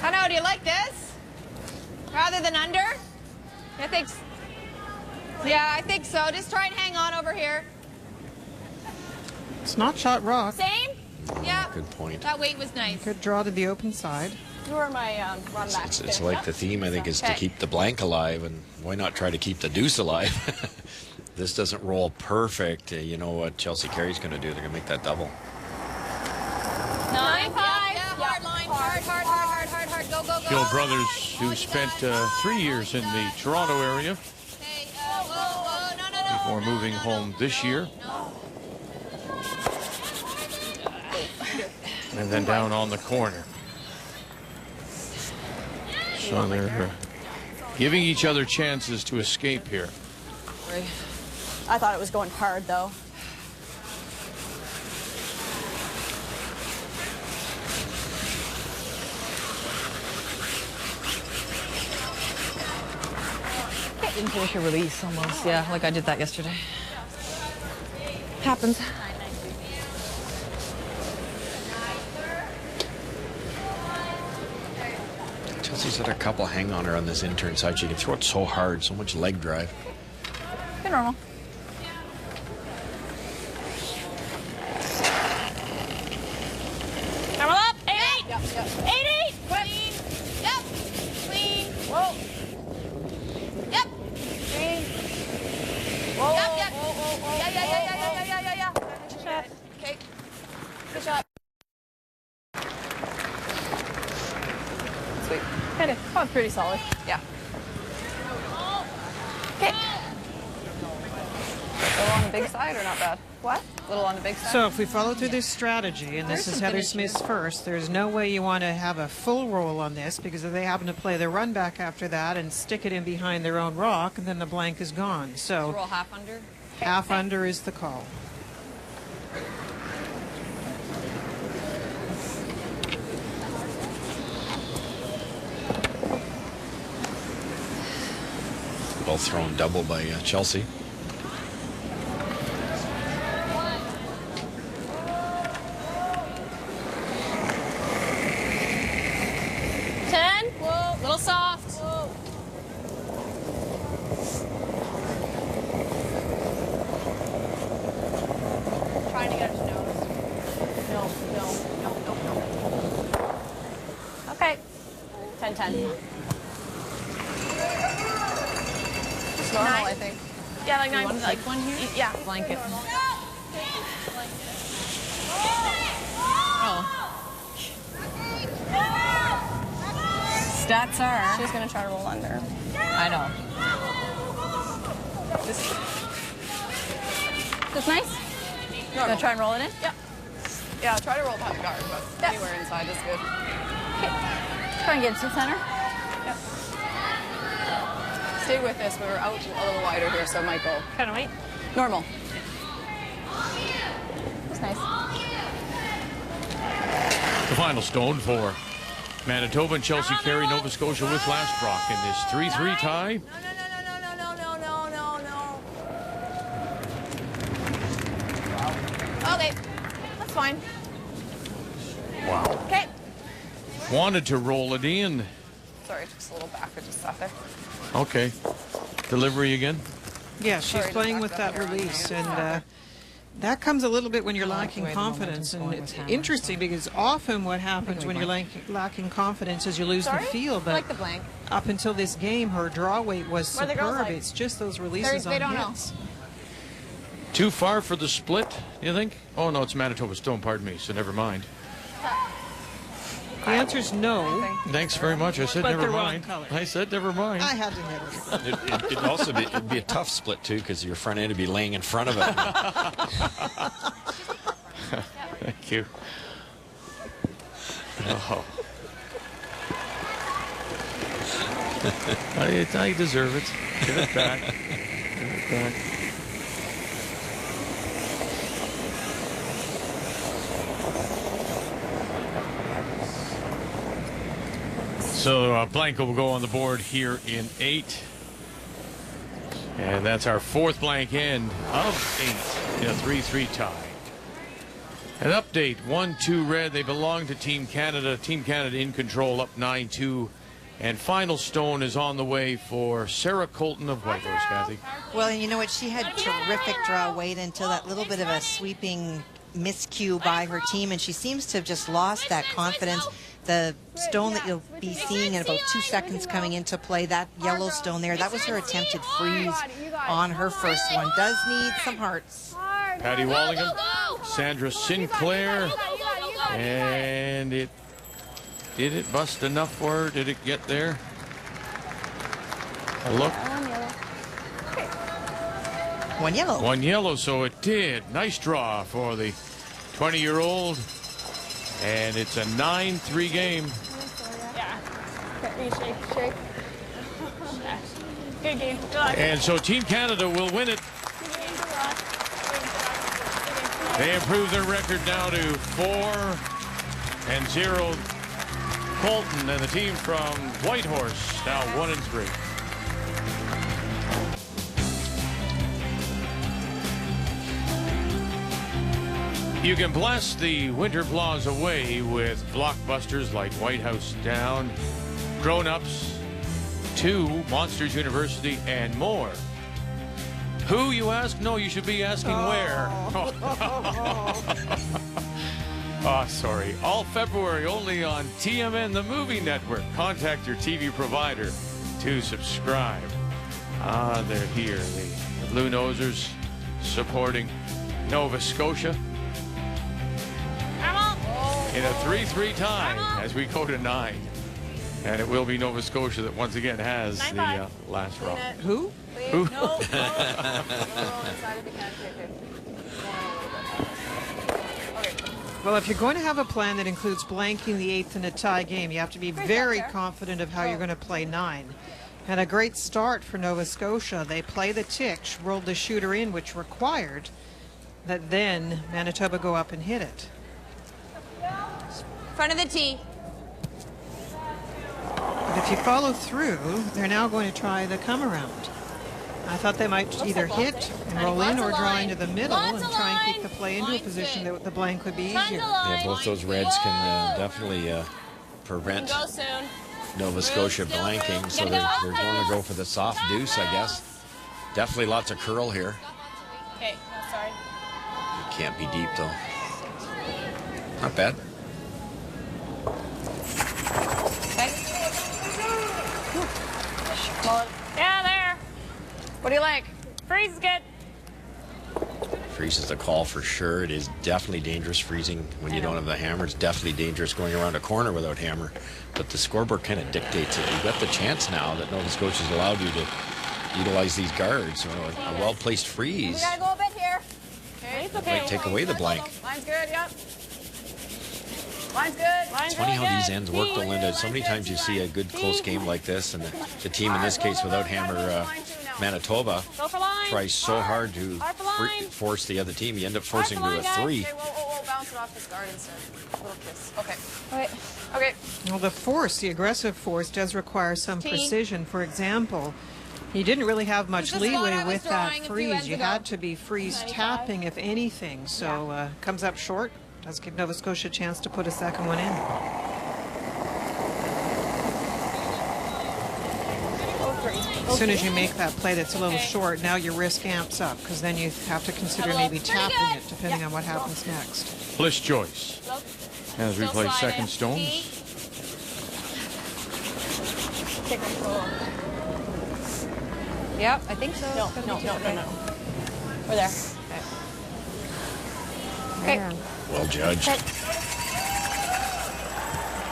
I know, do you like this? Rather than under? I think so. Just try and hang on over here. It's not shot rock. Same? Yeah. Good point. That weight was nice. Good draw to the open side. You were my run back. It's like the theme, I think, is to Okay. keep the blank alive, and why not try to keep the deuce alive? This doesn't roll perfect. You know what Chelsea Carey's going to do? They're going to make that double. 9-5. Yeah, hard line. Hard. Go. Gill brothers, who spent 3 years in the Toronto area before moving home this year. And then down on the corner. So they're giving each other chances to escape here. I thought it was going hard, though. Didn't finish a release almost. Yeah, like I did that yesterday. Happens. Chelsea's had a couple hang on her on this intern side. She can throw it so hard, so much leg drive. Good normal. Double up. 8-8. Yep. 8-8. Clean. Yep. Clean. Whoa. Yep. Clean. Whoa. Yep. Yeah. Good shot. Okay. Good shot. Sweet. Okay. Oh, pretty solid. Yeah. Okay. A little on the big side or not bad? What? A little on the big side? So if we follow through this strategy, and this is Heather Smith's first, there's no way you want to have a full roll on this, because if they happen to play their run back after that and stick it in behind their own rock, and then the blank is gone. So Roll half under? half under is the call. Well thrown double by Chelsea. Whoa. Little soft. Whoa. Trying to get it to nose. No. Okay. 10-10. It's normal, I think. Yeah, like 9. Like one here. Yeah. Blanket. Stats are. She's going to try to roll under. I know. This nice? Gonna try and roll it in? Yeah. Yeah, try to roll behind the guard, but anywhere inside is good. Okay. Try and get to the center. Yep. Stay with this. We're out a little wider here, so it might go. Kind of weight. Normal. That's nice. The final stone for Manitoba and Chelsea Carey, Nova Scotia with last rock in this 3-3 tie. No. Okay, that's fine. Wow. Okay. Wanted to roll it in. Sorry, just a little back. I just sat there. Okay. Delivery again. Yeah, she's Sorry, playing just with back that up here on release, the and that comes a little bit when you're I like the lacking way the confidence. momentum's And going it's with Hannah, interesting because often what happens when you're lacking confidence is you lose the feel. But I like the blank. up until this game, her draw weight was Where the girls superb. like? It's just those releases They on don't hits. Too far for the split, you think? Oh, no, it's Manitoba Stone, pardon me, so never mind. The answer's no. Thanks very much. I said But never they're wrong mind. color. I said never mind. I had to hit it. It'd also be, it'd be a tough split, too, because your front end would be laying in front of it. Thank you. Oh. I deserve it. Give it back. Give it back. So Blanco will go on the board here in 8. And that's our 4th blank end of 8 in a 3-3 tie. An update, 1-2 red. They belong to Team Canada. Team Canada in control, up 9-2. And final stone is on the way for Sarah Colton of Whitehorse, Kathy. Well, and you know what? She had terrific draw weight until that little bit of a sweeping miscue by her team, and she seems to have just lost that confidence. The stone that you'll be seeing in about 2 seconds coming into play, that yellow stone there, that was her attempted freeze on her first one. Does need some hearts. Patty Wallingham, Sandra Sinclair, and did it bust enough for her? Did it get there? A look. One yellow. One yellow, so it did. Nice draw for the 20-year-old. And it's a 9-3 game. Yeah. Shake. Yeah. Good game. Good luck. And so Team Canada will win it. They improve their record now to 4-0. Colton and the team from Whitehorse now 1-3. You can bless the winter flaws away with blockbusters like White House Down, Grown Ups, 2, Monsters University, and more. Who, you ask? No, you should be asking where. Oh, sorry. All February only on TMN, the movie network. Contact your TV provider to subscribe. They're here. The Blue Nosers supporting Nova Scotia in a 3-3 tie as we go to 9. And it will be Nova Scotia that once again has the last round. Who? Who? No. Well, if you're going to have a plan that includes blanking the 8th in a tie game, you have to be very confident of how you're going to play 9. And a great start for Nova Scotia. They play the tick, rolled the shooter in, which required that then Manitoba go up and hit it. Front of the tee. But if you follow through, they're now going to try the come around. I thought they might either hit and roll in or draw into the middle and try and keep the play into a position that the blank would be easier. Yeah, both those reds can definitely prevent Nova Scotia blanking, so they're going to go for the soft deuce, I guess. Definitely lots of curl here. Okay, sorry. It can't be deep, though. Not bad. Yeah, there. What do you like? Freeze is good. Freeze is a call for sure. It is definitely dangerous freezing when you don't have the hammer. It's definitely dangerous going around a corner without hammer. But the scoreboard kind of dictates it. You've got the chance now that Nova Scotia's allowed you to utilize these guards. So a well-placed freeze We gotta go a bit here. Okay. might take away the blank. Line's good, yep. Line's good. It's funny how these ends work, though, Linda. So many times you see a good close game like this, and the team in this case without hammer, Manitoba, tries so hard to force the other team. You end up forcing to a 3. Okay, whoa, bounce it off this guard instead. A little kiss. Okay. Well, the force, the aggressive force, does require some precision. For example, you didn't really have much leeway with that freeze. You had to be freeze tapping, if anything. So comes up short. Does give Nova Scotia a chance to put a second one in. As soon as you make that play that's a little short, now your risk amps up, because then you have to consider maybe tapping it, depending on what happens next. Bliss Joyce as we play second stones. Yep, I think so. No. We're there. Okay. Well judged.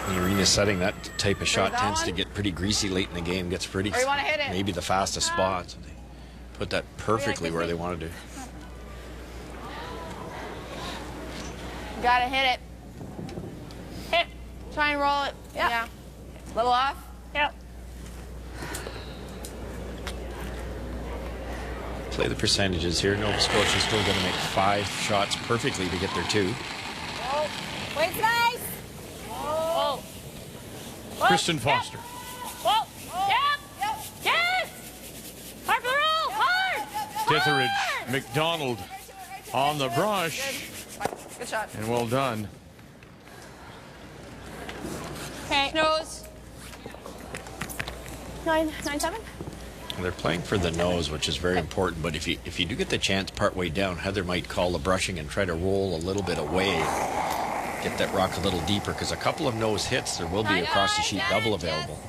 The arena setting, that type of shot tends to get pretty greasy late in the game. Gets pretty, Or you wanna hit it? maybe the fastest spot. So they put that perfectly where they wanted to. You gotta hit it. Hit. Try and roll it. Yep. Yeah. Little off. Yep. Play the percentages here. Nova Scotia's still going to make 5 shots perfectly to get their 2. Wait, nice. Oh. Kristen Foster. Whoa. Yep. Yes. Hard for the roll. Hard. Ditheridge, McDonald on the brush. Good shot. And well done. Okay. Nose. 9-7. They're playing for the nose, which is very important. But if you do get the chance partway down, Heather might call the brushing and try to roll a little bit away, get that rock a little deeper, because a couple of nose hits, there will be across the sheet double available.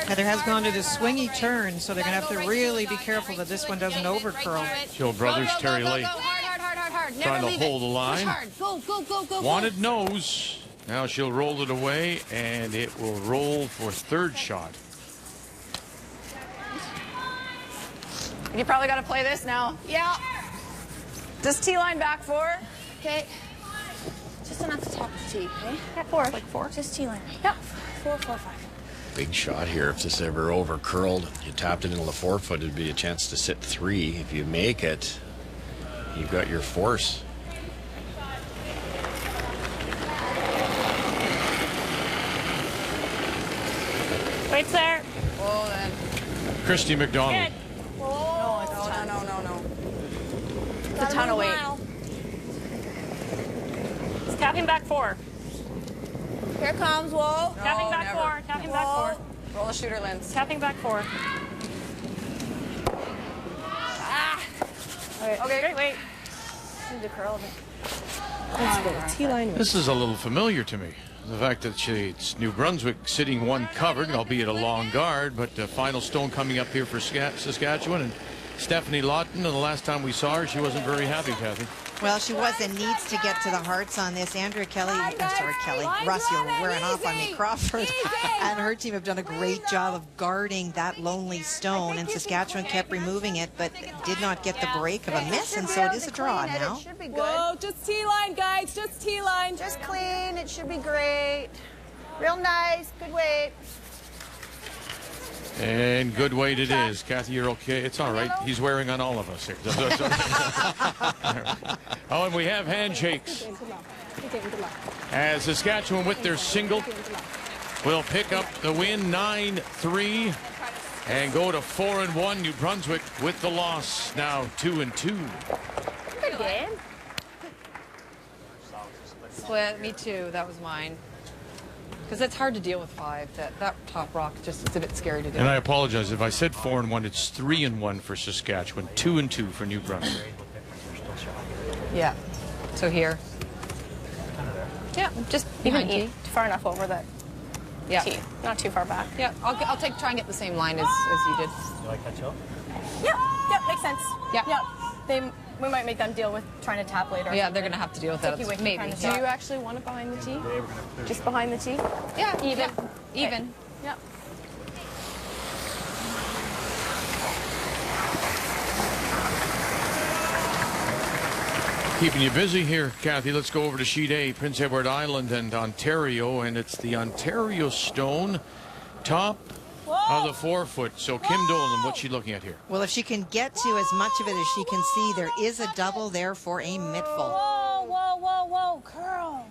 Heather has gone to the swingy turn, so they're going to have to really be careful that this one doesn't overcurl. Jill Brothers, Terry Lake trying to hold the line. Go. Wanted nose. Now she'll roll it away, and it will roll for third shot. You probably got to play this now. Yeah. Just T-line back 4. Okay. Just enough to top the tee, okay? Yeah, 4. Like 4. Just T-line. Yep. 4, 4, 5. Big shot here. If this ever over curled, you tapped it into the forefoot, it'd be a chance to sit 3. If you make it, you've got your force. Waits there. Whoa, then. Christy McDonald. Good. No. It's a ton of weight. It's tapping back 4. Here comes, whoa. Tapping back never. 4. Tapping back 4. Roll a shooter, Linz. Tapping back 4. Okay. Great weight. Need to curl a bit. T-line. This is a little familiar to me. The fact that it's New Brunswick sitting one covered, albeit a long guard, but the final stone coming up here for Saskatchewan. And Stephanie Lawton, and the last time we saw her, she wasn't very happy, Kathy. Well, she was and needs to get to the hearts on this. Andrea Kelly, Russ, you're wearing off on me, Crawford, and her team have done a great job of guarding that lonely stone, and Saskatchewan kept removing it, but did not get the break of a miss, and so it is a draw now. It should be good. Whoa, just T-line, guys. Just T-line. Just clean. It should be great. Real nice. Good weight. And good weight it is. Kathy, you're okay. It's all right. He's wearing on all of us here. Oh, and we have handshakes. As Saskatchewan with their single will pick up the win 9-3 and go to 4-1. New Brunswick with the loss now 2-2. Good game. Split. Me too. That was mine. Because it's hard to deal with 5. That top rock just it's a bit scary to do. And I apologize if I said 4-1. It's 3-1 for Saskatchewan, 2-2 for New Brunswick. Yeah. So here. Yeah, just Behind even tee. far enough over that tee. Not too far back. Yeah. I'll try and get the same line as you did. You like that, Jill? Yeah, makes sense. Yeah. We might make them deal with trying to tap later. Yeah, they're going to have to deal with that. Maybe. Do you actually want it behind the tee? Just behind the tee? Yeah. Even? Yeah. Even. Yeah. Keeping you busy here, Kathy. Let's go over to Sheet A, Prince Edward Island and Ontario, and it's the Ontario stone, top of the forefoot. So Kim Dolan, what's she looking at here? Well, if she can get to as much of it as she can see, there is a double there for a midful. Whoa. Curl.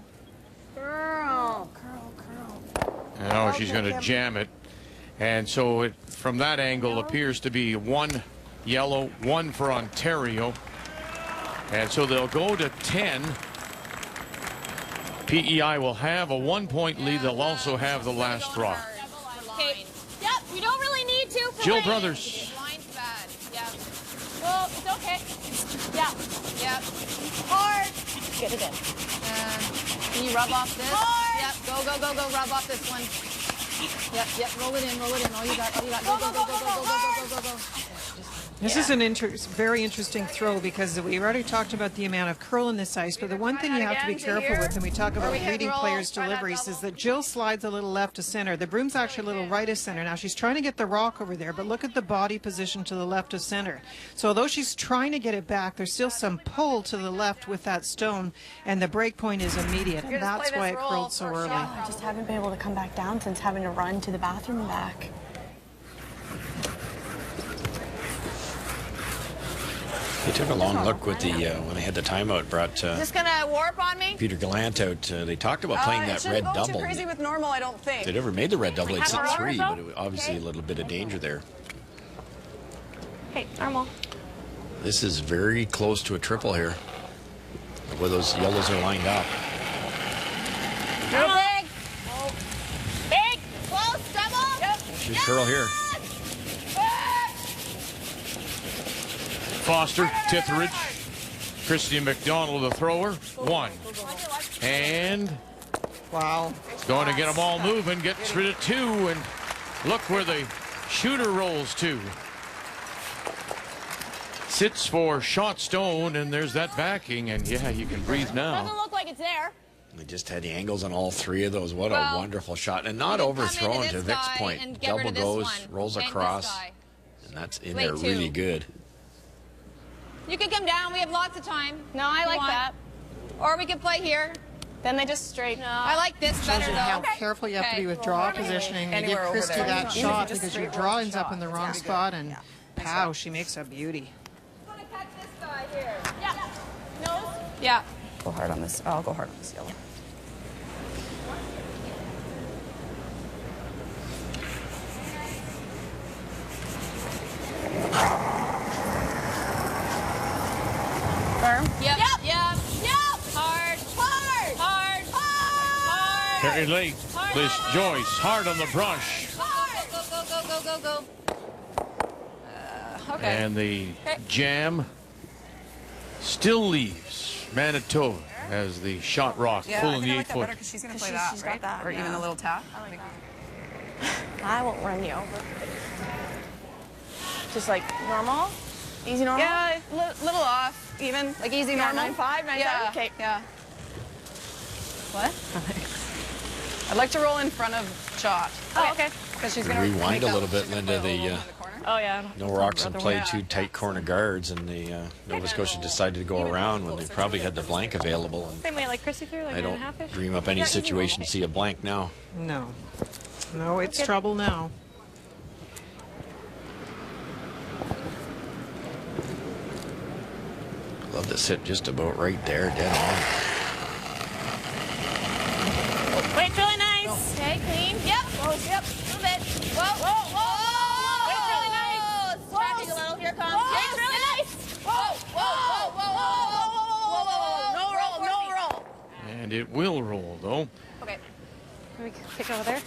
Oh, she's going to jam it. And so it, from that angle, appears to be 1 yellow, 1 for Ontario. And so they'll go to 10. PEI will have a 1-point lead. They'll also have the last rock. Okay. Yep, you don't really need to. Jill Brothers. Line's bad. Yeah. Well, it's okay. Yeah. Yep. Hard. Get it in. Can you rub off this? Hard. Yep. Go. Rub off this one. Yep. Roll it in. All you got. Go. This is an very interesting throw because we already talked about the amount of curl in this ice, but the one thing you have to be careful with when we talk about reading players' deliveries is that Jill slides a little left to center. The broom's actually a little right of center. Now she's trying to get the rock over there, but look at the body position to the left of center. So although she's trying to get it back, there's still some pull to the left with that stone, and the break point is immediate, and that's why it curled so early. I just haven't been able to come back down since having to run to the bathroom and back. They took a long look with the when they had the timeout. Brought Is this gonna warp on me? Peter Gallant out. They talked about playing that red go double. Too crazy with normal, I don't think. They never made the red double. It's at 3, Normal? but it was obviously a little bit of danger there. Hey, normal. This is very close to a triple here, where those yellows are lined up. Normal. Big. Big. Close. Double. Yep. She's curl here. Foster, Tithridge, Christy McDonald, the thrower. 1. And Wow. going to get them all moving, gets rid of 2, and look where the shooter rolls to. Sits for shot stone, and there's that backing, and yeah, you can breathe now. Doesn't look like it's there. They just had the angles on all 3 of those. What a wonderful shot. And not overthrown to Vic's point. Double goes, rolls across, and that's in there really good. You can come down. We have lots of time. No, I like that. Or we can play here. Then they just straight. No. I like this better Shows you though. how careful you have to be with draw positioning. You give Christy that shot because your draw ends up in the wrong spot, and pow, she makes a beauty. I'm gonna catch this guy here. Yeah. Nose. Yeah. Go hard on this. I'll go hard on this yellow. Firm. Yep. Hard. Very late. This Joyce hard on the brush. Go. Okay. And the jam still leaves Manitoba as the shot rock pulling the 8 foot. Because she's going to play that, she's got that, or even a little tap. I won't run you over. Just like normal? Easy normal? Yeah, little off, even. Like easy normal. 9.5, 9.7? Yeah. Okay. Yeah. What? I'd like to roll in front of shot. Oh, okay. Because she's going to Rewind a little bit, Linda. Oh, yeah. No Roxon played 2 tight corner guards, and the Nova Scotia decided to go around when they probably had the blank available. And Same way like Chrissy threw, like I 9.5-ish? don't dream up any situation to see a blank now. No. No, it's trouble now. Love to sit just about right there, dead on. Wait, really nice. Okay, clean. Yep. Close. Yep. A little bit. Whoa. Wait, really nice. Scratching a little. Here comes. Wait, really nice. Whoa. No roll. And it will roll, though. Okay. Let me kick over there.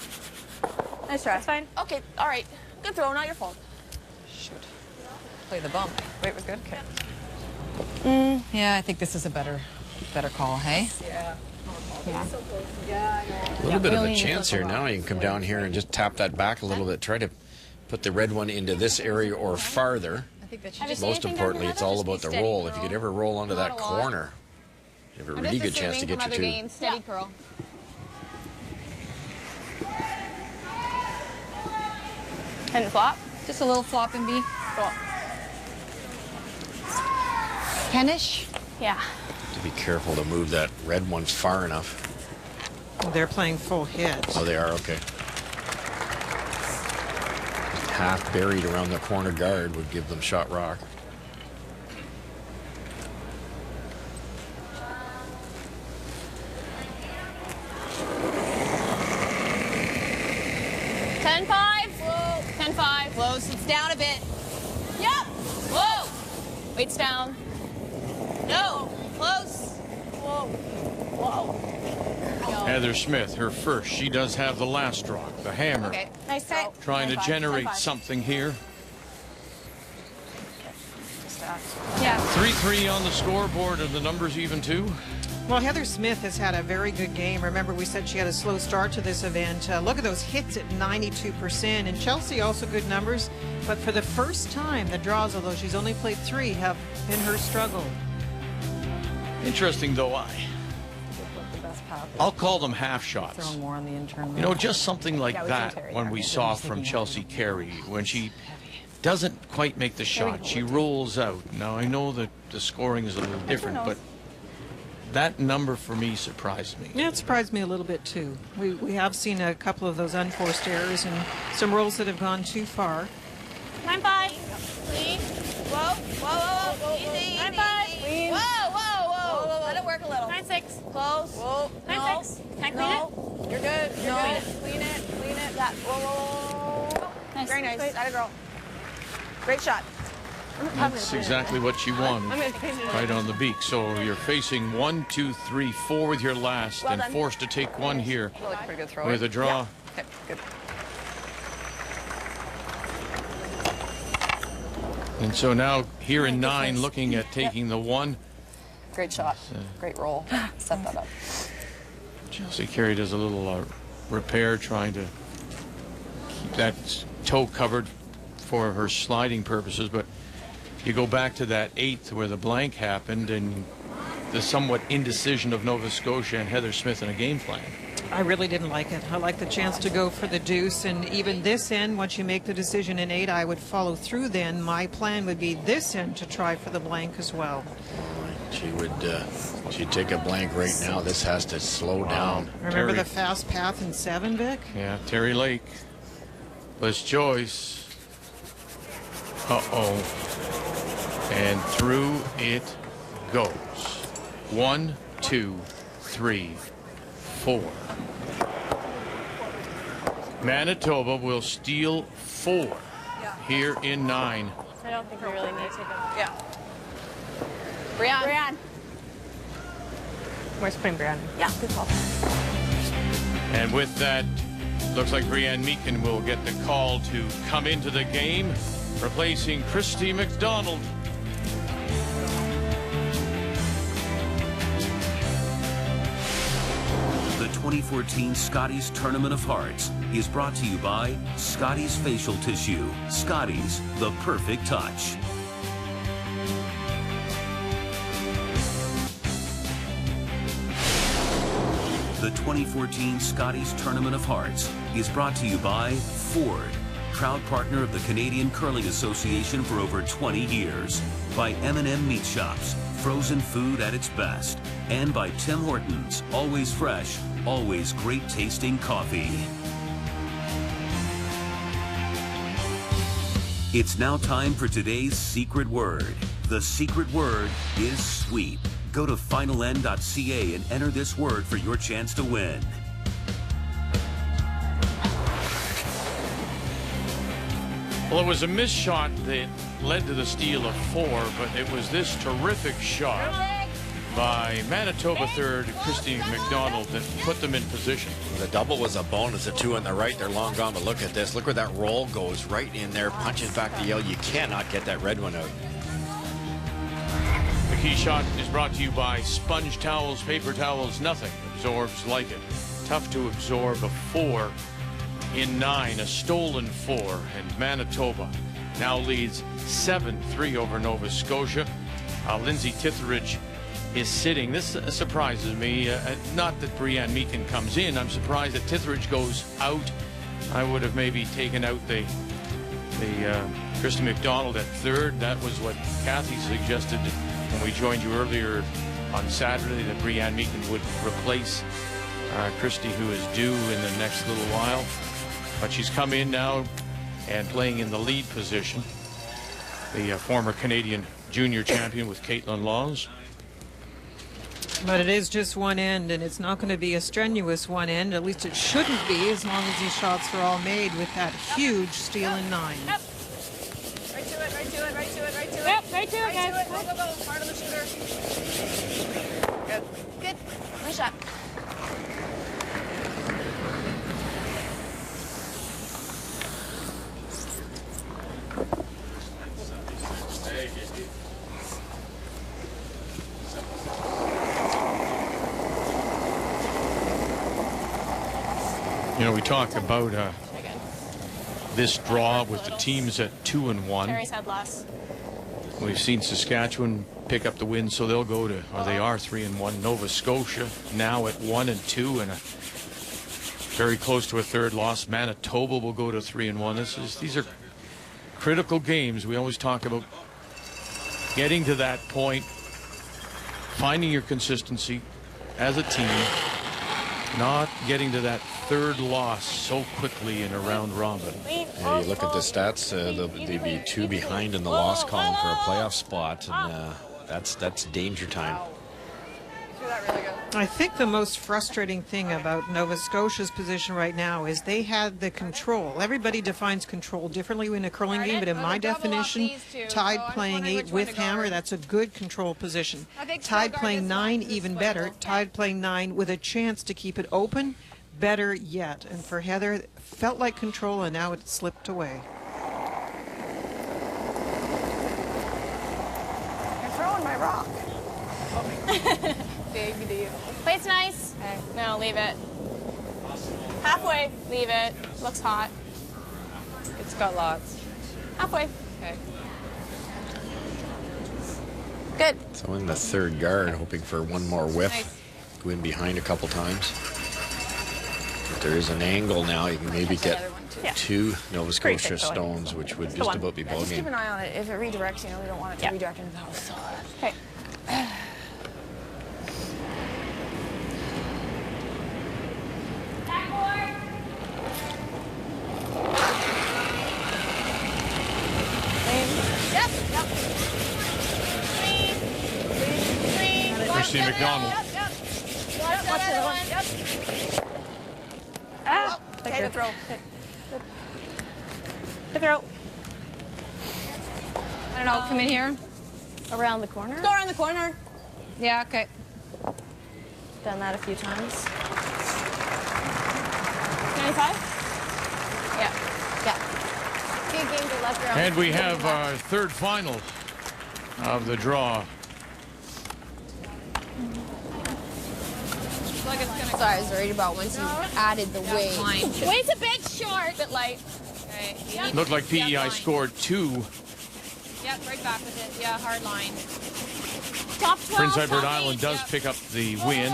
Nice try. That's fine. Okay. All right. Good throw. Not your fault. Shoot. Play the bump. Wait, it was good. Okay. Yeah, I think this is a better call, hey? Yeah. A little bit of a chance here now. You can come down here and just tap that back a little bit. Try to put the red one into this area or farther. Most importantly, it's all about the roll. If you could ever roll onto that corner, you have a really good chance to get your 2. Steady curl. And flop. Just a little flop and be. 10-ish? Yeah. To be careful to move that red one far enough. They're playing full hit. Oh, they are? Okay. Just half buried around the corner guard would give them shot rock. Close. It's down a bit. Yep. Whoa. Weight's down. No. Close. Whoa. Heather Smith, her first. She does have the last rock, the hammer. Okay. Nice throw. Trying to generate something here. Yeah. 3-3 on the scoreboard, and the numbers even too. Well, Heather Smith has had a very good game. Remember, we said she had a slow start to this event. Look at those hits at 92%. And Chelsea also good numbers. But for the first time, the draws, although she's only played 3, have been her struggle. Interesting, though, I'll call them half shots. Throw more on the internal. You know, just something like that when we saw from Chelsea Carey, when she doesn't quite make the shot, she rolls out. Now, I know that the scoring is a little different, but that number for me surprised me. Yeah, it surprised me a little bit too. We have seen a couple of those unforced errors and some rolls that have gone too far. 9-5. Clean. Whoa, whoa, whoa. Easy, 9-5. Clean. Whoa. Let it work a little. 9-6. Close. Whoa. 9-6. Can't clean it? You're good. You're good. Clean it. Yeah. Whoa. Nice. Very nice. That a girl. Great shot. That's exactly what you wanted. Right on the beak. So you're facing 1, 2, 3, 4 with your last, Well and done. forced to take one here Like a pretty good throw. with a draw. Yeah. Okay, good. And so now here in 9, looking at taking the 1. Great shot. Great roll. Set that up. Chelsea Carey does a little repair, trying to keep that toe covered for her sliding purposes. But you go back to that 8th where the blank happened, and the somewhat indecision of Nova Scotia and Heather Smith in a game plan. I really didn't like it. I like the chance to go for the deuce, and even this end, once you make the decision in 8, I would follow through then. My plan would be this end to try for the blank as well. She'd take a blank right now. This has to slow down. Remember the fast path in 7, Vic? Yeah, Terry Lake. Liz Joyce. Uh-oh. And through it goes. 1, 2, 3, 4. Manitoba will steal 4 here in 9. I don't think we really need to take it. Yeah. Brianne. Where's putting Brianne? Yeah, good call. And with that, looks like Brianne Meakin will get the call to come into the game, replacing Christy McDonald. The 2014 Scotties Tournament of Hearts is brought to you by Scotties Facial Tissue. Scotties, the perfect touch. The 2014 Scotties Tournament of Hearts is brought to you by Ford, proud partner of the Canadian Curling Association for over 20 years, by M&M Meat Shops, frozen food at its best, and by Tim Hortons, always fresh, always great tasting coffee. It's now time for today's secret word. The secret word is sweep. Go to finaln.ca and enter this word for your chance to win. Well, it was a missed shot that led to the steal of 4, but it was this terrific shot by Manitoba third Christy McDonald that put them in position. The double was a bonus. The 2 on the right, they're long gone, but look at this. Look where that roll goes, right in there, punches back the yellow. You cannot get that red one out. The key shot is brought to you by Sponge Towels, Paper Towels, nothing absorbs like it. Tough to absorb a 4 in 9, a stolen 4, and Manitoba now leads 7-3 over Nova Scotia. Lindsay Titheridge is sitting. This surprises me. Not that Brianne Meakin comes in. I'm surprised that Titheridge goes out. I would have maybe taken out the Christy McDonald at third. That was what Kathy suggested when we joined you earlier on Saturday, that Brianne Meakin would replace Christy, who is due in the next little while. But she's come in now and playing in the lead position. The former Canadian junior champion with Caitlin Laws. But it is just one end, and it's not going to be a strenuous one end. At least it shouldn't be, as long as these shots are all made with that huge steal in 9. Right to it, right to it, right to it, right to it. Yep, right to it, guys. Go, go, go. Part of the shooter. Good. Good. Nice shot. You know, we talk about this draw with the teams at 2-1. Terry's had loss. We've seen Saskatchewan pick up the win, so they'll go to, or they are 3-1. Nova Scotia now at 1-2 and very close to a third loss. Manitoba will go to 3-1. These are critical games. We always talk about getting to that point, finding your consistency as a team, not getting to that third loss so quickly in a round robin. Yeah, you look at the stats, they'd be 2 behind in the loss column for a playoff spot, and that's danger time. I think the most frustrating thing about Nova Scotia's position right now is they had the control. Everybody defines control differently in a curling game, but in my definition, Tide playing 8 with hammer, that's a good control position. Tide playing 9, even better. Tide playing 9 with a chance to keep it open, better yet. And for Heather, it felt like control, and now it slipped away. You're throwing my rock. Big deal. Plate's nice. Okay. No, leave it. Halfway. Leave it. Looks hot. It's got lots. Halfway. Okay. Good. So in the third guard, hoping for one more whiff. Nice. Go in behind a couple times. If there is an angle now, you can maybe get 2 Nova Scotia stones, which would just about be ball Just keep game. an eye on it. If it redirects, we don't want it to redirect into the house. So. Okay. Christine McDonald. Okay, the throw. The throw. I don't know, come in here. Around the corner? Go around the corner. Yeah, okay. Done that a few times. 95? Yeah. Few games are left around. And we have our third final of the draw. Sorry, I was worried about once you added the weight. Weight's a bit short. Bit light. Okay. Yep. Looked like PEI Yep, scored 2. Yep, right back with it. Yeah, hard line. Top 12. Prince Edward top Island 8, does yep. pick up the win.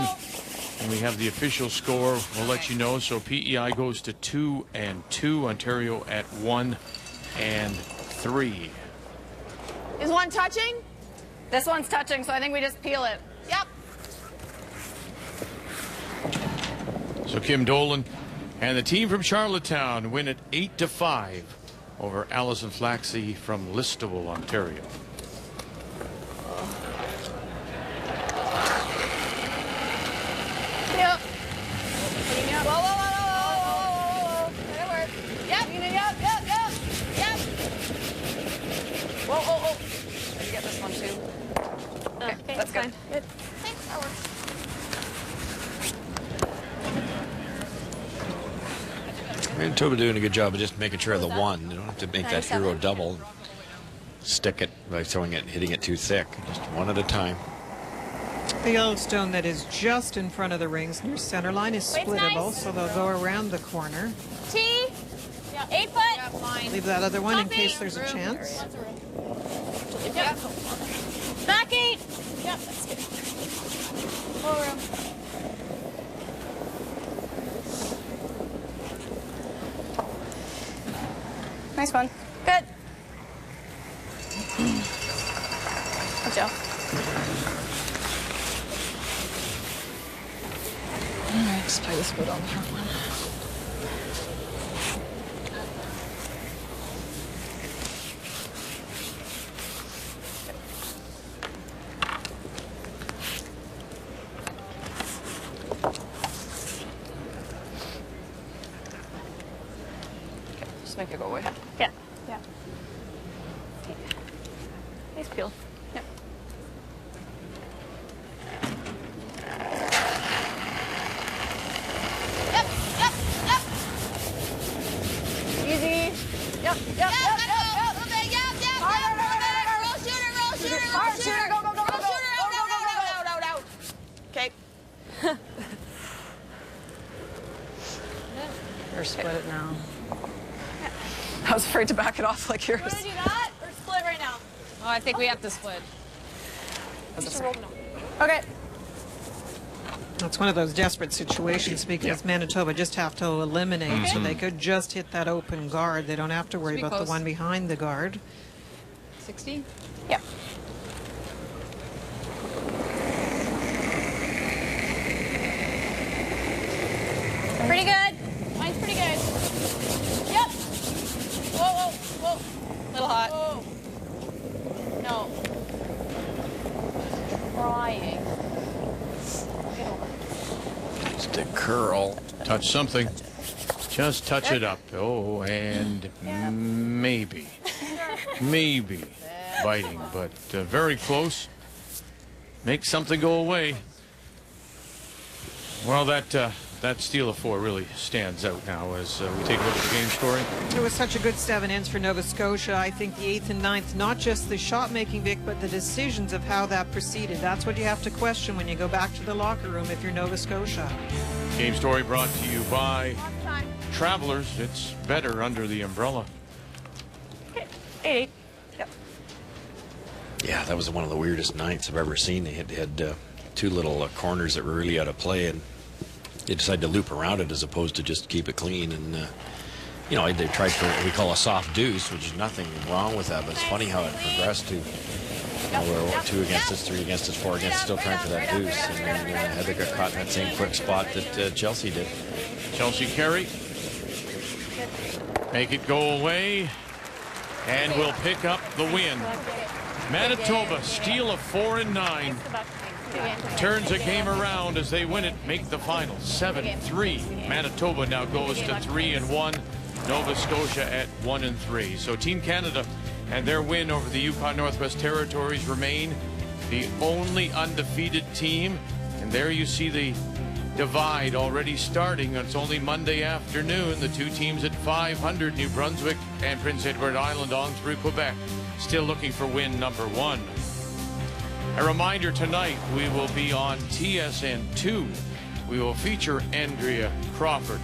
And we have the official score. We'll let you know. So PEI goes to 2-2. Ontario at 1-3. Is one touching? This one's touching, so I think we just peel it. Yep. So Kim Dolan and the team from Charlottetown win it 8-5 over Allison Flaxey from Listowel, Ontario. Yep. Whoa, whoa, whoa, whoa, whoa, whoa, whoa. That'll work. Yep. Yep. Whoa, whoa, whoa. Did you get this one too? Okay, that's good. Good. Thanks, that works. Manitoba doing a good job of just making sure of the one. You don't have to make that hero double. Stick it by throwing it, hitting it too thick. Just one at a time. The Yellowstone that is just in front of the rings near center line is Wait's splittable, nice. so they'll go around the corner. T. Yeah, 8 foot. Yep, line. Leave that other one in Top case 8. there's a chance. Yep. Back 8. Yep, that's good. Full room. Nice one. Good. Good job. All right, let's try this foot on the front one. Just make it go away. Yeah. Yeah. Nice peel. Yep. Easy. Yep. Roll shooter. Go. Out. Okay. Or split it now. I was afraid to back it off like yours. Want to do that or split right now? Oh, I think we have to split. Okay. That's one of those desperate situations because Manitoba just have to eliminate, so they could just hit that open guard. They don't have to worry Should be about the close. one behind the guard. 60? Yep. Pretty good. hot. No. Crying. Get over it. Just a curl. Touch something. Just touch it up. Oh, and maybe biting, but very close. Make something go away. Well, that steal of 4 really stands out now as we take a look at the game story. It was such a good 7 ends for Nova Scotia. I think the 8th and 9th, not just the shot making, Vic, but the decisions of how that proceeded. That's what you have to question when you go back to the locker room if you're Nova Scotia. Game story brought to you by Travelers. It's better under the umbrella. 8. Yep. Yeah, that was one of the weirdest nights I've ever seen. They had 2 little corners that were really out of play, and they decided to loop around it as opposed to just keep it clean. And you know, they tried for what we call a soft deuce, which is nothing wrong with that, but it's funny how it progressed to, you know, we're 2 against us, 3 against us, 4 against us, still trying for that deuce. And then Heather got caught in that same quick spot that Chelsea did. Chelsea Carey. Make it go away, and will pick up the win. Manitoba steal of 4 and 9. Turns a game around as they win it, make the final 7-3. Manitoba now goes to 3-1. Nova Scotia at 1-3. So Team Canada and their win over the Yukon Northwest Territories remain the only undefeated team. And there you see the divide already starting. It's only Monday afternoon. The 2 teams at 500, New Brunswick and Prince Edward Island, on through Quebec, still looking for win number 1. A reminder, tonight we will be on TSN2. We will feature Andrea Crawford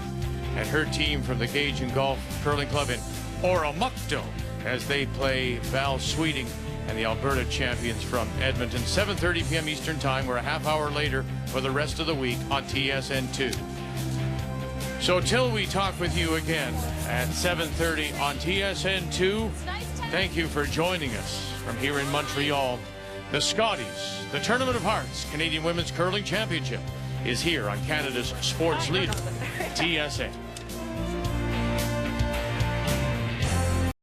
and her team from the Gage and Golf Curling Club in Oromocto as they play Val Sweeting and the Alberta champions from Edmonton. 7:30 p.m. Eastern Time. We're a half hour later for the rest of the week on TSN2. So till we talk with you again at 7:30 on TSN2, thank you for joining us from here in Montreal. The Scotties, the Tournament of Hearts Canadian Women's Curling Championship, is here on Canada's sports leader, TSN.